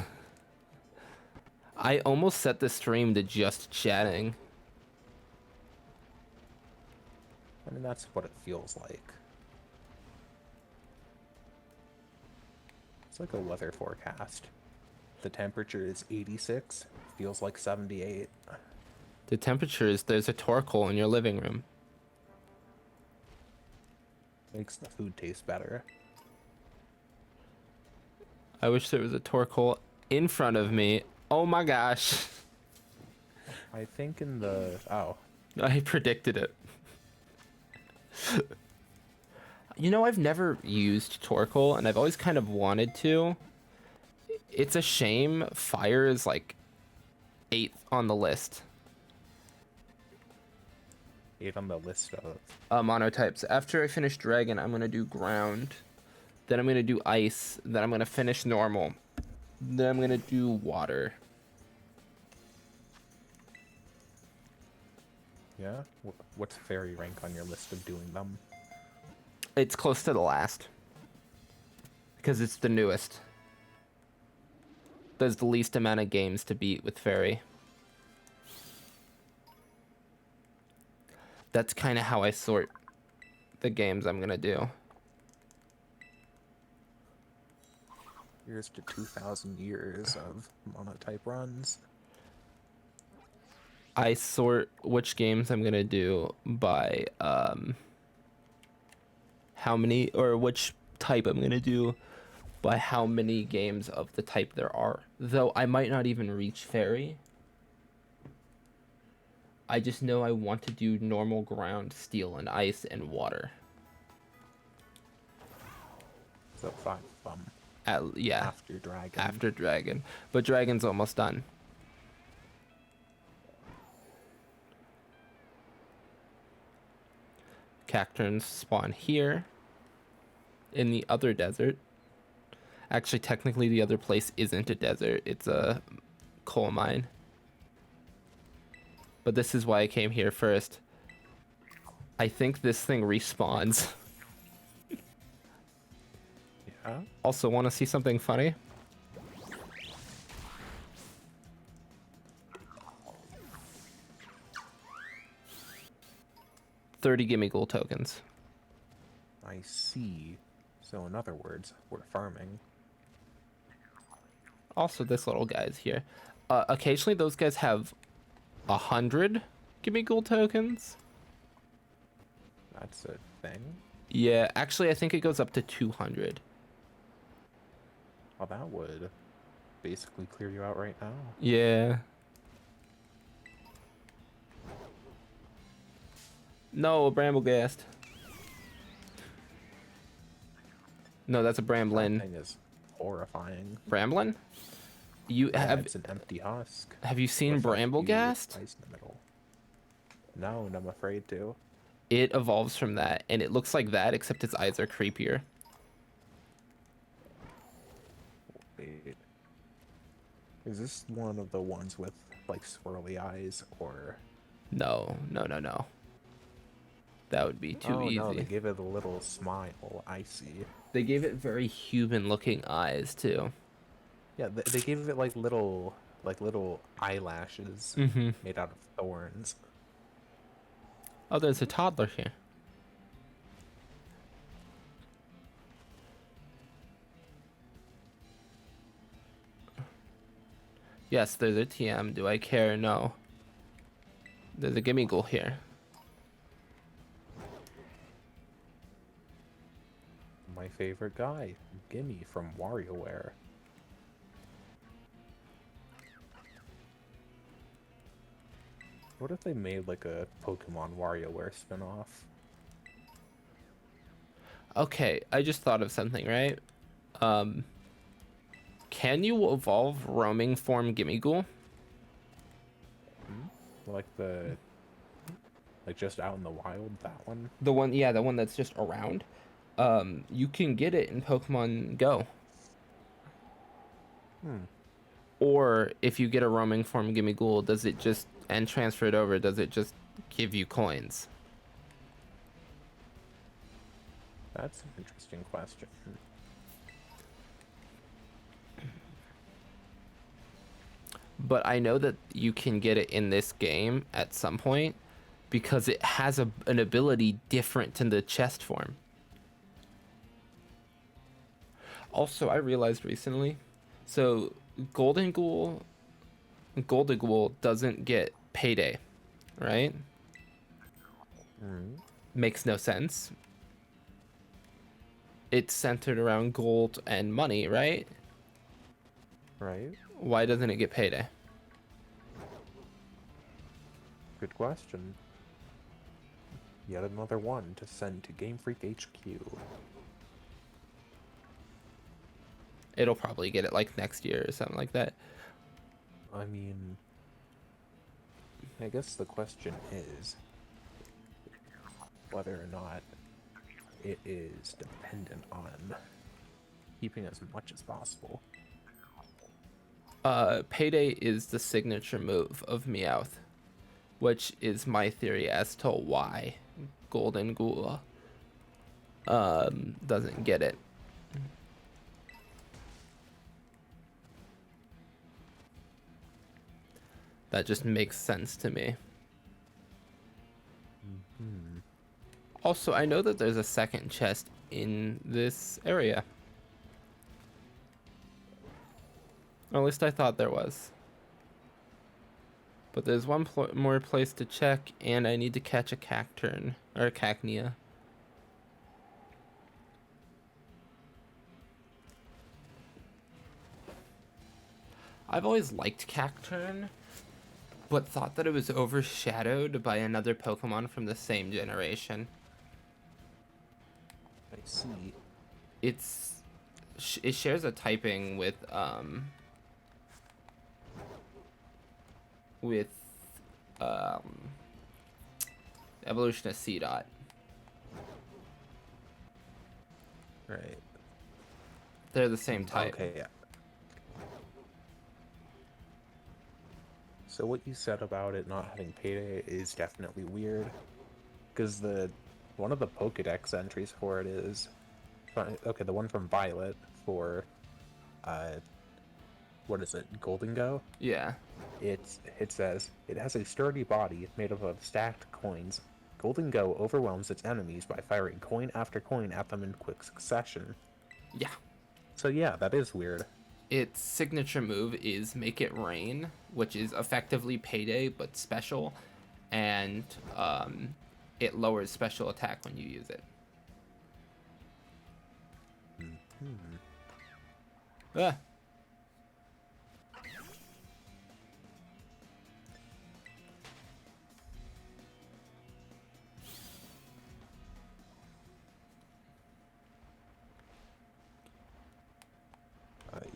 I almost set the stream to just chatting. I mean, that's what it feels like. It's like a weather forecast. The temperature is 86, feels like 78. The temperature is there's a Torkoal in your living room. Makes the food taste better. I wish there was a Torkoal in front of me. Oh my gosh. I think in the... Oh. I predicted it. You know, I've never used Torkoal, and I've always kind of wanted to. It's a shame fire is like 8th on the list. 8 on the list of... Monotypes. After I finish dragon, I'm gonna do ground. Then I'm gonna do ice. Then I'm gonna finish normal. Then I'm gonna do water. Yeah? What's fairy rank on your list of doing them? It's close to the last. Because it's the newest. There's the least amount of games to beat with fairy. That's kind of how I sort the games I'm gonna do. Here's to 2,000 years of monotype runs. I sort which games I'm gonna do by how many, or which type I'm gonna do by how many games of the type there are. Though I might not even reach fairy. I just know I want to do normal ground, steel, and ice, and water. So 5 of them. Yeah. After dragon. After dragon. But dragon's almost done. Cacturns spawn here. In the other desert. Actually, technically the other place isn't a desert. It's a coal mine. But this is why I came here first. I think this thing respawns. Yeah? Also, want to see something funny? $30 gimme gold tokens. I see. So in other words, we're farming. Also, this little guy's here. Occasionally, those guys have 100 gimme gold tokens. That's a thing? Yeah, actually, I think it goes up to 200. Well, that would basically clear you out right now. Yeah. No, a Bramblegast. No, that's a That Bramblin. thing is horrifying. Bramblin? You Yeah, have it's an empty husk. have you seen with a huge Bramblegast? ice in the middle. No, and I'm afraid to. It evolves from that, and it looks like that, except its eyes are creepier. Wait. Is this one of the ones with like swirly eyes, or? No. That would be too easy. No, they gave it a little smile. I see. They gave it very human-looking eyes too. Yeah, they gave it like little eyelashes Mm-hmm. made out of thorns. Oh, there's a toddler here. Yes, there's a TM. Do I care? No. There's a gimme goal here. My favorite guy, Gimme from WarioWare. What if they made like a Pokemon WarioWare spinoff? Okay, I just thought of something, right? Um, can you evolve roaming form gimme ghoul? Hmm? Like the like just out in the wild, that one? The one, yeah, the one that's just around. You can get it in Pokemon Go. Hmm. Or if you get a roaming form gimme ghoul, does it just and transfer it over, does it just give you coins? That's an interesting question. But I know that you can get it in this game at some point because it has an ability different to the chest form. Also, I realized recently, so Golden Ghoul, Golden Ghoul doesn't get payday, right? Hmm. Makes no sense. It's centered around gold and money, right? Right? Why doesn't it get payday? Good question. Yet another one to send to Game Freak HQ. It'll probably get it like next year or something like that. I mean, I guess the question is whether or not it is dependent on keeping as much as possible. Payday is the signature move of Meowth, which is my theory as to why Golden Ghoul doesn't get it. That just makes sense to me. Hmm. Also, I know that there's a second chest in this area. Or at least I thought there was. But there's one more place to check, and I need to catch a Cacturn, or a Cacnea. I've always liked Cacturn, but thought that it was overshadowed by another Pokemon from the same generation. I see. It shares a typing with um Evolution of C-Dot. Right. They're the same type. Okay, yeah. So what you said about it not having payday is definitely weird. Because one of the Pokedex entries for it is okay, the one from Violet for uh what is it, Golden Go? Yeah. It says it has a sturdy body made up of stacked coins. Golden Go overwhelms its enemies by firing coin after coin at them in quick succession. Yeah. So yeah, that is weird. Its signature move is Make It Rain, which is effectively Payday but special, and it lowers special attack when you use it. Hmm. Ah.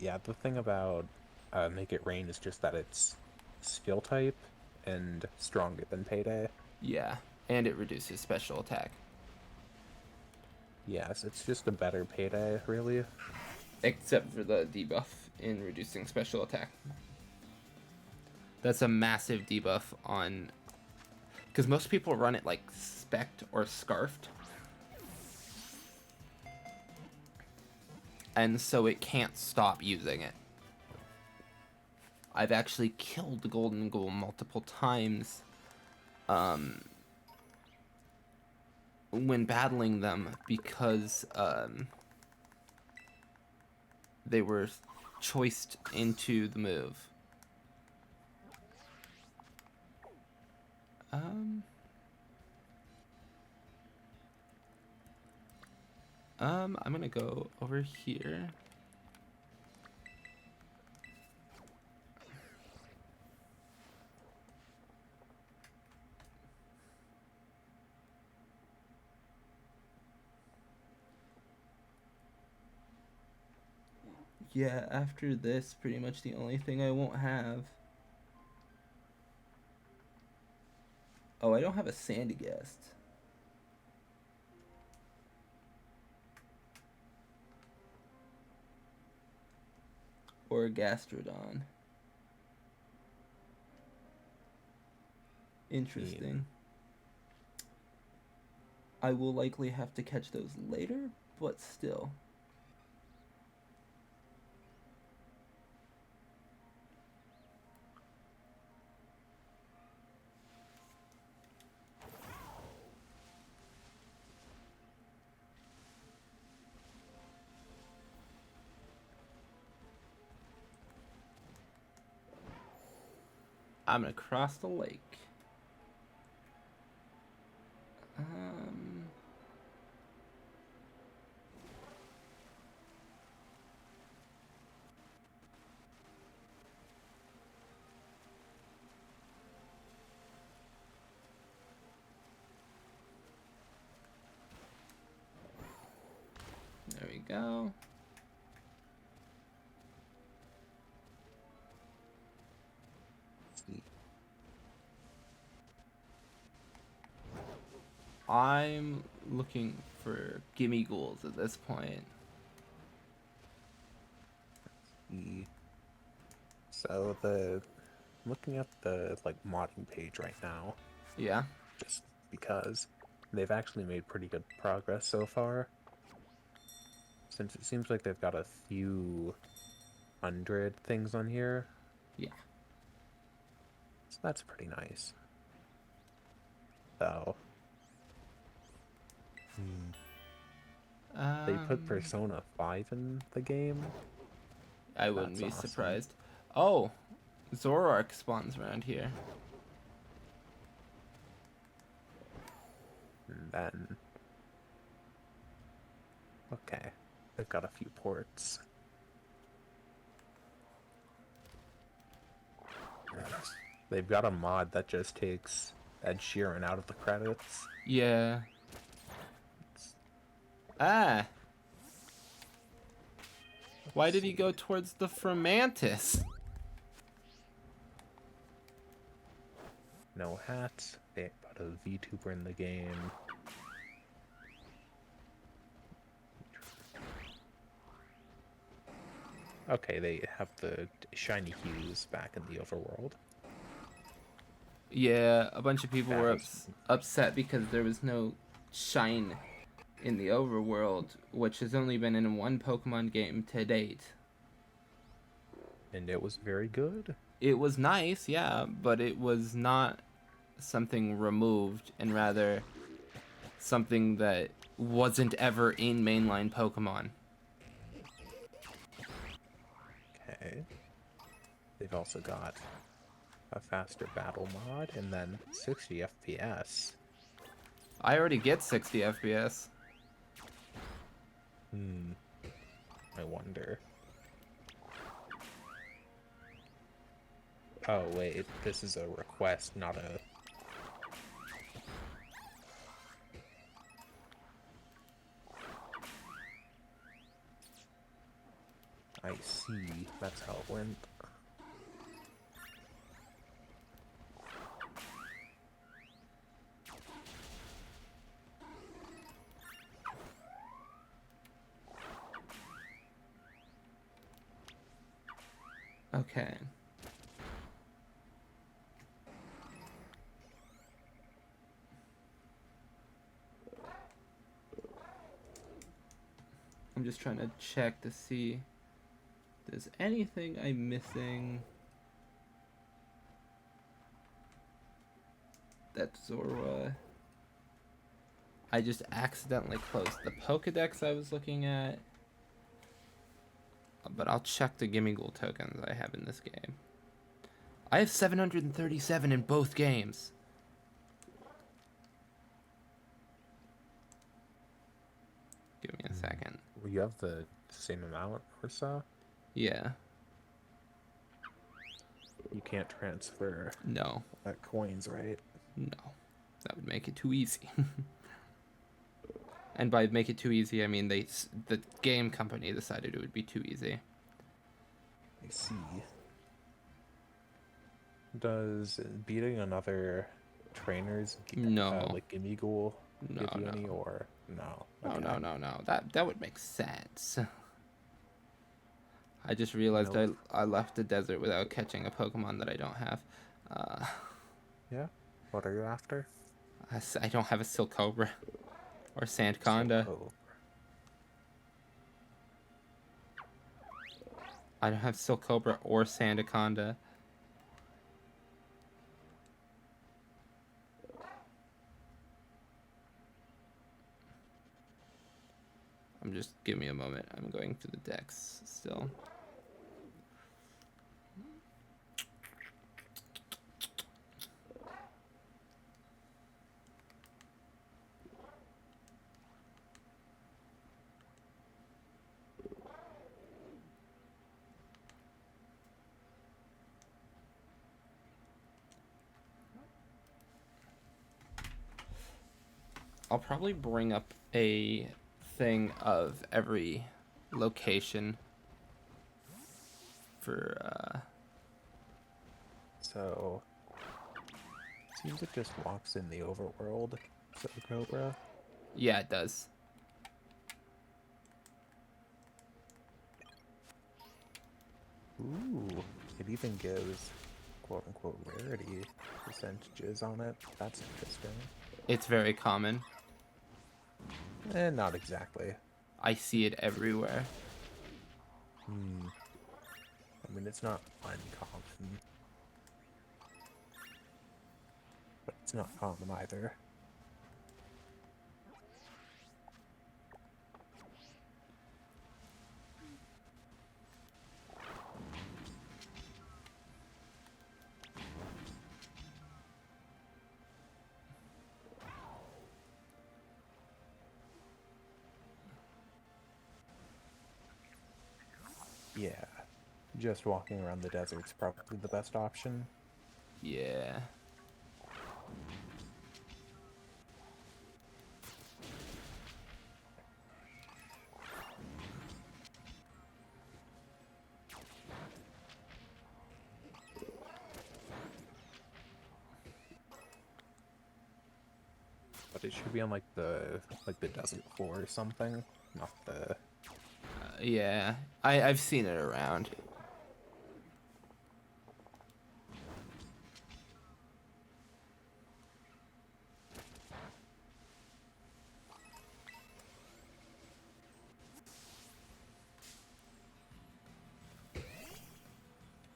Yeah, the thing about Make It Rain is just that it's skill type and stronger than Payday. Yeah, and it reduces special attack. Yes, it's just a better Payday, really. Except for the debuff in reducing special attack. That's a massive debuff on... Because most people run it like Spect or Scarfed. And so it can't stop using it. I've actually killed the Golden Ghoul multiple times when battling them because they were choiced into the move. Um. I'm gonna go over here. Yeah, after this, pretty much the only thing I won't have. Oh, I don't have a Sandygast. Or a Gastrodon. Interesting. I will likely have to catch those later, but still. I'm gonna cross the lake. Um, there we go. I'm looking for gimme ghouls at this point. So looking at the like modding page right now, Yeah. just because they've actually made pretty good progress so far. Since it seems like they've got a few hundred things on here. Yeah. So that's pretty nice. So they put Persona 5 in the game. I wouldn't That's be awesome. surprised. Oh, Zoroark spawns around here. And then okay, they've got a few ports. They've got a mod that just takes Ed Sheeran out of the credits. Yeah. Ah. Why did he go towards the Fremantis? No hats. They put a VTuber in the game. Okay, they have the shiny hues back in the overworld. Yeah, a bunch of people were upset because there was no shine in the overworld, which has only been in one Pokemon game to date. And it was very good. It was nice, yeah, but it was not something removed, and rather something that wasn't ever in mainline Pokemon. Okay. They've also got a faster battle mod and then 60 FPS. I already get 60 FPS. I wonder. Oh wait, this is a request, not a... I see. That's how it went. Okay. I'm just trying to check to see if there's anything I'm missing. That's Zorua. I just accidentally closed the Pokedex I was looking at. But I'll check the Gimme Ghoul tokens I have in this game. I have 737 in both games. Give me a second. You have the same amount or so? Yeah. You can't transfer No. coins, right? No. That would make it too easy. And by make it too easy, I mean the game company decided it would be too easy. I see. Does beating another trainer's No. like gimme goal No, give you no. any or no? No, Okay. no, no, no. That would make sense. I just realized Nope. I left the desert without catching a Pokemon that I don't have. Uh, Yeah. What are you after? I don't have a Silcobra or So Sandconda. oh, I don't have Silcobra or Sandaconda. Give me a moment. I'm going through the decks still. I'll probably bring up a thing of every location for so seems it just walks in the overworld. So Cobra. yeah, it does. Ooh, it even gives quote unquote rarity percentages on it. That's interesting. It's very common. Not exactly. I see it everywhere. Hmm. I mean, it's not uncommon, but it's not common either. Yeah, just walking around the desert's probably the best option. Yeah. But it should be on like the desert floor or something, not the. Yeah. I've seen it around.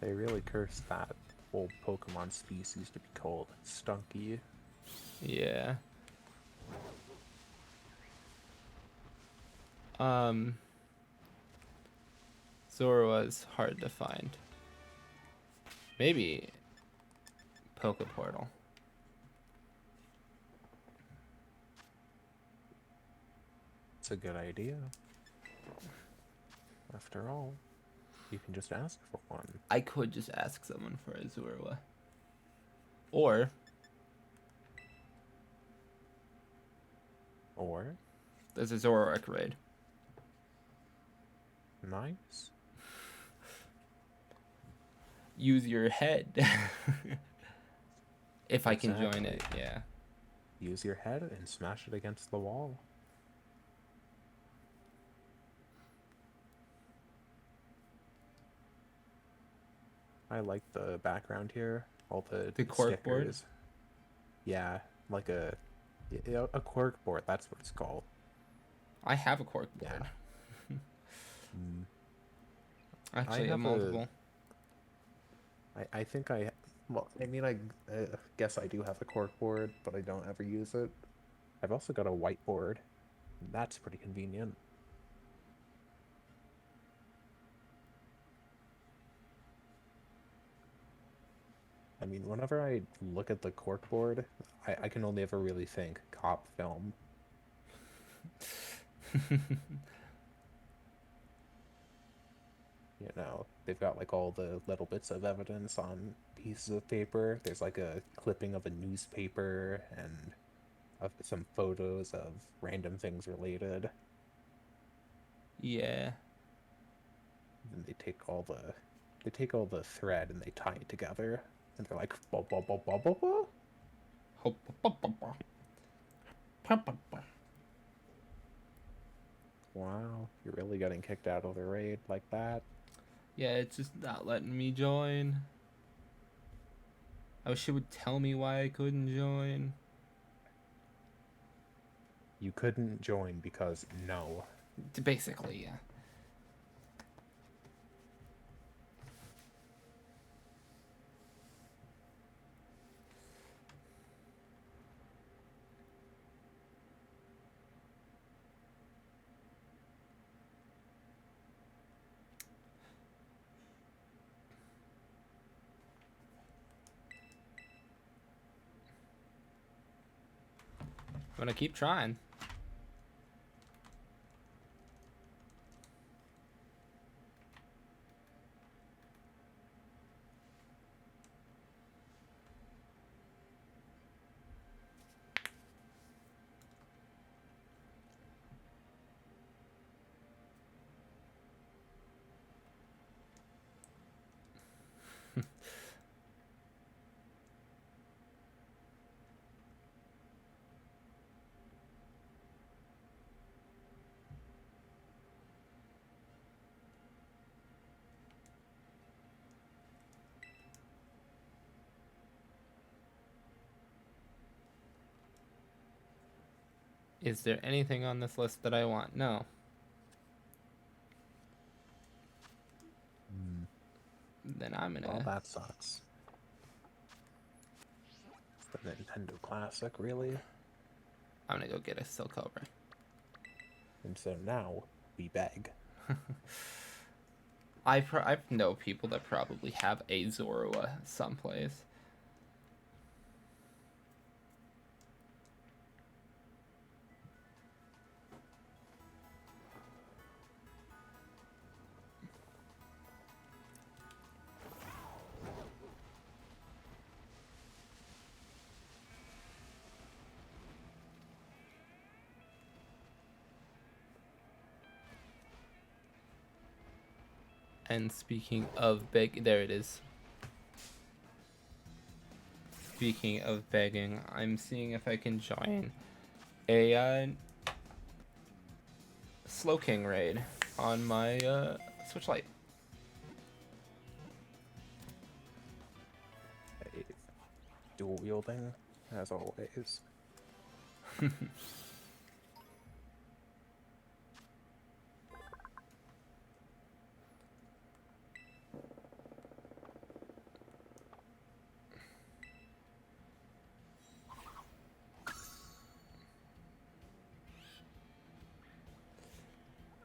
They really cursed that whole Pokemon species to be called Stunky. Yeah. Um Zoroark's hard to find. Maybe Poke Portal. It's a good idea. After all, you can just ask for one. I could just ask someone for a Zorua. Or Or, there's a Zoroark raid. nice. Use your head. If I can join Exactly. it, yeah. Use your head and smash it against the wall. I like the background here. All the The cork board. stickers. Yeah, like a cork board. That's what it's called. I have a cork Yeah. board. Mm. Actually, have multiple. I think well, I mean, I guess I do have a cork board, but I don't ever use it. I've also got a whiteboard. That's pretty convenient. I mean, whenever I look at the corkboard, I can only ever really think cop film. You know, they've got like all the little bits of evidence on pieces of paper. There's like a clipping of a newspaper and of some photos of random things related. Yeah. Then they take all the thread and they tie it together. And they're like, blah, blah, blah, blah, blah, blah. Wow, you're really getting kicked out of the raid like that? Yeah, it's just not letting me join. I wish it would tell me why I couldn't join. You couldn't join because no. Basically, yeah. I'm gonna keep trying. Is there anything on this list that I want? No. Then I'm Well, gonna. that sucks. It's the Nintendo Classic, really? I'm gonna go get a Silk Cobra. And so now we beg. I know people that probably have a Zorua someplace. And speaking of there it is. Speaking of begging, I'm seeing if I can join a Slow King raid on my Switch Lite. Dual wielding, as always.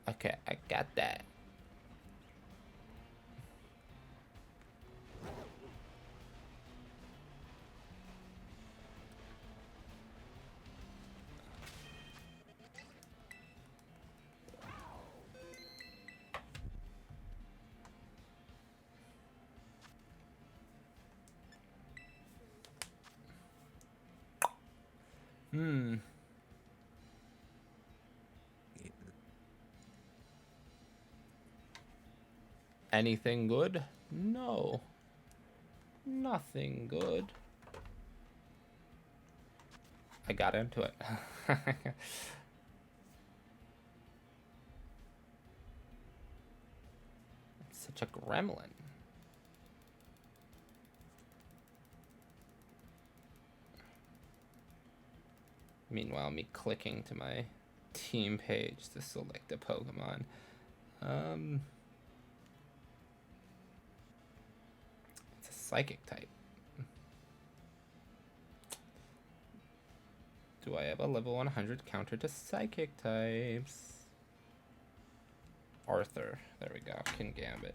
Okay, I got that. Anything good? No. Nothing good. I got into it. Such a gremlin. Meanwhile, me clicking to my team page to select a Pokemon. It's a psychic type. Do I have a level 100 counter to psychic types? Arthur. There we go. Kingambit.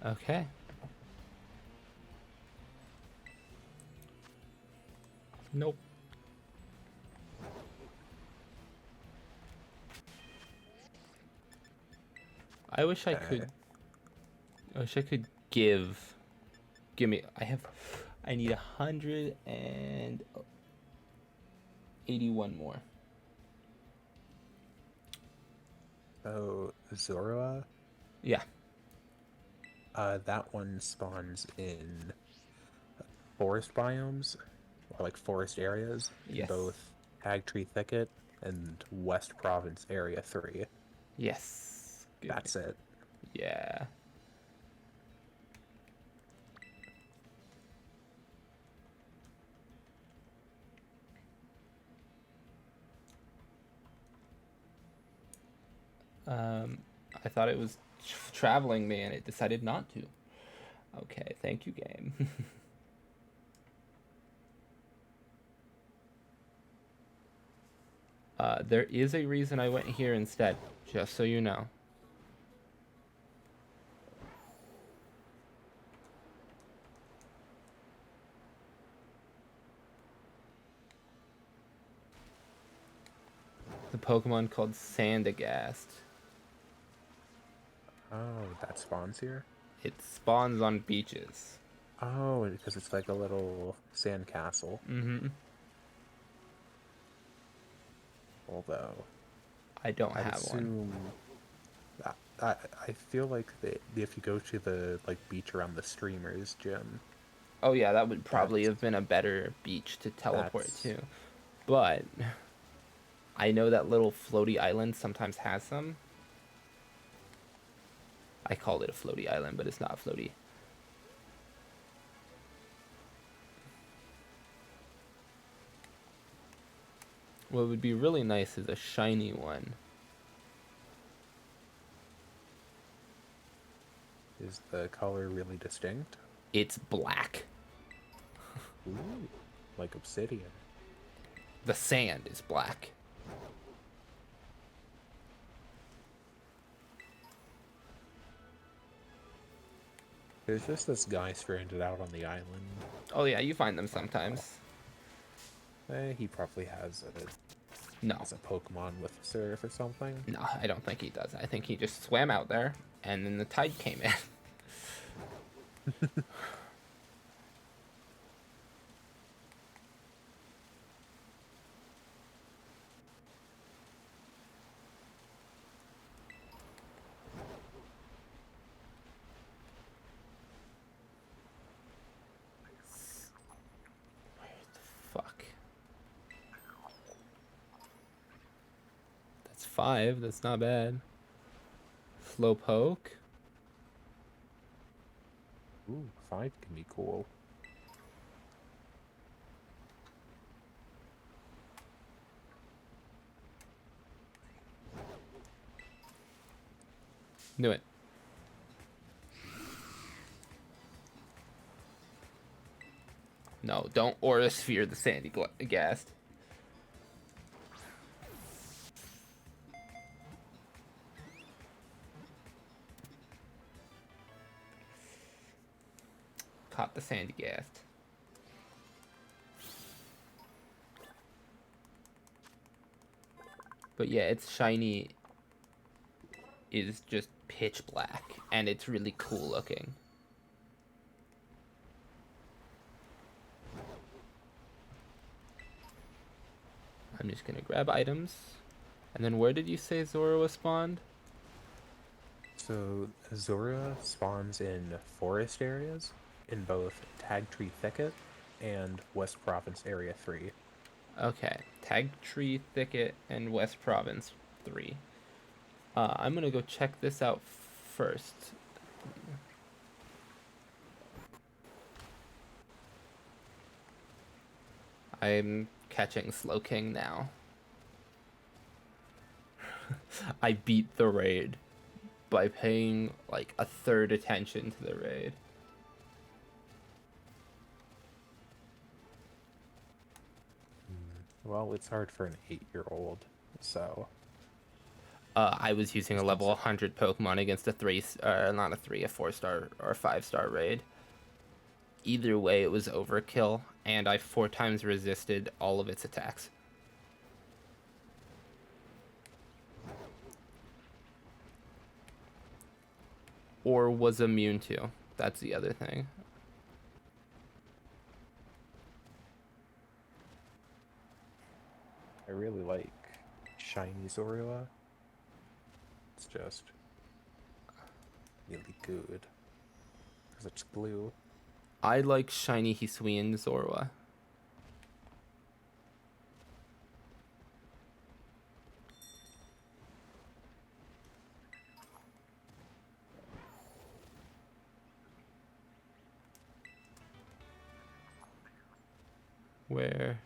Okay. Nope. I wish I Okay. could. I wish I could give me. I need 181 more. So Zora, Yeah. that one spawns in forest biomes, or like forest areas, in Yes. both Hag Tree Thicket and West Province Area 3. Yes. Good. That's it. Yeah. Um, I thought it was traveling me, and it decided not to. Okay, thank you, game. There is a reason I went here instead, just so you know. The Pokemon called Sandagast. Oh, that spawns here? It spawns on beaches. Oh, because it's like a little sand castle. Mm-hmm. Although, I don't I'd have one. assume I feel like that if you go to the like beach around the streamers gym, Oh yeah, that would probably that's have been a better beach to teleport that's to. But I know that little floaty island sometimes has some. I called it a floaty island, but it's not floaty. What would be really nice is a shiny one. is the color really distinct? It's black. Ooh, like obsidian. The sand is black. There's just this guy stranded out on the island. Oh yeah, you find them sometimes. He probably No, has a Pokemon with surf or something. no, I don't think he does. I think he just swam out there, and then the tide came in. Fuck. That's 5. That's not bad. Slowpoke. Ooh, 5 can be cool. Knew it. No, don't Aura Sphere the Sandy Gast. Caught the Sandy Gast. But yeah, its shiny is just pitch black, and it's really cool looking. I'm just gonna grab items. And then where did you say Zora was spawned? So Zora spawns in forest areas in both Tag Tree Thicket and West Province Area 3. Okay, Tag Tree Thicket and West Province 3. I'm gonna go check this out first. I'm catching Slowking now. I beat the raid by paying like a third attention to the raid. Well, it's hard for an 8-year-old, so I was using a Just level cons- 100 Pokemon against a not a 3, a 4-star or 5-star raid. Either way, it was overkill, and I 4 times resisted all of its attacks. Or was immune to. That's the other thing. I really like shiny Zorua. It's just really good because it's blue. I like shiny Hisuian Zorua. Where?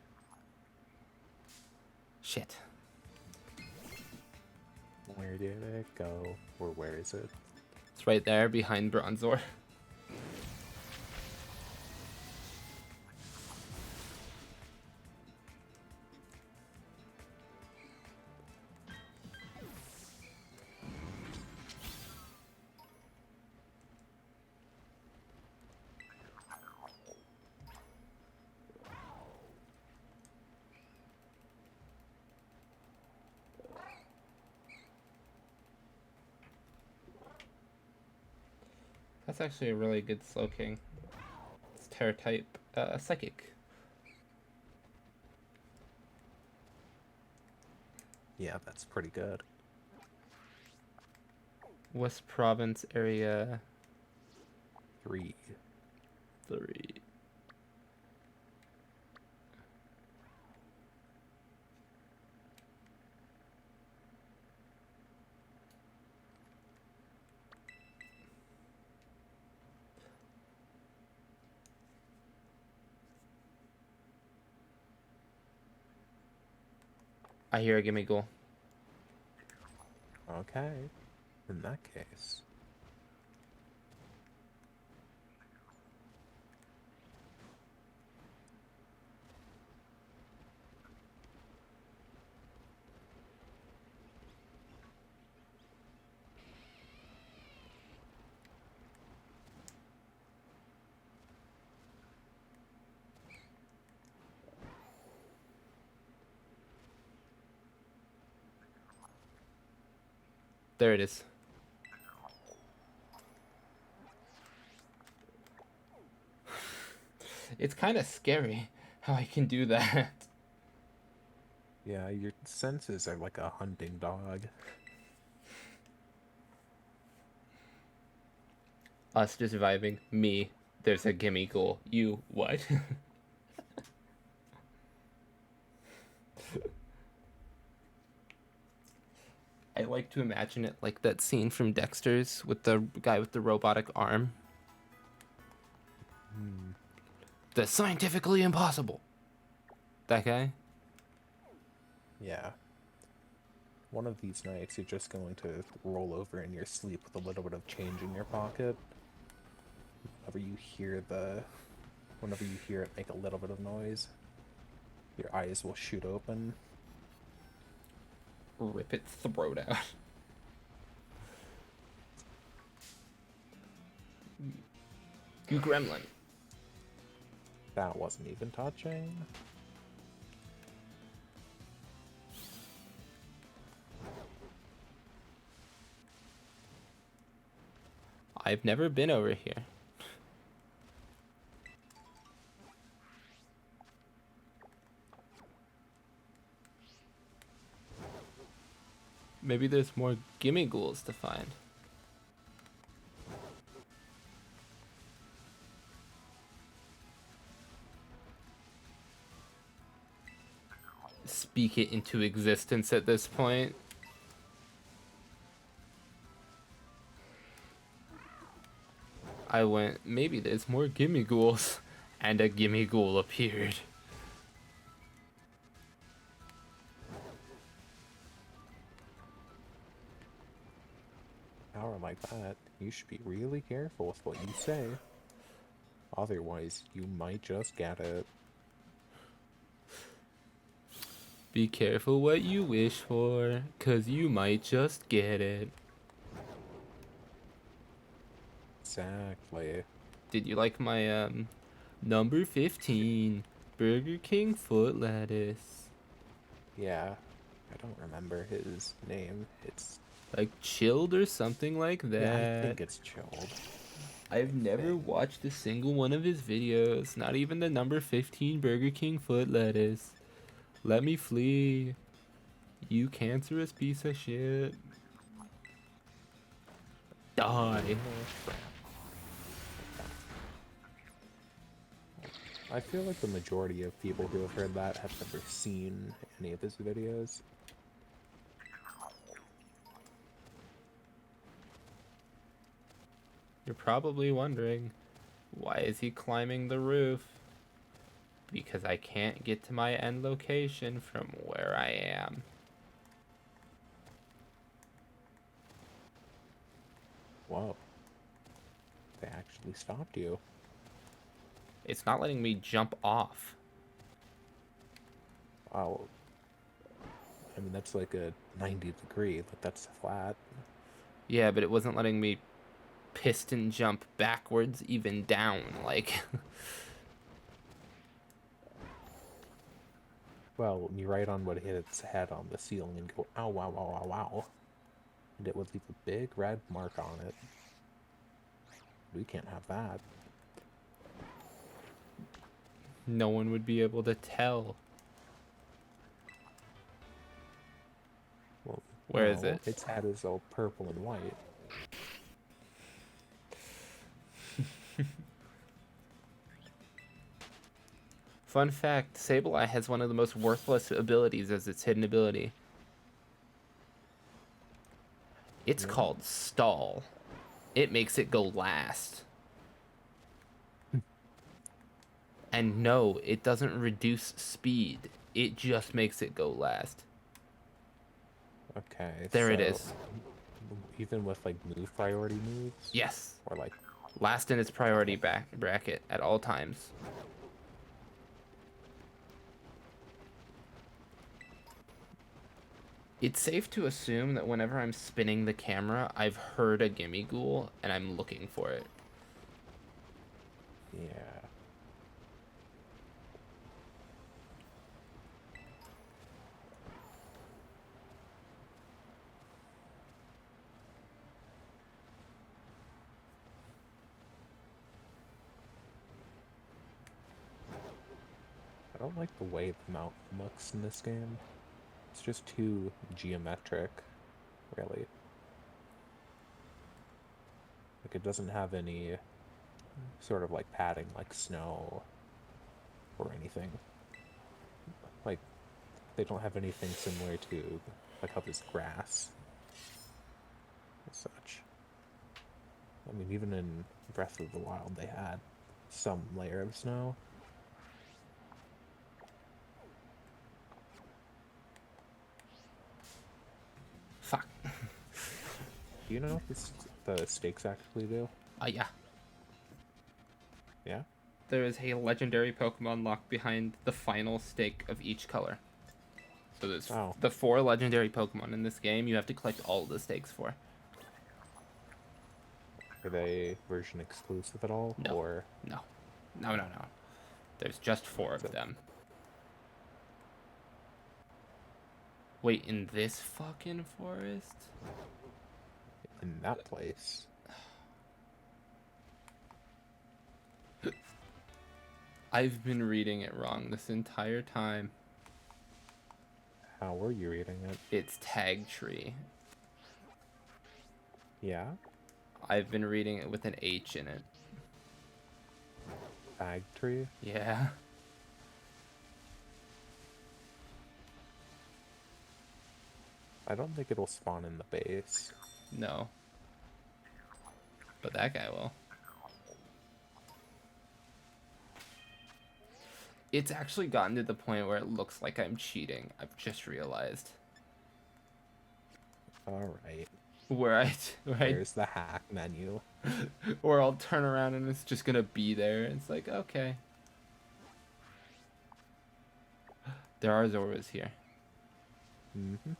Shit. Where did it go? Or where is it? It's right there behind Bronzor. That's actually a really good Slowking. It's Terra type Psychic. Yeah, that's pretty good. West Province Area 3. 3. I hear a Gimme Ghoul. Okay. In that case. There it is. It's kind of scary how I can do that. Yeah, your senses are like a hunting dog. Us just vibing. Me. There's a Gimme Ghoul. You what? I like to imagine it like that scene from Dexter's with the guy with the robotic arm. Hmm. The scientifically impossible. That guy? Yeah. One of these nights, you're just going to roll over in your sleep with a little bit of change in your pocket. Whenever you hear whenever you hear it make a little bit of noise, your eyes will shoot open. Rip its throat out. You gremlin. That wasn't even touching. I've never been over here. Maybe there's more Gimme Ghouls to find. Speak it into existence at this point. I went, maybe there's more Gimme Ghouls. And a Gimme Ghoul appeared. Power like that, you should be really careful with what you say. Otherwise, you might just get it. Be careful what you wish for, 'cause you might just get it. Exactly. Did you like my number 15 Burger King foot lettuce? Yeah. I don't remember his name. It's Like chilled or something like yeah, I that. think it's chilled. I've never Thing. watched a single one of his videos, not even the number 15 Burger King foot lettuce. Let me flee. You cancerous piece of shit. Die. I feel like the majority of people who have heard that have never seen any of his videos. You're probably wondering, why is he climbing the roof? Because I can't get to my end location from where I am. Whoa. They actually stopped you. It's not letting me jump off. Wow. I mean, that's like a 90 degree, but that's flat. Yeah, but it wasn't letting me piston jump backwards even down, like... Well, you right on would hit its head on the ceiling and go, ow, wow, wow, wow, wow. And it would leave a big red mark on it. We can't have that. No one would be able to tell. Well, Where is no, it? its head is all purple and white. Fun fact, Sableye has one of the most worthless abilities as its hidden ability. It's Yeah. called Stall. It makes it go last. And no, it doesn't reduce speed. It just makes it go last. Okay, There so it is. even with like move priority moves, Yes. or like Last in its priority bracket at all times. It's safe to assume that whenever I'm spinning the camera, I've heard a gimme ghoul and I'm looking for it. yeah. I don't like the way the mountain looks in this game. It's just too geometric, really. Like it doesn't have any sort of like padding like snow or anything. Like they don't have anything similar to like how there's grass and such. I mean, even in Breath of the Wild, they had some layer of snow. Fuck. Do you know what the stakes actually do? Yeah. Yeah? There is a legendary Pokemon locked behind the final stake of each color. So there's the 4 legendary Pokemon in this game you have to collect all of the stakes for. Are they version exclusive at all? No. Or No. No, no, no. There's just 4 of them. Wait, in this fucking forest? in that place? I've been reading it wrong this entire time. How were you reading it? It's Tag Tree. Yeah? I've been reading it with an H in it. Fag tree? Yeah. I don't think it'll spawn in the base. No. But that guy will. It's actually gotten to the point where it looks like I'm cheating. I've just realized. Alright. There's the hack menu. Or I'll turn around and it's just gonna be there. It's like, okay. There are Zoras here. Mm-hmm.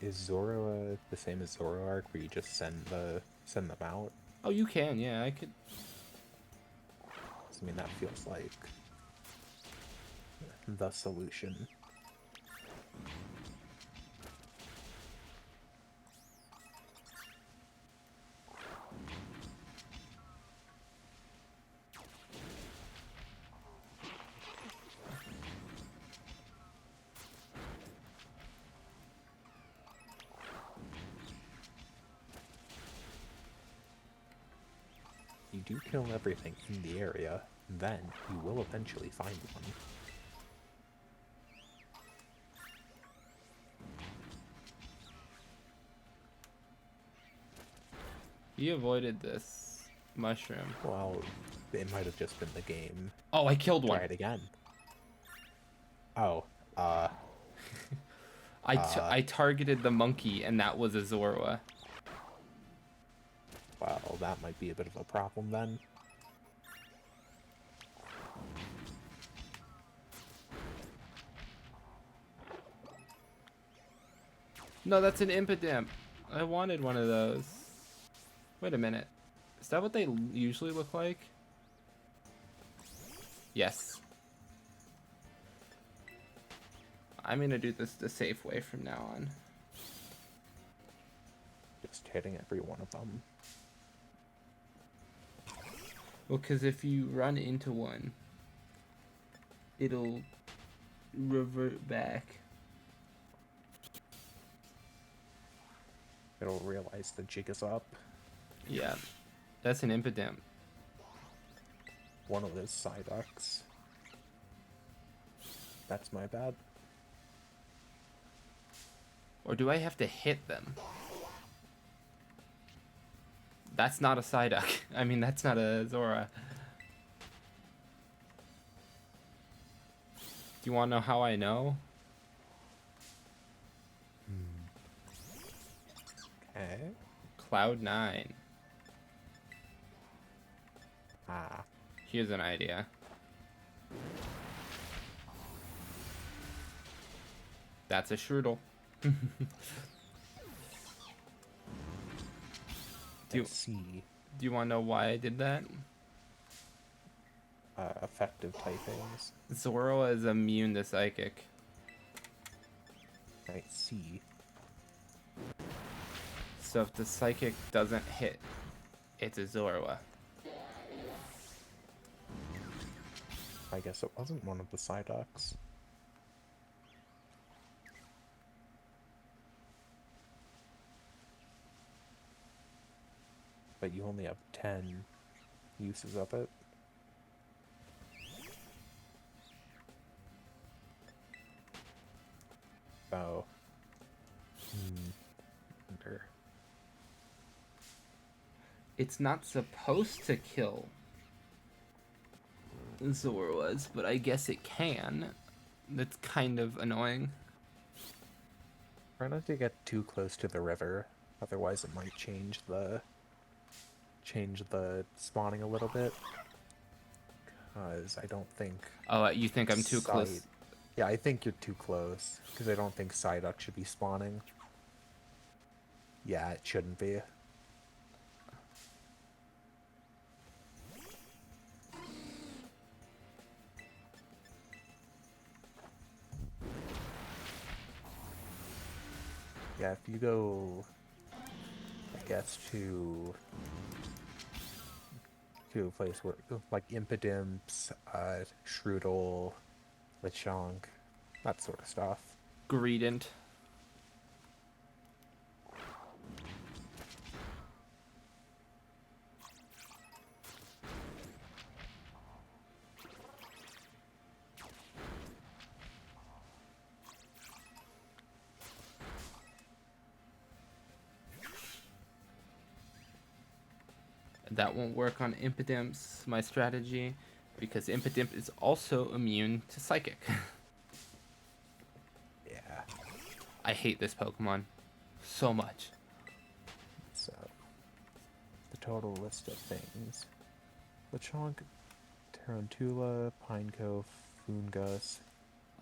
Is Zoro the same as Zoroark, where you just send them out? Oh, you can, yeah, I could. 'Cause, I mean, that feels like the solution. You do kill everything in the area, then you will eventually find one. You avoided this mushroom. Well, it might have just been the game. Oh, I killed one. Try it again. Oh, I targeted the monkey, and that was a Zorua. well, that might be a bit of a problem then. No, that's an Impidimp. I wanted one of those. Wait a minute. Is that what they usually look like? Yes. I'm gonna do this the safe way from now on. Just hitting every one of them. Well, because if you run into one, it'll revert back. It'll realize the jig is up. Yeah, that's an Impidimp. One of those Psyducks. That's my bad. Or do I have to hit them? That's not a Psyduck. I mean, that's not a Zora. Do you want to know how I know? Okay. Cloud 9. Ah. Here's an idea. That's a Strudel. Let's see. Do you want to know why I did that? Effective typings. Zoro is immune to Psychic. Right, C. So if the Psychic doesn't hit, it's a Zorua. I guess it wasn't one of the Psyducks. But you only have 10 uses of it. Oh. Wonder. It's not supposed to kill Zoruas, but I guess it can. That's kind of annoying. Try not to get too close to the river, otherwise it might change the spawning a little bit. Because I don't think... Oh, you think I'm too close? Yeah, I think you're too close, because I don't think Psyduck should be spawning. Yeah, it shouldn't be. Yeah, if you go, I guess, to a place where, like, Impidimps, Strudel, Lechonk, that sort of stuff. Greedent. That won't work on Impidimps, my strategy, because Impidimp is also immune to Psychic. Yeah. I hate this Pokemon so much. So, the total list of things. Lechonk Tarantula, Pineco, Fungus,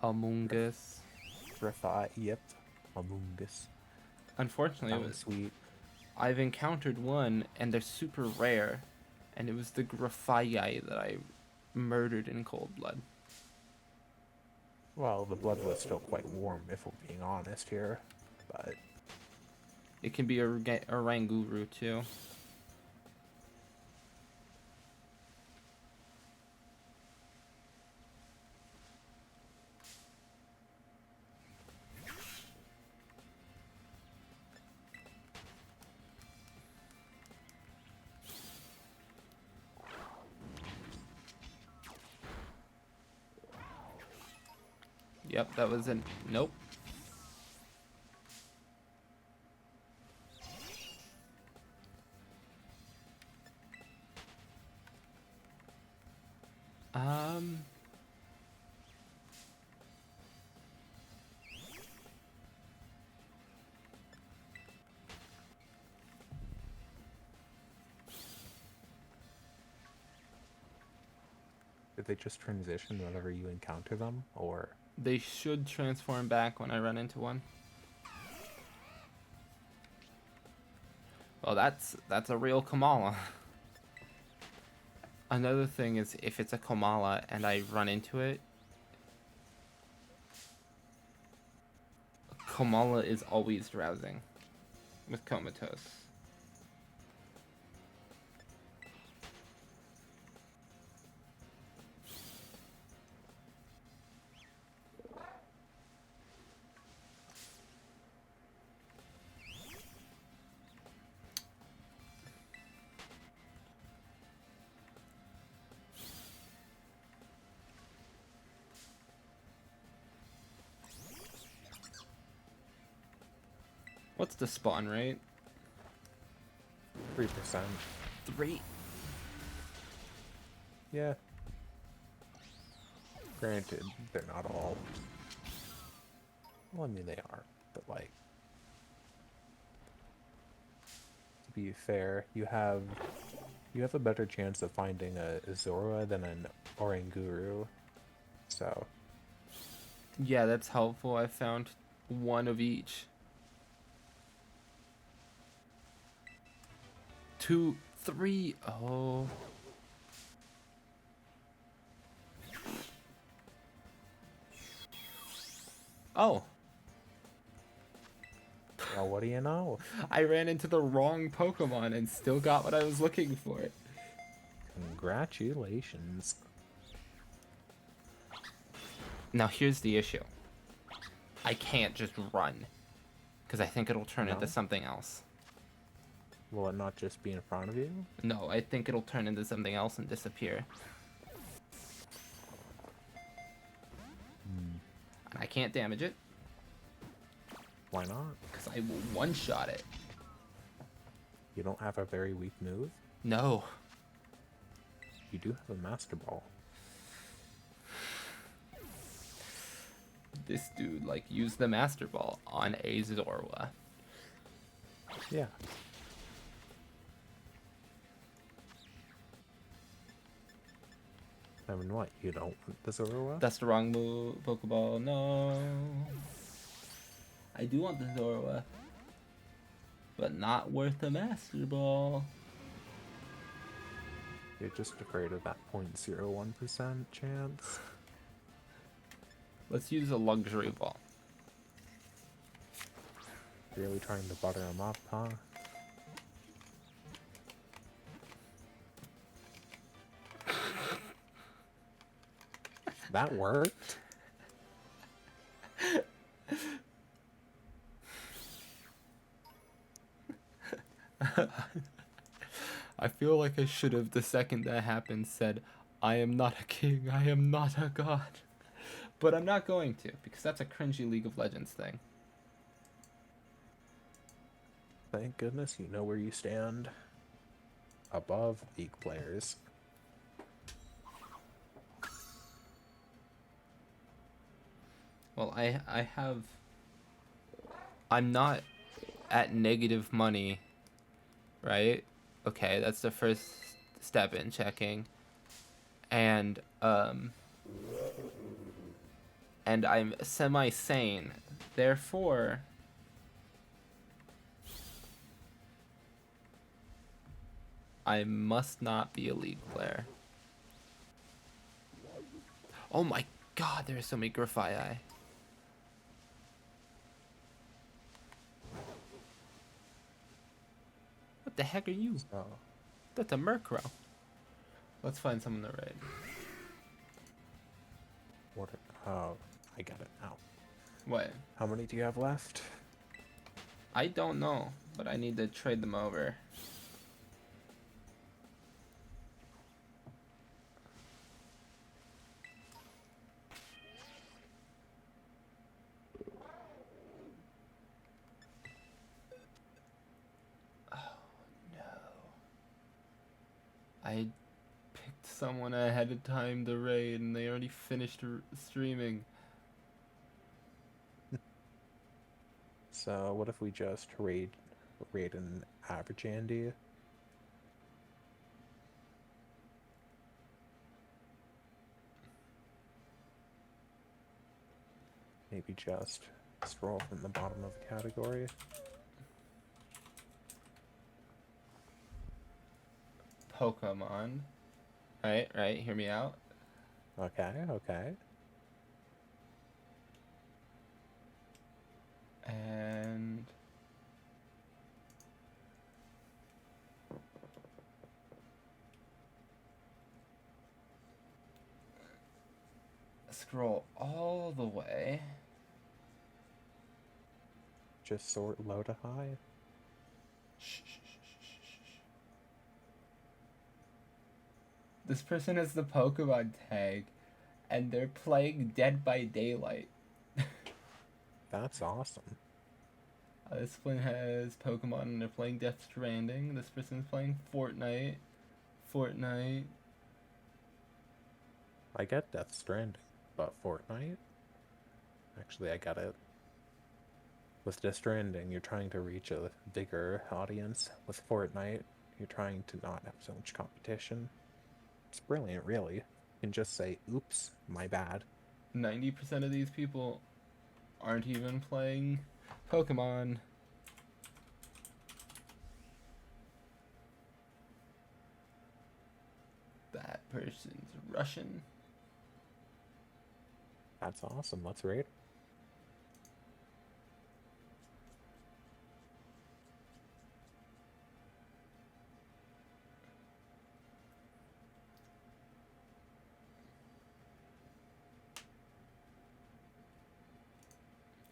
Among Us. Griffi. Yep, Amoongus. Unfortunately, Sounds sweet. I've encountered one, and they're super rare, and it was the Grafii that I murdered in cold blood. Well, the blood was still quite warm, if we're being honest here, but It can be a Oranguru too. Yep, that was an nope. Um, did they just transition whenever you encounter them, or? they should transform back when I run into one. Well, that's a real Kamala. Another thing is if it's a Kamala and I run into it, Kamala is always drowsing with comatose. What's the spawn rate? 3%. 3. Yeah. Granted, they're not all. Well, I mean, they are, but like, to be fair, you have a better chance of finding a Zorua than an Oranguru. So, Yeah, that's helpful. I found one of each. 2, 3. Oh. Oh. well, what do you know? I ran into the wrong Pokemon and still got what I was looking for. Congratulations. Now here's the issue. I can't just run. Because I think it'll turn into something else. Will it not just be in front of you? No, I think it'll turn into something else and disappear. And I can't damage it. Why not? Because I will one-shot it. You don't have a very weak move? No. You do have a Master Ball. This dude, like, used the Master Ball on a Zorua. Yeah. I mean, what? You don't want the Zorua? That's the wrong move, Pokeball. No. I do want the Zorua. But not worth the Master Ball. You're just afraid of that 0.01% chance. Let's use a luxury ball. Really trying to butter him up, huh? That worked. I feel like I should have, the second that happened, said, I am not a king, I am not a god. But I'm not going to, because that's a cringy League of Legends thing. Thank goodness you know where you stand. Above League players. Well, I'm not at negative money, right? Okay, that's the first step in checking. and I'm semi-sane. Therefore, I must not be a League player. Oh my god, there are so many Grafii. What the heck are you? So, That's a Murkrow. Let's find someone to raid. what? Oh, I got it now. What? How many do you have left? I don't know, but I need to trade them over. I picked someone ahead of time to raid, and they already finished streaming. So what if we just raid an average Andy? Maybe just scroll from the bottom of the category. Pokemon. Right, hear me out. Okay, okay. And scroll all the way. Just sort low to high. Shh, shh, shh, shh, shh, shh. This person has the Pokemon tag, and they're playing Dead by Daylight. That's awesome. This one has Pokemon, and they're playing Death Stranding. This person's playing Fortnite. I get Death Stranding, but Fortnite? Actually, I get it. With Death Stranding, you're trying to reach a bigger audience. With Fortnite, you're trying to not have so much competition. It's brilliant, really. You can just say, oops, my bad. 90% of these people aren't even playing Pokemon. That person's Russian. That's awesome. Let's rate.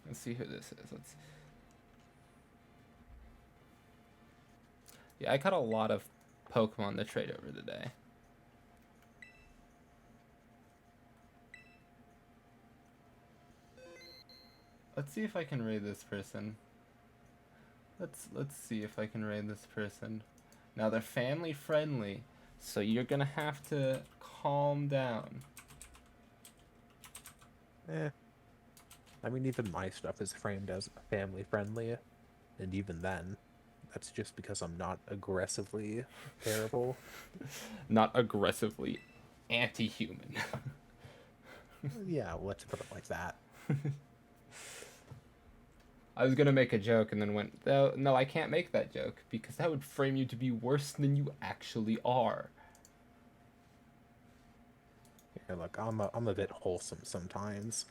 Let's see who this is. Yeah, I caught a lot of Pokemon to trade over today. Let's see if I can raid this person. Let's see if I can raid this person. Now they're family friendly, so you're gonna have to calm down. Eh. I mean, even my stuff is framed as family friendly, and even then, that's just because I'm not aggressively terrible. Not aggressively anti-human. Yeah, let's put it like that. I was gonna make a joke and then went, no, I can't make that joke because that would frame you to be worse than you actually are. Yeah, look, I'm a bit wholesome sometimes.